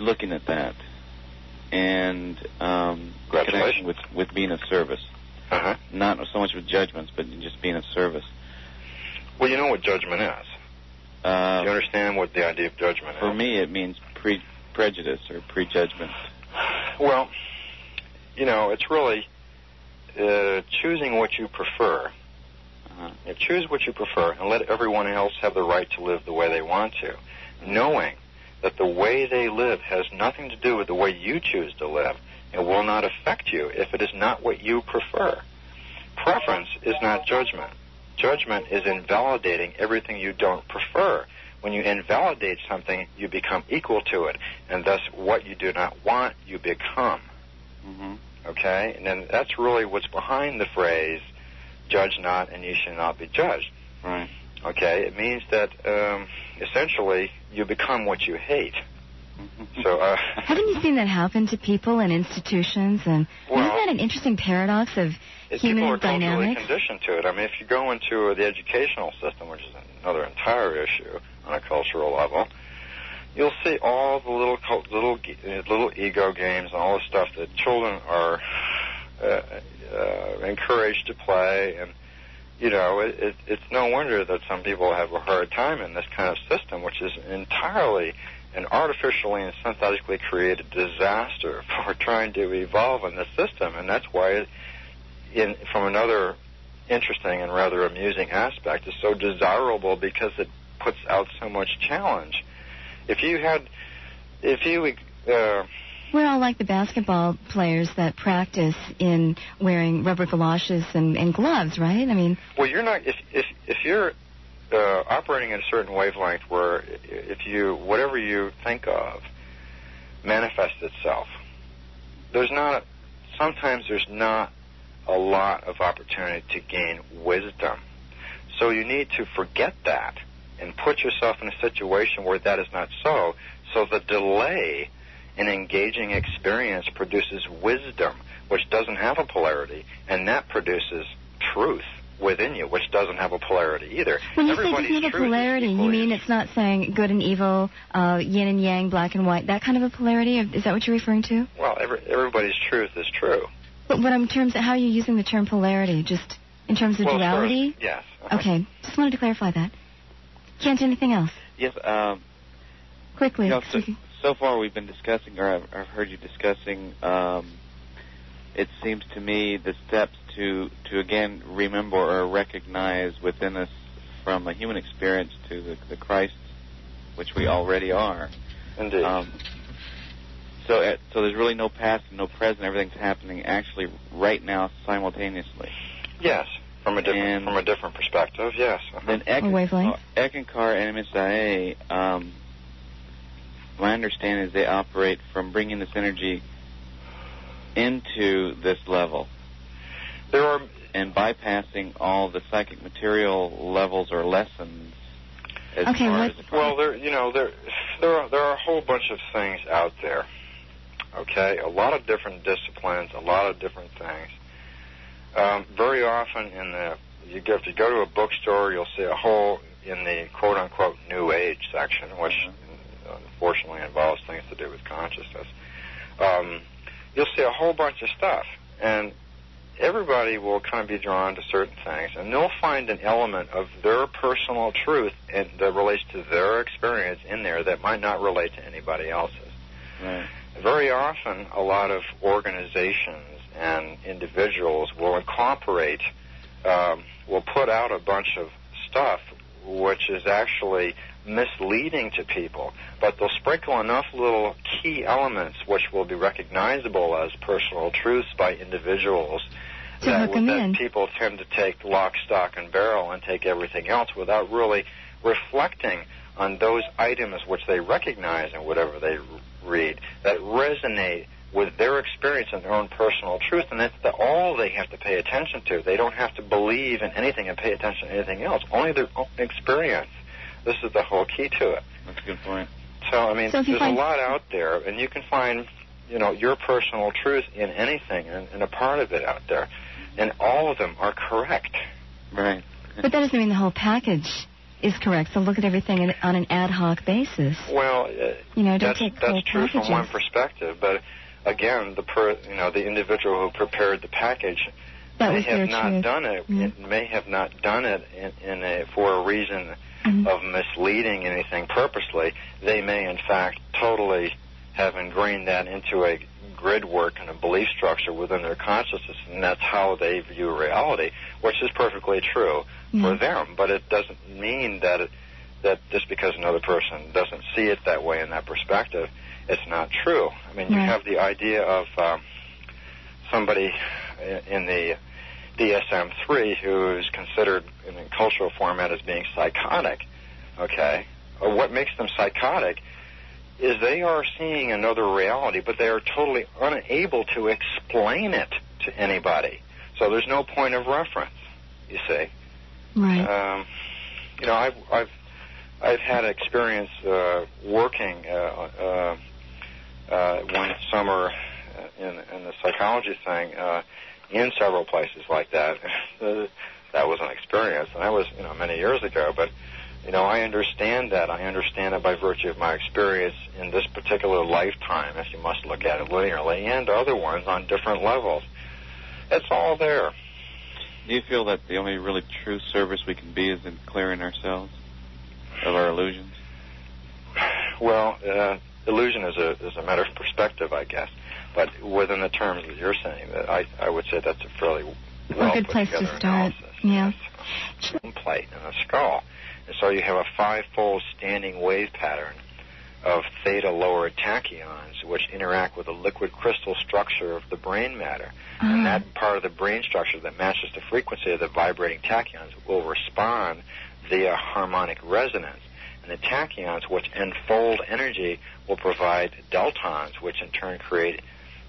looking at that and connection with being of service. Uh-huh. Not so much with judgments, but just being of service. Well, you know what judgment is. Do you understand what the idea of judgment is? For me, it means prejudice or prejudgment. Well, it's really choosing what you prefer You choose what you prefer and let everyone else have the right to live the way they want to, knowing that the way they live has nothing to do with the way you choose to live and will not affect you if it is not what you prefer. Preference is not judgment. Judgment is invalidating everything you don't prefer. When you invalidate something, you become equal to it, and thus what you do not want, you become. Okay? And then that's really what's behind the phrase, judge not and ye shall not be judged. Right. Okay? It means that essentially you become what you hate. So, haven't you seen that happen to people and institutions? And isn't that an interesting paradox of human people are dynamics? culturally conditioned to it. I mean, if you go into the educational system, which is another entire issue on a cultural level, you'll see all the little ego games and all the stuff that children are encouraged to play. And you know, it's no wonder that some people have a hard time in this kind of system, which is entirely an artificially and synthetically created disaster for trying to evolve in the system. And that's why, from another interesting and rather amusing aspect, is so desirable, because it puts out so much challenge. We're all like the basketball players that practice in wearing rubber galoshes and gloves, right? I mean, well, you're not. If you're operating at a certain wavelength where whatever you think of manifests itself, sometimes there's not a lot of opportunity to gain wisdom. So you need to forget that and put yourself in a situation where that is not so. So the delay in engaging experience produces wisdom, which doesn't have a polarity, and that produces truth within you, which doesn't have a polarity either. When you say it doesn't have a polarity, you mean it's not saying good and evil, yin and yang, black and white, that kind of a polarity? Is that what you're referring to? Well, everybody's truth is true. But in terms of how are you using the term polarity? Just in terms of duality? Yes. Okay. Just wanted to clarify that. Kent, anything else? Yes. Quickly. So far we've been discussing, or I've heard you discussing, it seems to me the steps to again remember or recognize within us from a human experience to the Christ, which we already are. Indeed. So there's really no past and no present. Everything's happening actually right now simultaneously. Yes, from a different perspective. Yes. Then Ekankar and MSIA, my understanding is they operate from bringing this energy into this level. And bypassing all the psychic material levels or lessons. There are a whole bunch of things out there. Okay, a lot of different disciplines, a lot of different things. Very often if you go to a bookstore, you'll see a whole in the quote unquote New Age section, which unfortunately involves things to do with consciousness. You'll see a whole bunch of stuff, and everybody will kind of be drawn to certain things, and they'll find an element of their personal truth and that relates to their experience in there that might not relate to anybody else's. Right. Very often, a lot of organizations and individuals will incorporate, will put out a bunch of stuff which is actually misleading to people, but they'll sprinkle enough little key elements which will be recognizable as personal truths by individuals that people tend to take lock, stock, and barrel and take everything else without really reflecting on those items which they recognize in whatever they read that resonate with their experience and their own personal truth, and that's all they have to pay attention to. They don't have to believe in anything and pay attention to anything else, only their own experience. This is the whole key to it. That's a good point. So, I mean, there's a lot out there, and you can find, your personal truth in anything and a part of it out there, and all of them are correct. Right. But that doesn't mean the whole package is correct, so look at everything on an ad hoc basis. Well, that's true from one perspective, but again, the individual who prepared the package may have not done it. It may have not done it for a reason of misleading anything purposely. They may, in fact, totally have ingrained that into a grid work and a belief structure within their consciousness, and that's how they view reality, which is perfectly true for them. But it doesn't mean that just because another person doesn't see it that way in that perspective, it's not true. I mean, you have the idea of somebody in the DSM-3 who is considered in a cultural format as being psychotic, okay? Or what makes them psychotic is they are seeing another reality, but they are totally unable to explain it to anybody. So there's no point of reference, you see. Right. You know, I've had experience working one summer in the psychology thing in several places like that. That was an experience, and that was many years ago. But I understand that. I understand it by virtue of my experience in this particular lifetime, if you must look at it linearly, and other ones on different levels. It's all there. Do you feel that the only really true service we can be is in clearing ourselves of our illusions? Well, illusion is a matter of perspective, I guess. But within the terms that you're saying, that I would say that's a fairly well good place to start. Yeah. Plate and a skull. And so you have a five-fold standing wave pattern of theta lower tachyons, which interact with the liquid crystal structure of the brain matter. And that part of the brain structure that matches the frequency of the vibrating tachyons will respond via harmonic resonance. And the tachyons, which enfold energy, will provide deltons, which in turn create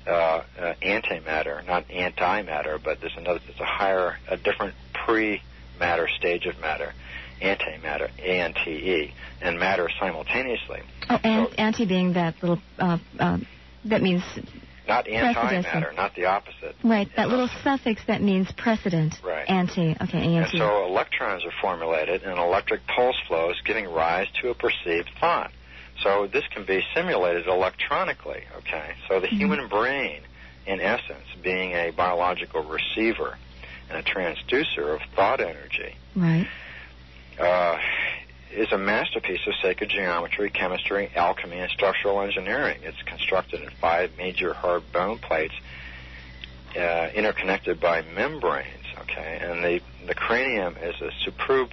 antimatter, not antimatter, but there's a different pre-matter stage of matter. Antimatter, A-N-T-E, and matter simultaneously. Oh, and so, anti being that little, that means... Not antimatter, not the opposite. Right, that little suffix that means precedent. Right. Anti, okay, anti. And so electrons are formulated in electric pulse flows giving rise to a perceived thought. So this can be simulated electronically, okay? So the human brain, in essence, being a biological receiver and a transducer of thought energy, right, is a masterpiece of sacred geometry, chemistry, alchemy, and structural engineering. It's constructed in 5 major hard bone plates interconnected by membranes, okay? And the cranium is a superb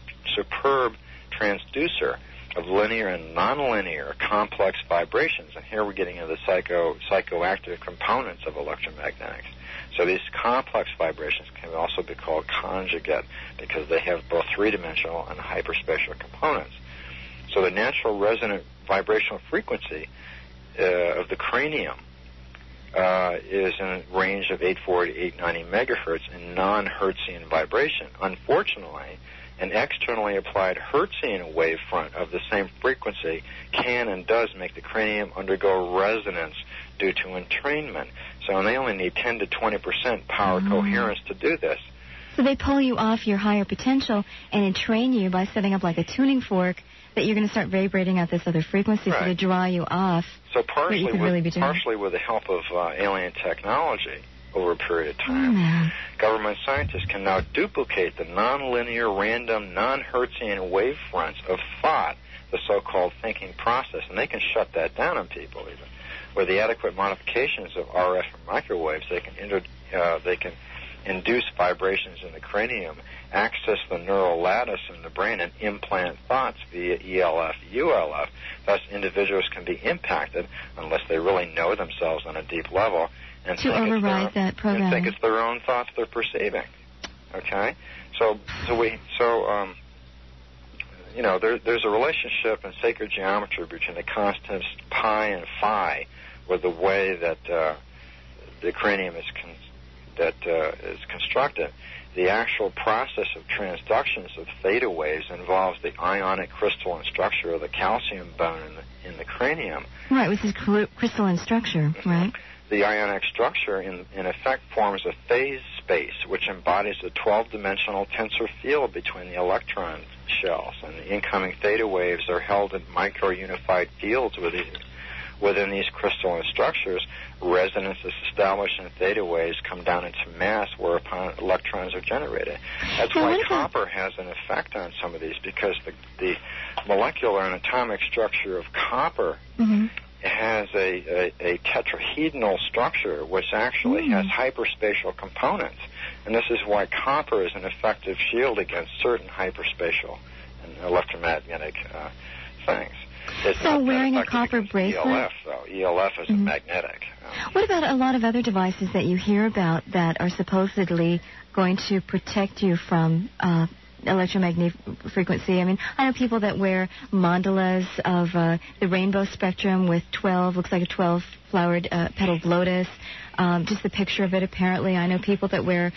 transducer of linear and nonlinear complex vibrations. And here we're getting into the psychoactive components of electromagnetics. So these complex vibrations can also be called conjugate because they have both three-dimensional and hyperspatial components. So the natural resonant vibrational frequency of the cranium is in a range of 840 to 890 megahertz in non-Hertzian vibration. Unfortunately, an externally applied Hertzian wavefront of the same frequency can and does make the cranium undergo resonance due to entrainment. So they only need 10 to 20% power coherence to do this. So they pull you off your higher potential and entrain you by setting up like a tuning fork that you're going to start vibrating at this other frequency to draw you off. So partially with the help of alien technology over a period of time, government scientists can now duplicate the nonlinear, random, non-Hertzian wavefronts of thought, the so-called thinking process, and they can shut that down on people even. With the adequate modifications of RF and microwaves, they can induce vibrations in the cranium, access the neural lattice in the brain, and implant thoughts via ELF, ULF. Thus, individuals can be impacted unless they really know themselves on a deep level and to override that program. And think it's their own thoughts they're perceiving. Okay, there's a relationship in sacred geometry between the constants pi and phi, with the way that the cranium is constructed. The actual process of transductions of theta waves involves the ionic crystalline structure of the calcium bone in the cranium. Right, with this crystalline structure, right? The ionic structure, in effect, forms a phase space, which embodies a 12-dimensional tensor field between the electron shells, and the incoming theta waves are held in micro-unified fields within these crystalline structures. Resonance is established and theta waves come down into mass, whereupon electrons are generated. That's why copper has an effect on some of these, because the molecular and atomic structure of copper has a tetrahedral structure which actually has hyperspatial components. And this is why copper is an effective shield against certain hyperspatial and electromagnetic things. It's so wearing a copper bracelet? ELF, though. ELF is a magnetic. What about a lot of other devices that you hear about that are supposedly going to protect you from electromagnetic frequency? I mean, I know people that wear mandalas of the rainbow spectrum with 12, looks like a 12-flowered petaled lotus. Just the picture of it, apparently. I know people that wear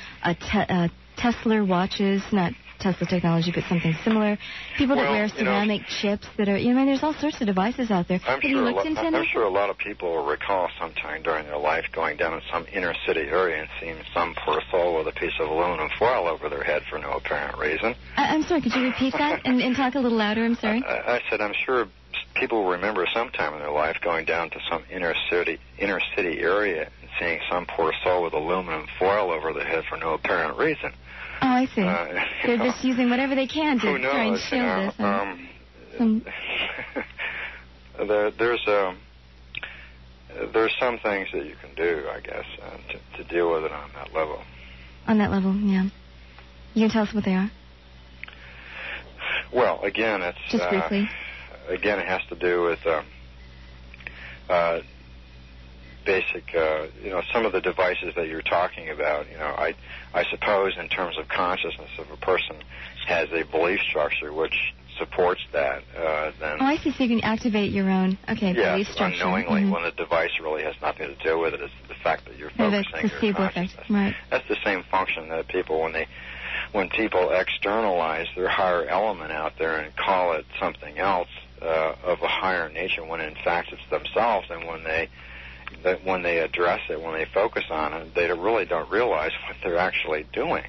Tesla watches, not Tesla technology, but something similar. People that wear ceramic chips that are, I mean, there's all sorts of devices out there. I'm sure a lot of people will recall sometime during their life going down in some inner city area and seeing some poor soul with a piece of aluminum foil over their head for no apparent reason. I'm sorry, could you repeat that and talk a little louder? I'm sorry. I said I'm sure people will remember sometime in their life going down to some inner city area and seeing some poor soul with aluminum foil over their head for no apparent reason. Oh, I see. They're just using whatever they can to try and shield this. There's some things that you can do, I guess, to deal with it on that level. On that level, yeah. You can tell us what they are? Well, again, it's just briefly. Again, it has to do with basic, some of the devices that you're talking about. I suppose in terms of consciousness, if a person has a belief structure which supports that, then... Oh, I see. So you can activate your own, belief structure. Unknowingly, when the device really has nothing to do with it. It's the fact that you're focusing your consciousness. Right. That's the same function that people, when people externalize their higher element out there and call it something else of a higher nature, when in fact it's themselves, and when they address it, when they focus on it, they really don't realize what they're actually doing.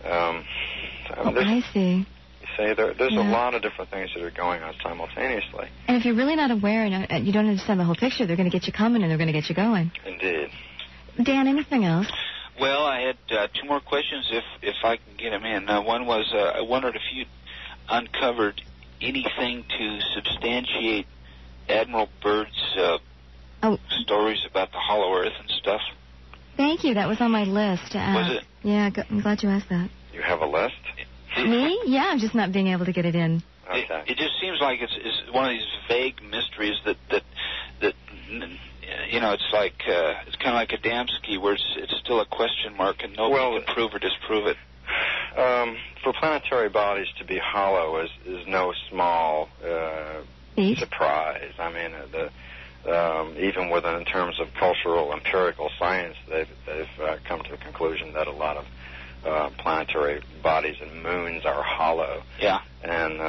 I see. You see, there's a lot of different things that are going on simultaneously. And if you're really not aware and you don't understand the whole picture, they're going to get you coming and they're going to get you going. Indeed. Dan, anything else? Well, I had two more questions if I can get them in. One was I wondered if you'd uncovered anything to substantiate Admiral Byrd's stories about the Hollow Earth and stuff. Thank you. That was on my list to ask. Was it? Yeah, I'm glad you asked that. You have a list? Me? Yeah, I'm just not being able to get it in. Okay. It just seems like it's one of these vague mysteries that it's like it's kind of like Adamski, where it's still a question mark and nobody can prove or disprove it. For planetary bodies to be hollow is no small surprise. I mean, even in terms of cultural empirical science, they've come to the conclusion that a lot of planetary bodies and moons are hollow. Yeah. And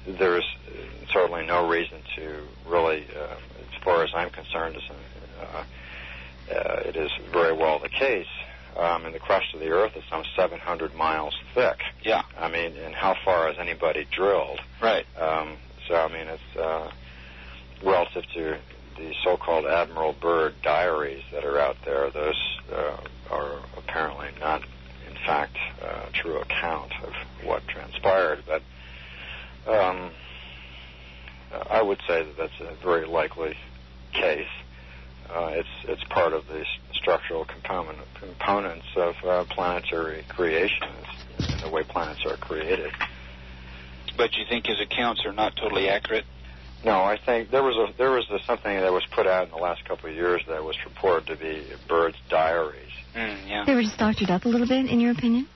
there's certainly no reason to really, as far as I'm concerned, it is very well the case. And the crust of the Earth is some 700 miles thick. Yeah. I mean, and how far has anybody drilled? Right. So, I mean, it's relative to the so-called Admiral Byrd diaries that are out there. Those are apparently not, in fact, a true account of what transpired. But I would say that that's a very likely case. It's part of the structural components of planetary creation, and the way planets are created. But you think his accounts are not totally accurate? No, I think there was something that was put out in the last couple of years that was purported to be Byrd's diaries. Yeah. They were just doctored up a little bit, in your opinion?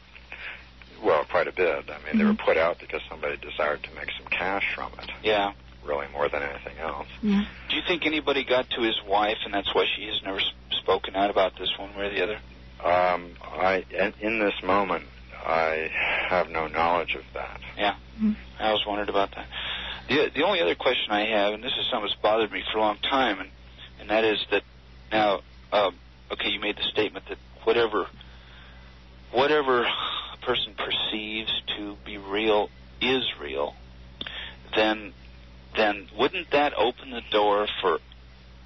Well, quite a bit. I mean, they were put out because somebody desired to make some cash from it. Yeah. Really, more than anything else. Yeah. Do you think anybody got to his wife, and that's why she has never spoken out about this one way or the other? In this moment, I have no knowledge of that. Yeah. I always wondered about that. The only other question I have, and this is something that's bothered me for a long time, and that is that now, you made the statement that whatever a person perceives to be real is real, then wouldn't that open the door for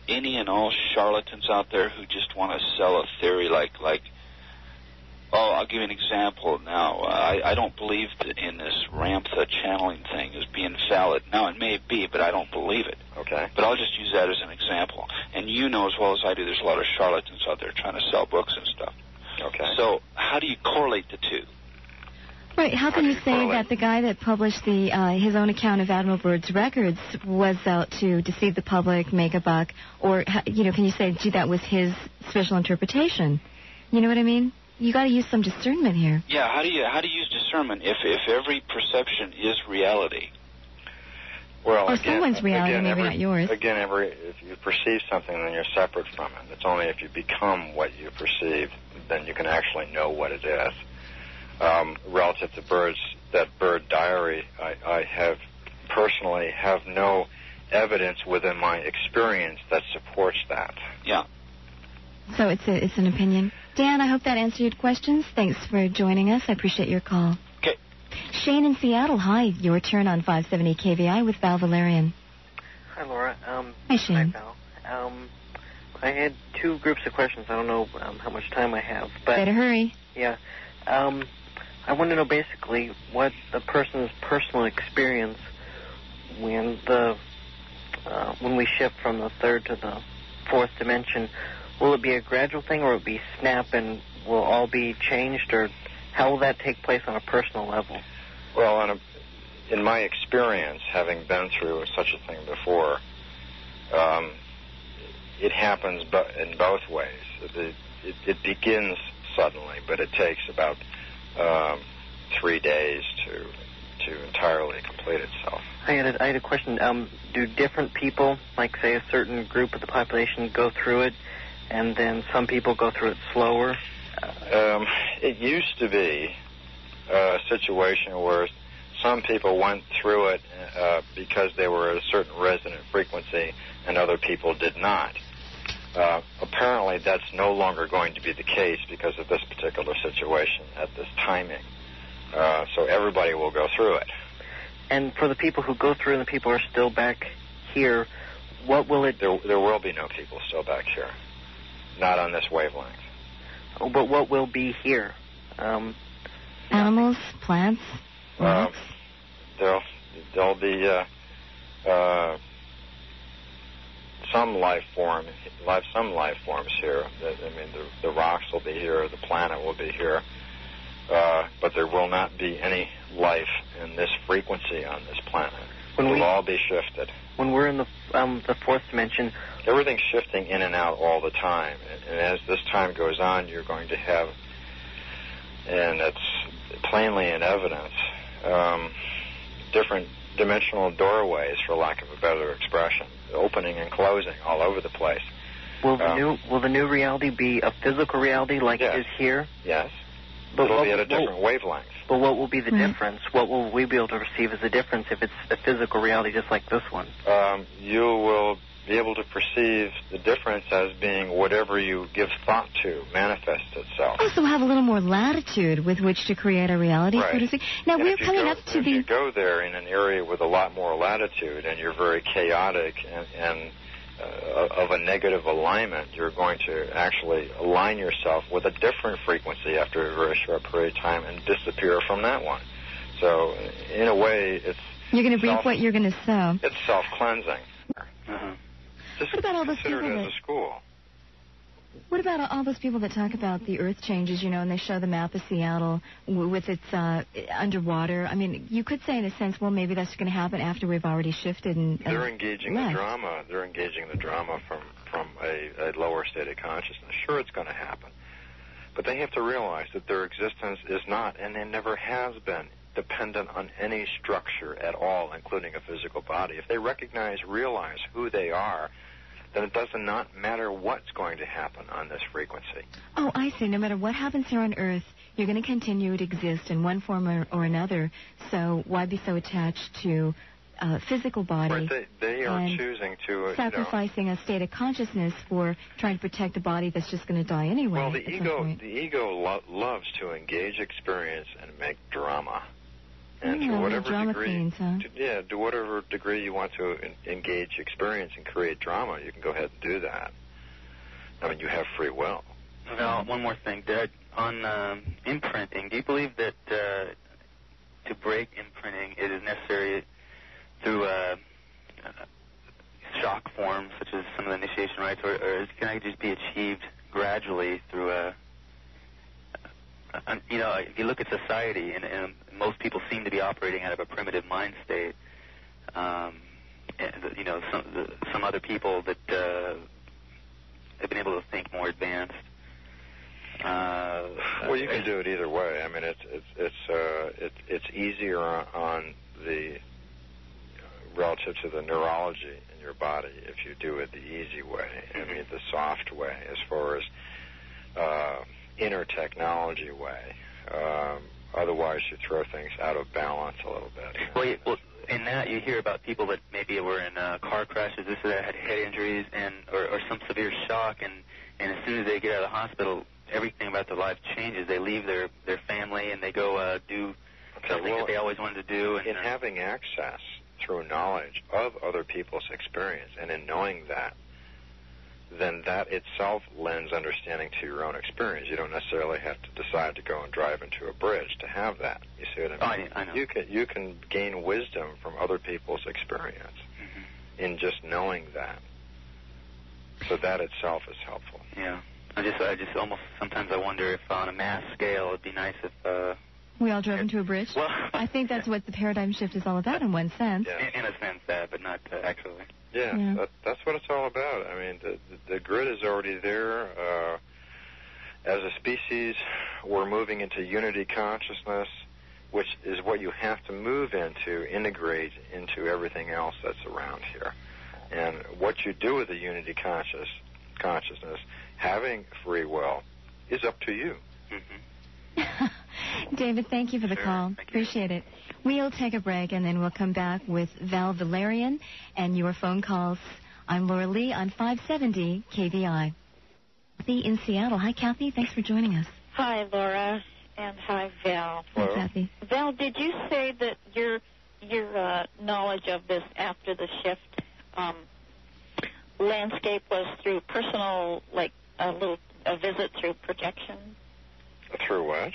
any and all charlatans out there who just want to sell a theory like I'll give you an example now. I don't believe in this Ramtha channeling thing as being valid. Now, it may be, but I don't believe it. Okay. But I'll just use that as an example. And you know as well as I do, there's a lot of charlatans out there trying to sell books and stuff. Okay. So how do you correlate the two? Right. How can you say that the guy that published his own account of Admiral Byrd's records was out to deceive the public, make a buck, or can you say, gee, that was his special interpretation? You know what I mean? You got to use some discernment here. Yeah. How do you use discernment if every perception is reality? Well, or someone's reality, maybe not yours. Again, if you perceive something, then you're separate from it. It's only if you become what you perceive, then you can actually know what it is. Relative to that Byrd diary, I have personally have no evidence within my experience that supports that. Yeah. So it's an opinion. Dan, I hope that answered your questions. Thanks for joining us. I appreciate your call. Okay. Shane in Seattle, hi. Your turn on 570 KVI with Val Valerian. Hi, Laura. Hi, Shane. Hi, Val. I had two groups of questions. I don't know how much time I have. But better hurry. Yeah. I want to know basically what the person's personal experience when we shift from the third to the fourth dimension. Will it be a gradual thing, or will it be snap and will all be changed, or how will that take place on a personal level? Well, in my experience, having been through such a thing before, it happens in both ways. It begins suddenly, but it takes about 3 days to entirely complete itself. I had a question. Do different people, like say a certain group of the population, go through it, and then some people go through it slower? It used to be a situation where some people went through it because they were at a certain resonant frequency, and other people did not. Apparently, that's no longer going to be the case because of this particular situation at this timing. So everybody will go through it. And for the people who go through and the people who are still back here, what will it... There will be no people still back here. Not on this wavelength. Oh, but what will be here? Animals, plants, rocks? There'll be some life forms here. The rocks will be here. The planet will be here. But there will not be any life in this frequency on this planet. It will all be shifted. When we're in the fourth dimension... Everything's shifting in and out all the time. And as this time goes on, you're going to have, and it's plainly in evidence, different dimensional doorways, for lack of a better expression, opening and closing all over the place. Will the new reality be a physical reality like it is here? Yes. But it'll be at a different wavelength. But what will be the difference? What will we be able to perceive as a difference if it's a physical reality just like this one? You will be able to perceive the difference as being whatever you give thought to manifests itself. Also have a little more latitude with which to create a reality, so to speak. Now, and we're coming up to if you go there in an area with a lot more latitude and you're very chaotic and of a negative alignment, you're going to actually align yourself with a different frequency after a very short period of time and disappear from that one. So, in a way, it's... You're going to reap what you're going to sow. It's self-cleansing. What about all those people as a school? What about all those people that talk about the Earth changes, and they show the map of Seattle with its underwater? I mean, you could say in a sense, well, maybe that's going to happen after we've already shifted and they're engaging the drama. They're engaging the drama from a lower state of consciousness. Sure, it's going to happen, but they have to realize that their existence is not, and it never has been, dependent on any structure at all, including a physical body. If they realize who they are, then it does not matter what's going to happen on this frequency. Oh, I see. No matter what happens here on Earth, you're going to continue to exist in one form or another. So why be so attached to a physical body? Right, they are choosing to... sacrificing a state of consciousness for trying to protect a body that's just going to die anyway. Well, the ego loves to engage experience and make drama. And to whatever degree, to whatever degree you want to engage experience and create drama, you can go ahead and do that. I mean, you have free will. Val, one more thing. On imprinting, do you believe that to break imprinting it is necessary through shock forms, such as some of the initiation rites, or can it just be achieved gradually through if you look at society, and most people seem to be operating out of a primitive mind state. Some other people that have been able to think more advanced. Well, you can do it either way. I mean, it's easier on the relative to the neurology in your body if you do it the easy way. I mean, the soft way, as far as inner technology way. Otherwise, you throw things out of balance a little bit. Well, in that you hear about people that maybe were in car crashes, this or that, had head injuries, or some severe shock, and as soon as they get out of the hospital, everything about their life changes. They leave their family and they go do something that they always wanted to do. And, in having access through knowledge of other people's experience, and in knowing that, then that itself lends understanding to your own experience. You don't necessarily have to decide to go and drive into a bridge to have that. You see what I mean? I know. You can gain wisdom from other people's experience in just knowing that. So that itself is helpful. Yeah. I just almost sometimes I wonder if on a mass scale it'd be nice if we all drove into a bridge. Well, I think that's what the paradigm shift is all about in one sense. Yeah. In a sense, but not actually. Yeah. That's what it's all about. I mean, the grid is already there. As a species, we're moving into unity consciousness, which is what you have to move into, integrate into everything else that's around here. And what you do with the unity consciousness, having free will, is up to you. David, thank you for the call. Appreciate it. We'll take a break, and then we'll come back with Val Valerian and your phone calls. I'm Laura Lee on 570 KVI. Kathy in Seattle. Hi, Kathy. Thanks for joining us. Hi, Laura, and hi, Val. Hi, Kathy. Val, did you say that your knowledge of this after the shift landscape was through personal, like a visit through projection? Through what?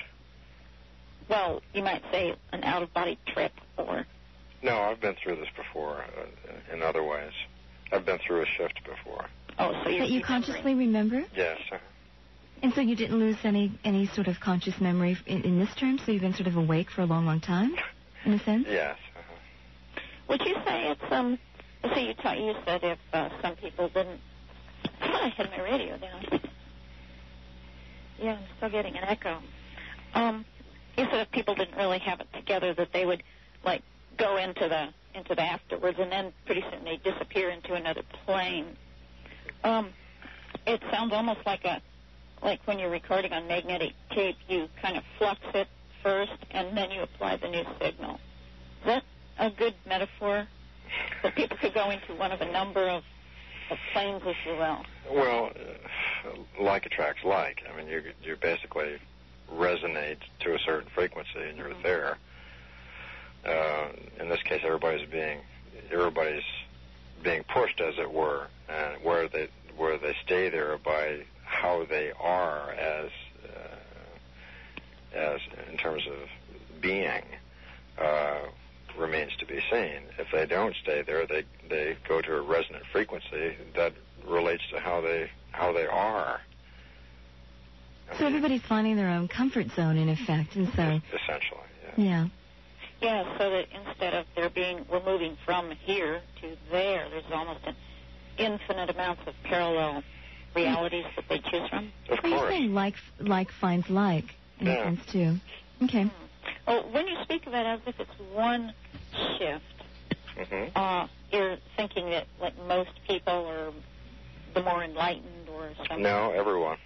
Well, you might say an out-of-body trip, or... No, I've been through this before in other ways. I've been through a shift before. Oh, so that you consciously remember? Yes. And so you didn't lose any sort of conscious memory in this term, so you've been sort of awake for a long, long time, in a sense? Yes. Would you say it's, so you said if some people didn't... I had my radio down. Yeah, I'm still getting an echo. You said if people didn't really have it together, that they would, like, go into the afterwards, and then pretty soon they disappear into another plane. It sounds almost like when you're recording on magnetic tape, you kind of flux it first, and then you apply the new signal. Is that a good metaphor? That people could go into one of a number of planes, if you will. Well, like attracts like. I mean, you basically resonate to a certain frequency, and you're there. In this case, everybody's being pushed, as it were, and where they stay there by how they are as in terms of being. Remains to be seen. If they don't stay there, they go to a resonant frequency that relates to how they are. So everybody's finding their own comfort zone, in effect, and so essentially, yeah. Yeah, so that instead of we're moving from here to there, there's almost an infinite amounts of parallel realities that they choose from. Of course. You're saying like finds like in a sense too. Okay. Oh, when you speak of it as if it's one shift, you're thinking that like most people are the more enlightened or something? No, everyone.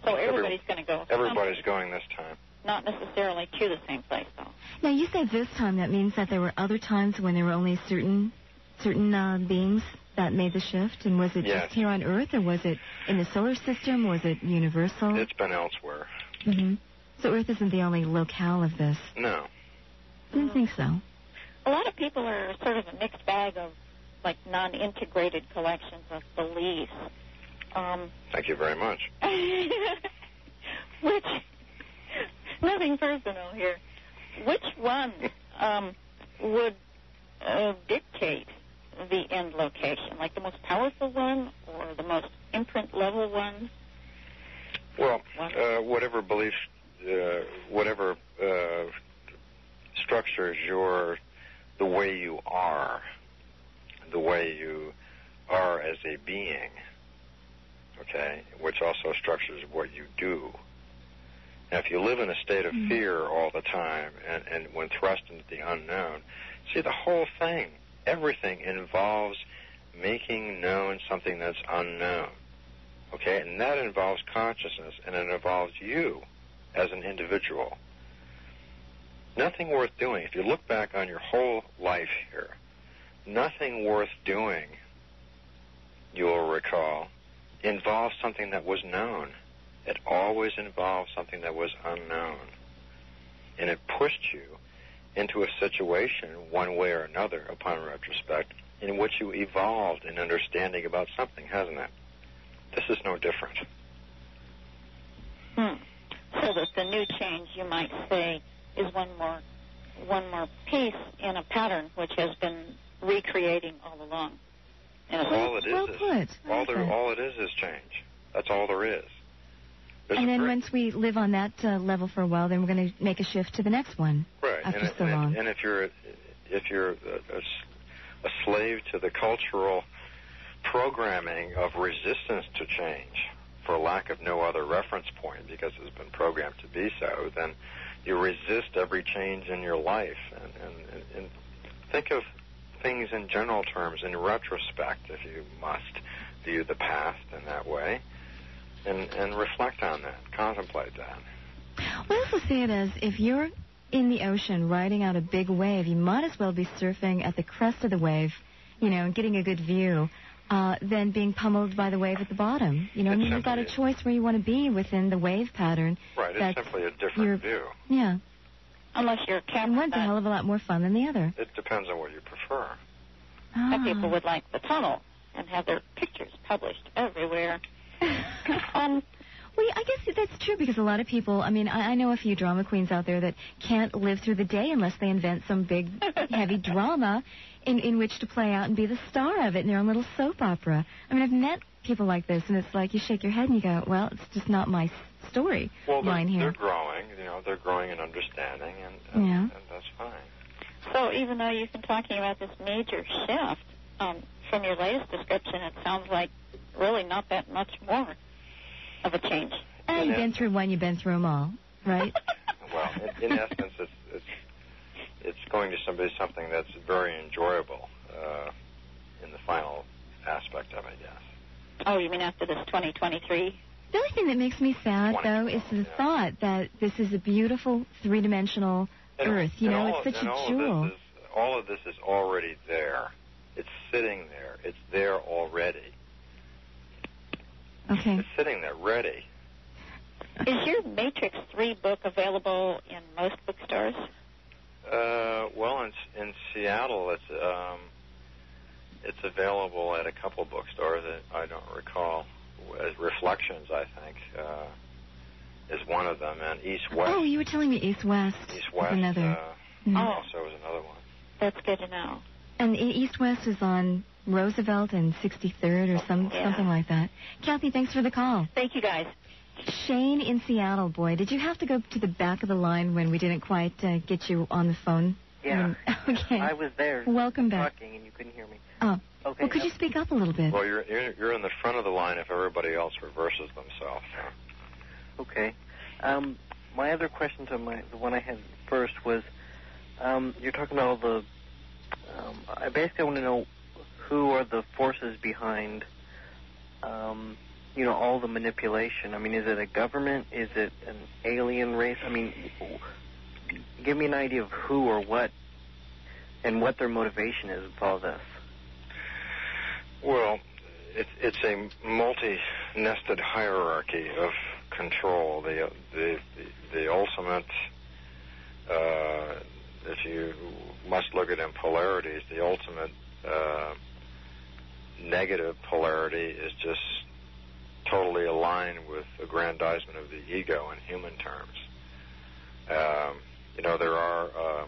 So everybody's going to go. Everybody's going this time. Not necessarily to the same place, though. Now, you say this time. That means that there were other times when there were only certain beings that made the shift? And was it just here on Earth, or was it in the solar system? Was it universal? It's been elsewhere. Mm-hmm. So Earth isn't the only locale of this? No. I didn't think so. A lot of people are sort of a mixed bag of, like, non-integrated collections of beliefs. Thank you very much. Which, nothing personal here. Which one would dictate the end location? Like the most powerful one or the most imprint level one? Well, whatever beliefs, whatever structures the way you are as a being, okay, which also structures what you do. Now, if you live in a state of fear all the time and when thrust into the unknown, see, the whole thing, everything involves making known something that's unknown, okay, and that involves consciousness, and it involves you as an individual. Nothing worth doing, if you look back on your whole life here, nothing worth doing, you will recall, involves something that was known. It always involved something that was unknown. And it pushed you into a situation, one way or another, upon retrospect, in which you evolved in understanding about something, hasn't it? This is no different. So that the new change, you might say, is one more piece in a pattern which has been recreating all along. All it is change. That's all there is. And then once we live on that level for a while, then we're going to make a shift to the next one. Right. After so long. And if you're a slave to the cultural programming of resistance to change, for lack of no other reference point, because it's been programmed to be so, then you resist every change in your life. And think of things in general terms, in retrospect, if you must view the past in that way, and reflect on that, contemplate that. We also see it as if you're in the ocean riding out a big wave, you might as well be surfing at the crest of the wave, and getting a good view, than being pummeled by the wave at the bottom. You've got a choice where you want to be within the wave pattern. Right, it's simply a different view. Yeah. Unless you're a camera. One's a hell of a lot more fun than the other. It depends on what you prefer. Some people would like the tunnel and have their pictures published everywhere. Well, I guess that's true, because a lot of people, I know a few drama queens out there that can't live through the day unless they invent some big, heavy drama in which to play out and be the star of it in their own little soap opera. I've met people like this, and it's like you shake your head and you go, well, it's just not my story line here. They're growing, they're growing in understanding, and that's fine. So even though you've been talking about this major shift, from your latest description, it sounds like really not that much more of a change. You've been through one, you've been through them all, right? Well, in essence, it's going to be something that's very enjoyable in the final aspect of it, yes. Oh, you mean after this 2023? The only thing that makes me sad, though, is the thought that this is a beautiful three-dimensional Earth. It's such a jewel. All of this is already there. It's sitting there. It's there already. Okay. It's sitting there, ready. Is your Matrix 3 book available in most bookstores? Well, in Seattle, it's available at a couple bookstores that I don't recall. As Reflections, I think, is one of them, and East West. Oh, you were telling me East West. East West. Another. Also is another one. That's good to know. And East West is on Roosevelt and 63rd or something like that. Kathy, thanks for the call. Thank you, guys. Shane in Seattle, boy, did you have to go to the back of the line when we didn't quite get you on the phone? Yeah. Okay. I was there. Welcome back. Talking and you couldn't hear me. Oh. Okay. Well, could you speak up a little bit? Well, you're in the front of the line if everybody else reverses themselves. So. Okay. My other question to the one I had first was, you're talking about all the. I basically want to know who are the forces behind, all the manipulation. Is it a government? Is it an alien race? Give me an idea of who or what, and what their motivation is with all this. Well, it's a multi-nested hierarchy of control. The ultimate, if you must look at it in polarities, the ultimate negative polarity is just totally align with aggrandizement of the ego in human terms. There are,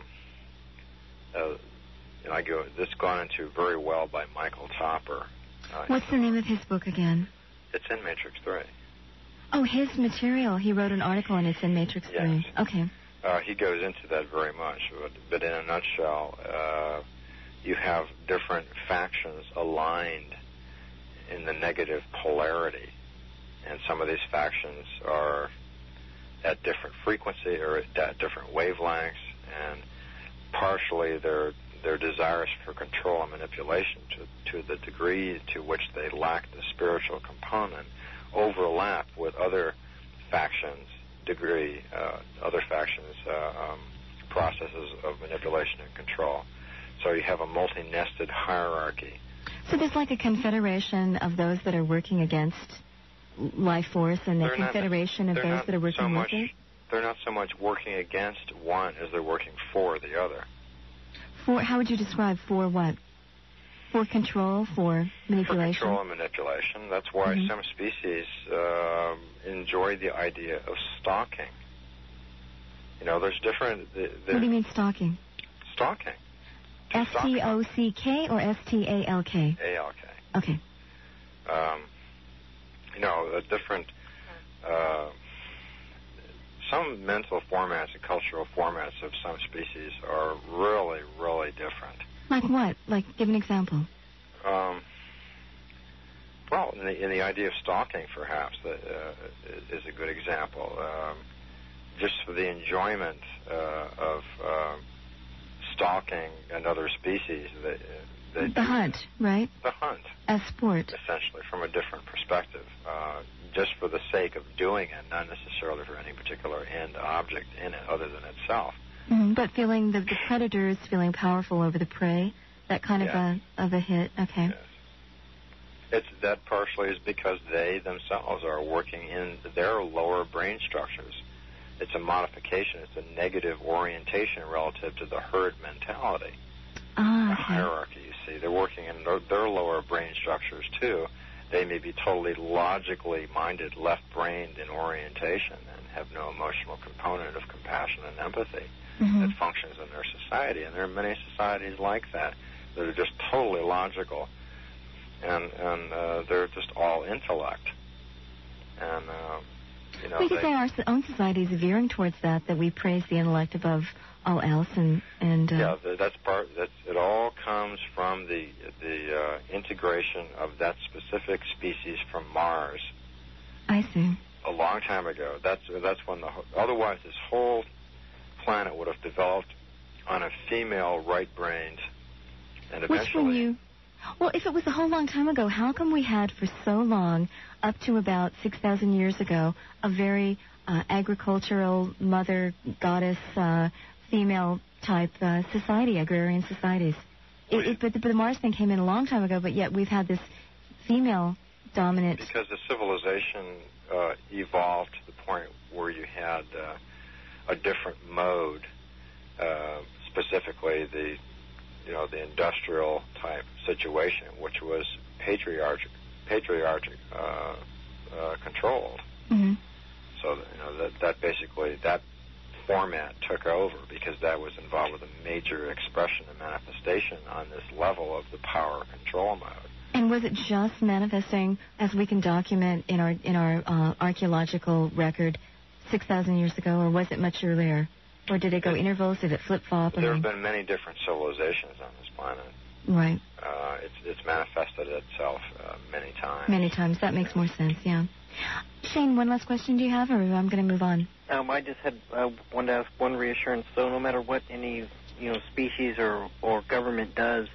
this gone into very well by Michael Topper. What's the name of his book again? It's in Matrix 3. Oh, his material. He wrote an article and it's in Matrix 3. Yes. Okay. He goes into that very much, but in a nutshell, you have different factions aligned in the negative polarity, and some of these factions are at different frequency or at different wavelengths, and partially they're desirous for control and manipulation to the degree to which they lack the spiritual component overlap with other factions processes of manipulation and control. So you have a multi-nested hierarchy. So there's like a confederation of those that are working against life force and a confederation of those that are working with it? They're not so much working against one as they're working for the other. How would you describe for what? For control, for manipulation? For control and manipulation. That's why some species enjoy the idea of stalking. There's different... What do you mean stalking? Stalking. S-T-O-C-K or S-T-A-L-K? A-L-K. Okay. Different... some mental formats and cultural formats of some species are really, really different. Like what? Like, give an example. Well, in the idea of stalking, perhaps, is a good example. Just for the enjoyment of stalking another species. The hunt, right? The hunt. As sport. Essentially, from a different perspective. Just for the sake of doing it, not necessarily for any particular end object in it other than itself. Mm-hmm. But feeling the predator is feeling powerful over the prey, that kind of a hit. Okay. Yes. That partially is because they themselves are working in their lower brain structures. It's a modification. It's a negative orientation relative to the herd mentality. The hierarchy, you see. They're working in their lower brain structures, too. They may be totally logically minded, left-brained in orientation and have no emotional component of compassion and empathy that functions in their society. And there are many societies like that are just totally logical, and they're just all intellect. And, we could say our own society is veering towards that we praise the intellect above all else, and that's part. It all comes from the integration of that specific species from Mars. I see. A long time ago. That's when otherwise this whole planet would have developed on a female right-brained, and eventually. Well, if it was a whole long time ago, how come we had for so long, up to about 6,000 years ago, a very agricultural, mother, goddess, female-type society, agrarian societies? But the Mars thing came in a long time ago, but yet we've had this female-dominant... Because the civilization evolved to the point where you had a different mode, specifically the industrial type situation, which was patriarchic controlled. Mm-hmm. So that basically that format took over because that was involved with a major expression and manifestation on this level of the power control mode. And was it just manifesting, as we can document in our archaeological record, 6,000 years ago, or was it much earlier? Or did it go intervals? Did it flip-flop? There have been many different civilizations on this planet. Right. It's manifested itself many times. Many times. That makes more sense, yeah. Shane, one last question do you have, or I'm going to move on? I just wanted to ask one reassurance. So no matter what any species or government does,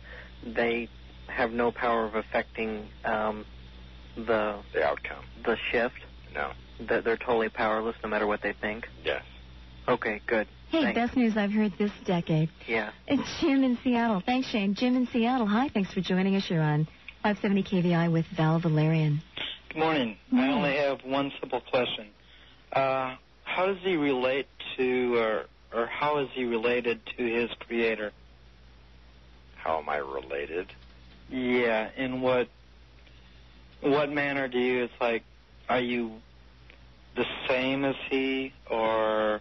they have no power of affecting the outcome, the shift? No. That they're totally powerless no matter what they think? Yes. Okay, good. Hey, Thanks. Best news I've heard this decade. Yeah. It's Jim in Seattle. Thanks, Shane. Jim in Seattle. Hi, thanks for joining us. You're on 570 KVI with Val Valerian. Good morning. I only have one simple question. How does he relate to, or how is he related to his creator? How am I related? Yeah, in what manner do you, it's like, are you the same as he, or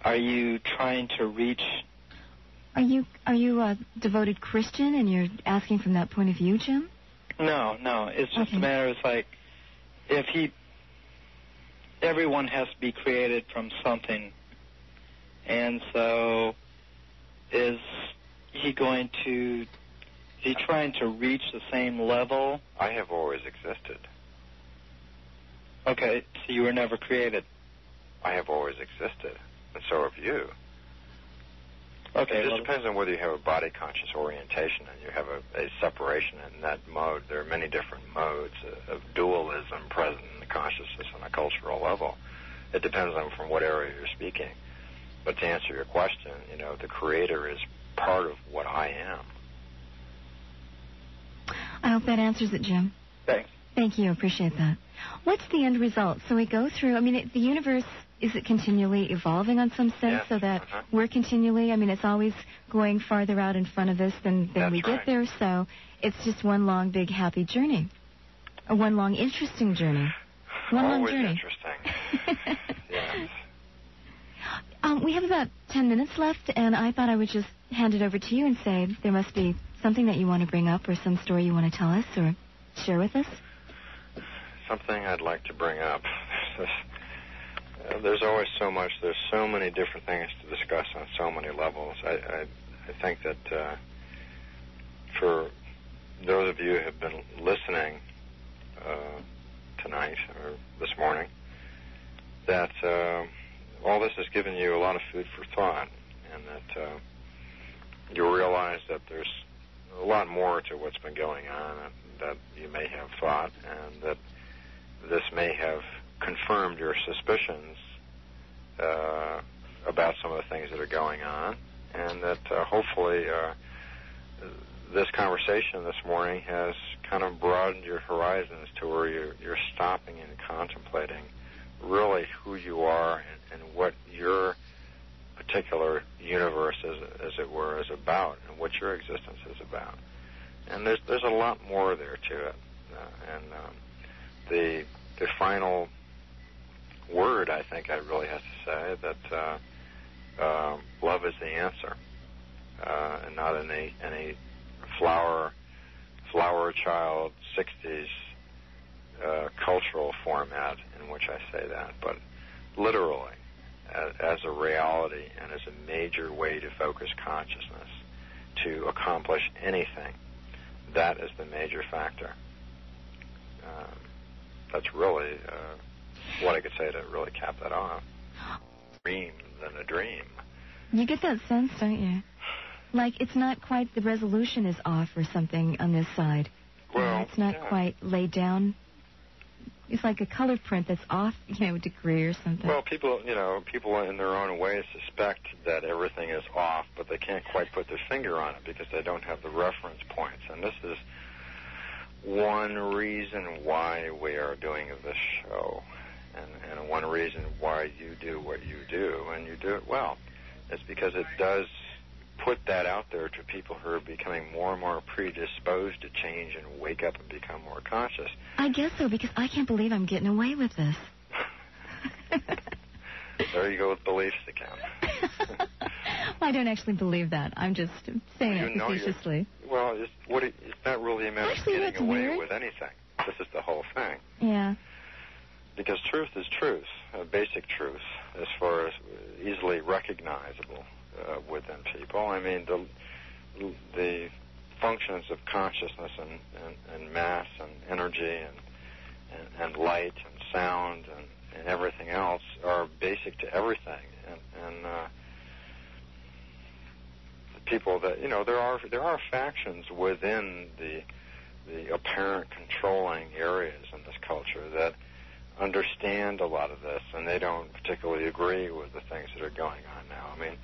are you trying to reach? Are you a devoted Christian, and you're asking from that point of view, Jim? No. It's just a matter. It's like everyone has to be created from something, and so is he trying to reach the same level? I have always existed. Okay, so you were never created. I have always existed, and so have you. Okay. It just depends on whether you have a body-conscious orientation and you have a separation in that mode. There are many different modes of dualism present in the consciousness on a cultural level. It depends on from what area you're speaking. But to answer your question, the Creator is part of what I am. I hope that answers it, Jim. Thanks. Thank you. Appreciate that. What's the end result? So we go through, the universe, is it continually evolving on some sense so that we're continually, it's always going farther out in front of us than we get there, so it's just one long, big, happy journey. Or one long, interesting journey. Always interesting. Yes. We have about 10 minutes left, and I thought I would just hand it over to you and say there must be something that you want to bring up or some story you want to tell us or share with us. Something I'd like to bring up. There's always so much. There's so many different things to discuss on so many levels. I think that for those of you who have been listening tonight or this morning, that all this has given you a lot of food for thought, and that you'll realize that there's a lot more to what's been going on that you may have thought, and that this may have confirmed your suspicions about some of the things that are going on, and that hopefully this conversation this morning has kind of broadened your horizons to where you're stopping and contemplating really who you are and what your particular universe, as it were, is about, and what your existence is about. And there's a lot more there to it, the final word, I think I really have to say that love is the answer, and not any flower child 60s cultural format in which I say that, but literally as a reality and as a major way to focus consciousness to accomplish anything. That is the major factor. That's really what I could say to really cap that off. Dream than a dream. You get that sense, don't you? Like it's not quite, the resolution is off or something on this side. Well, it's not quite laid down. It's like a color print that's off, a degree or something. Well, people in their own way suspect that everything is off, but they can't quite put their finger on it because they don't have the reference points. And this is one reason why we are doing this show, and one reason why you do what you do, and you do it well. It's because it does put that out there to people who are becoming more and more predisposed to change and wake up and become more conscious. I guess so, because I can't believe I'm getting away with this. There you go with beliefs again. Well, I don't actually believe that. I'm just saying it facetiously. Well, it's not really a matter of getting away with anything. This is the whole thing. Yeah. Because truth is truth, basic truth, as far as easily recognizable within people. I mean, the functions of consciousness and mass and energy and light and sound and everything else are basic to everything. And people that, there are factions within the apparent controlling areas in this culture that understand a lot of this, and they don't particularly agree with the things that are going on now. I mean,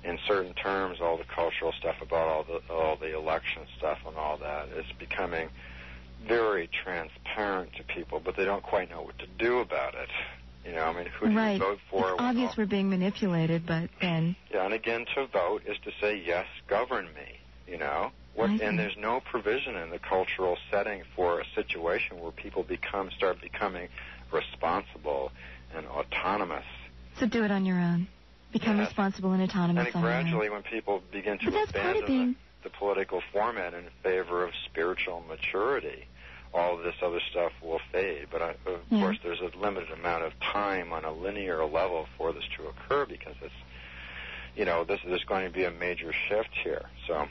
in certain terms, all the cultural stuff about all the election stuff and all that is becoming very transparent to people, but they don't quite know what to do about it. Who do you vote for? It's obvious we're being manipulated, but then... Yeah, and again, to vote is to say, yes, govern me, And there's no provision in the cultural setting for a situation where people start becoming responsible and autonomous. So do it on your own. Become responsible and autonomous. And gradually, when people begin to abandon the political format in favor of spiritual maturity, all of this other stuff will fade. But of course, there's a limited amount of time on a linear level for this to occur, because there's going to be a major shift here. So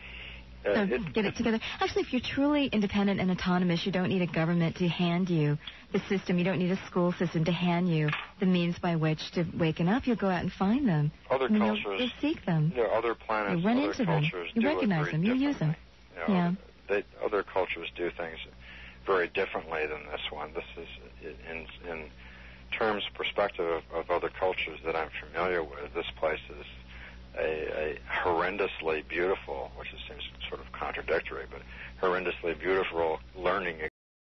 get it together. Actually, if you're truly independent and autonomous, you don't need a government to hand you the system. You don't need a school system to hand you the means by which to waken up. You'll go out and find them. Other cultures, you'll seek them. Other planets, you run other into cultures them. You do recognize them. You use them. Other cultures do things very differently than this one. This is in terms, perspective of other cultures that I'm familiar with. This place is a horrendously beautiful, which seems sort of contradictory, but horrendously beautiful learning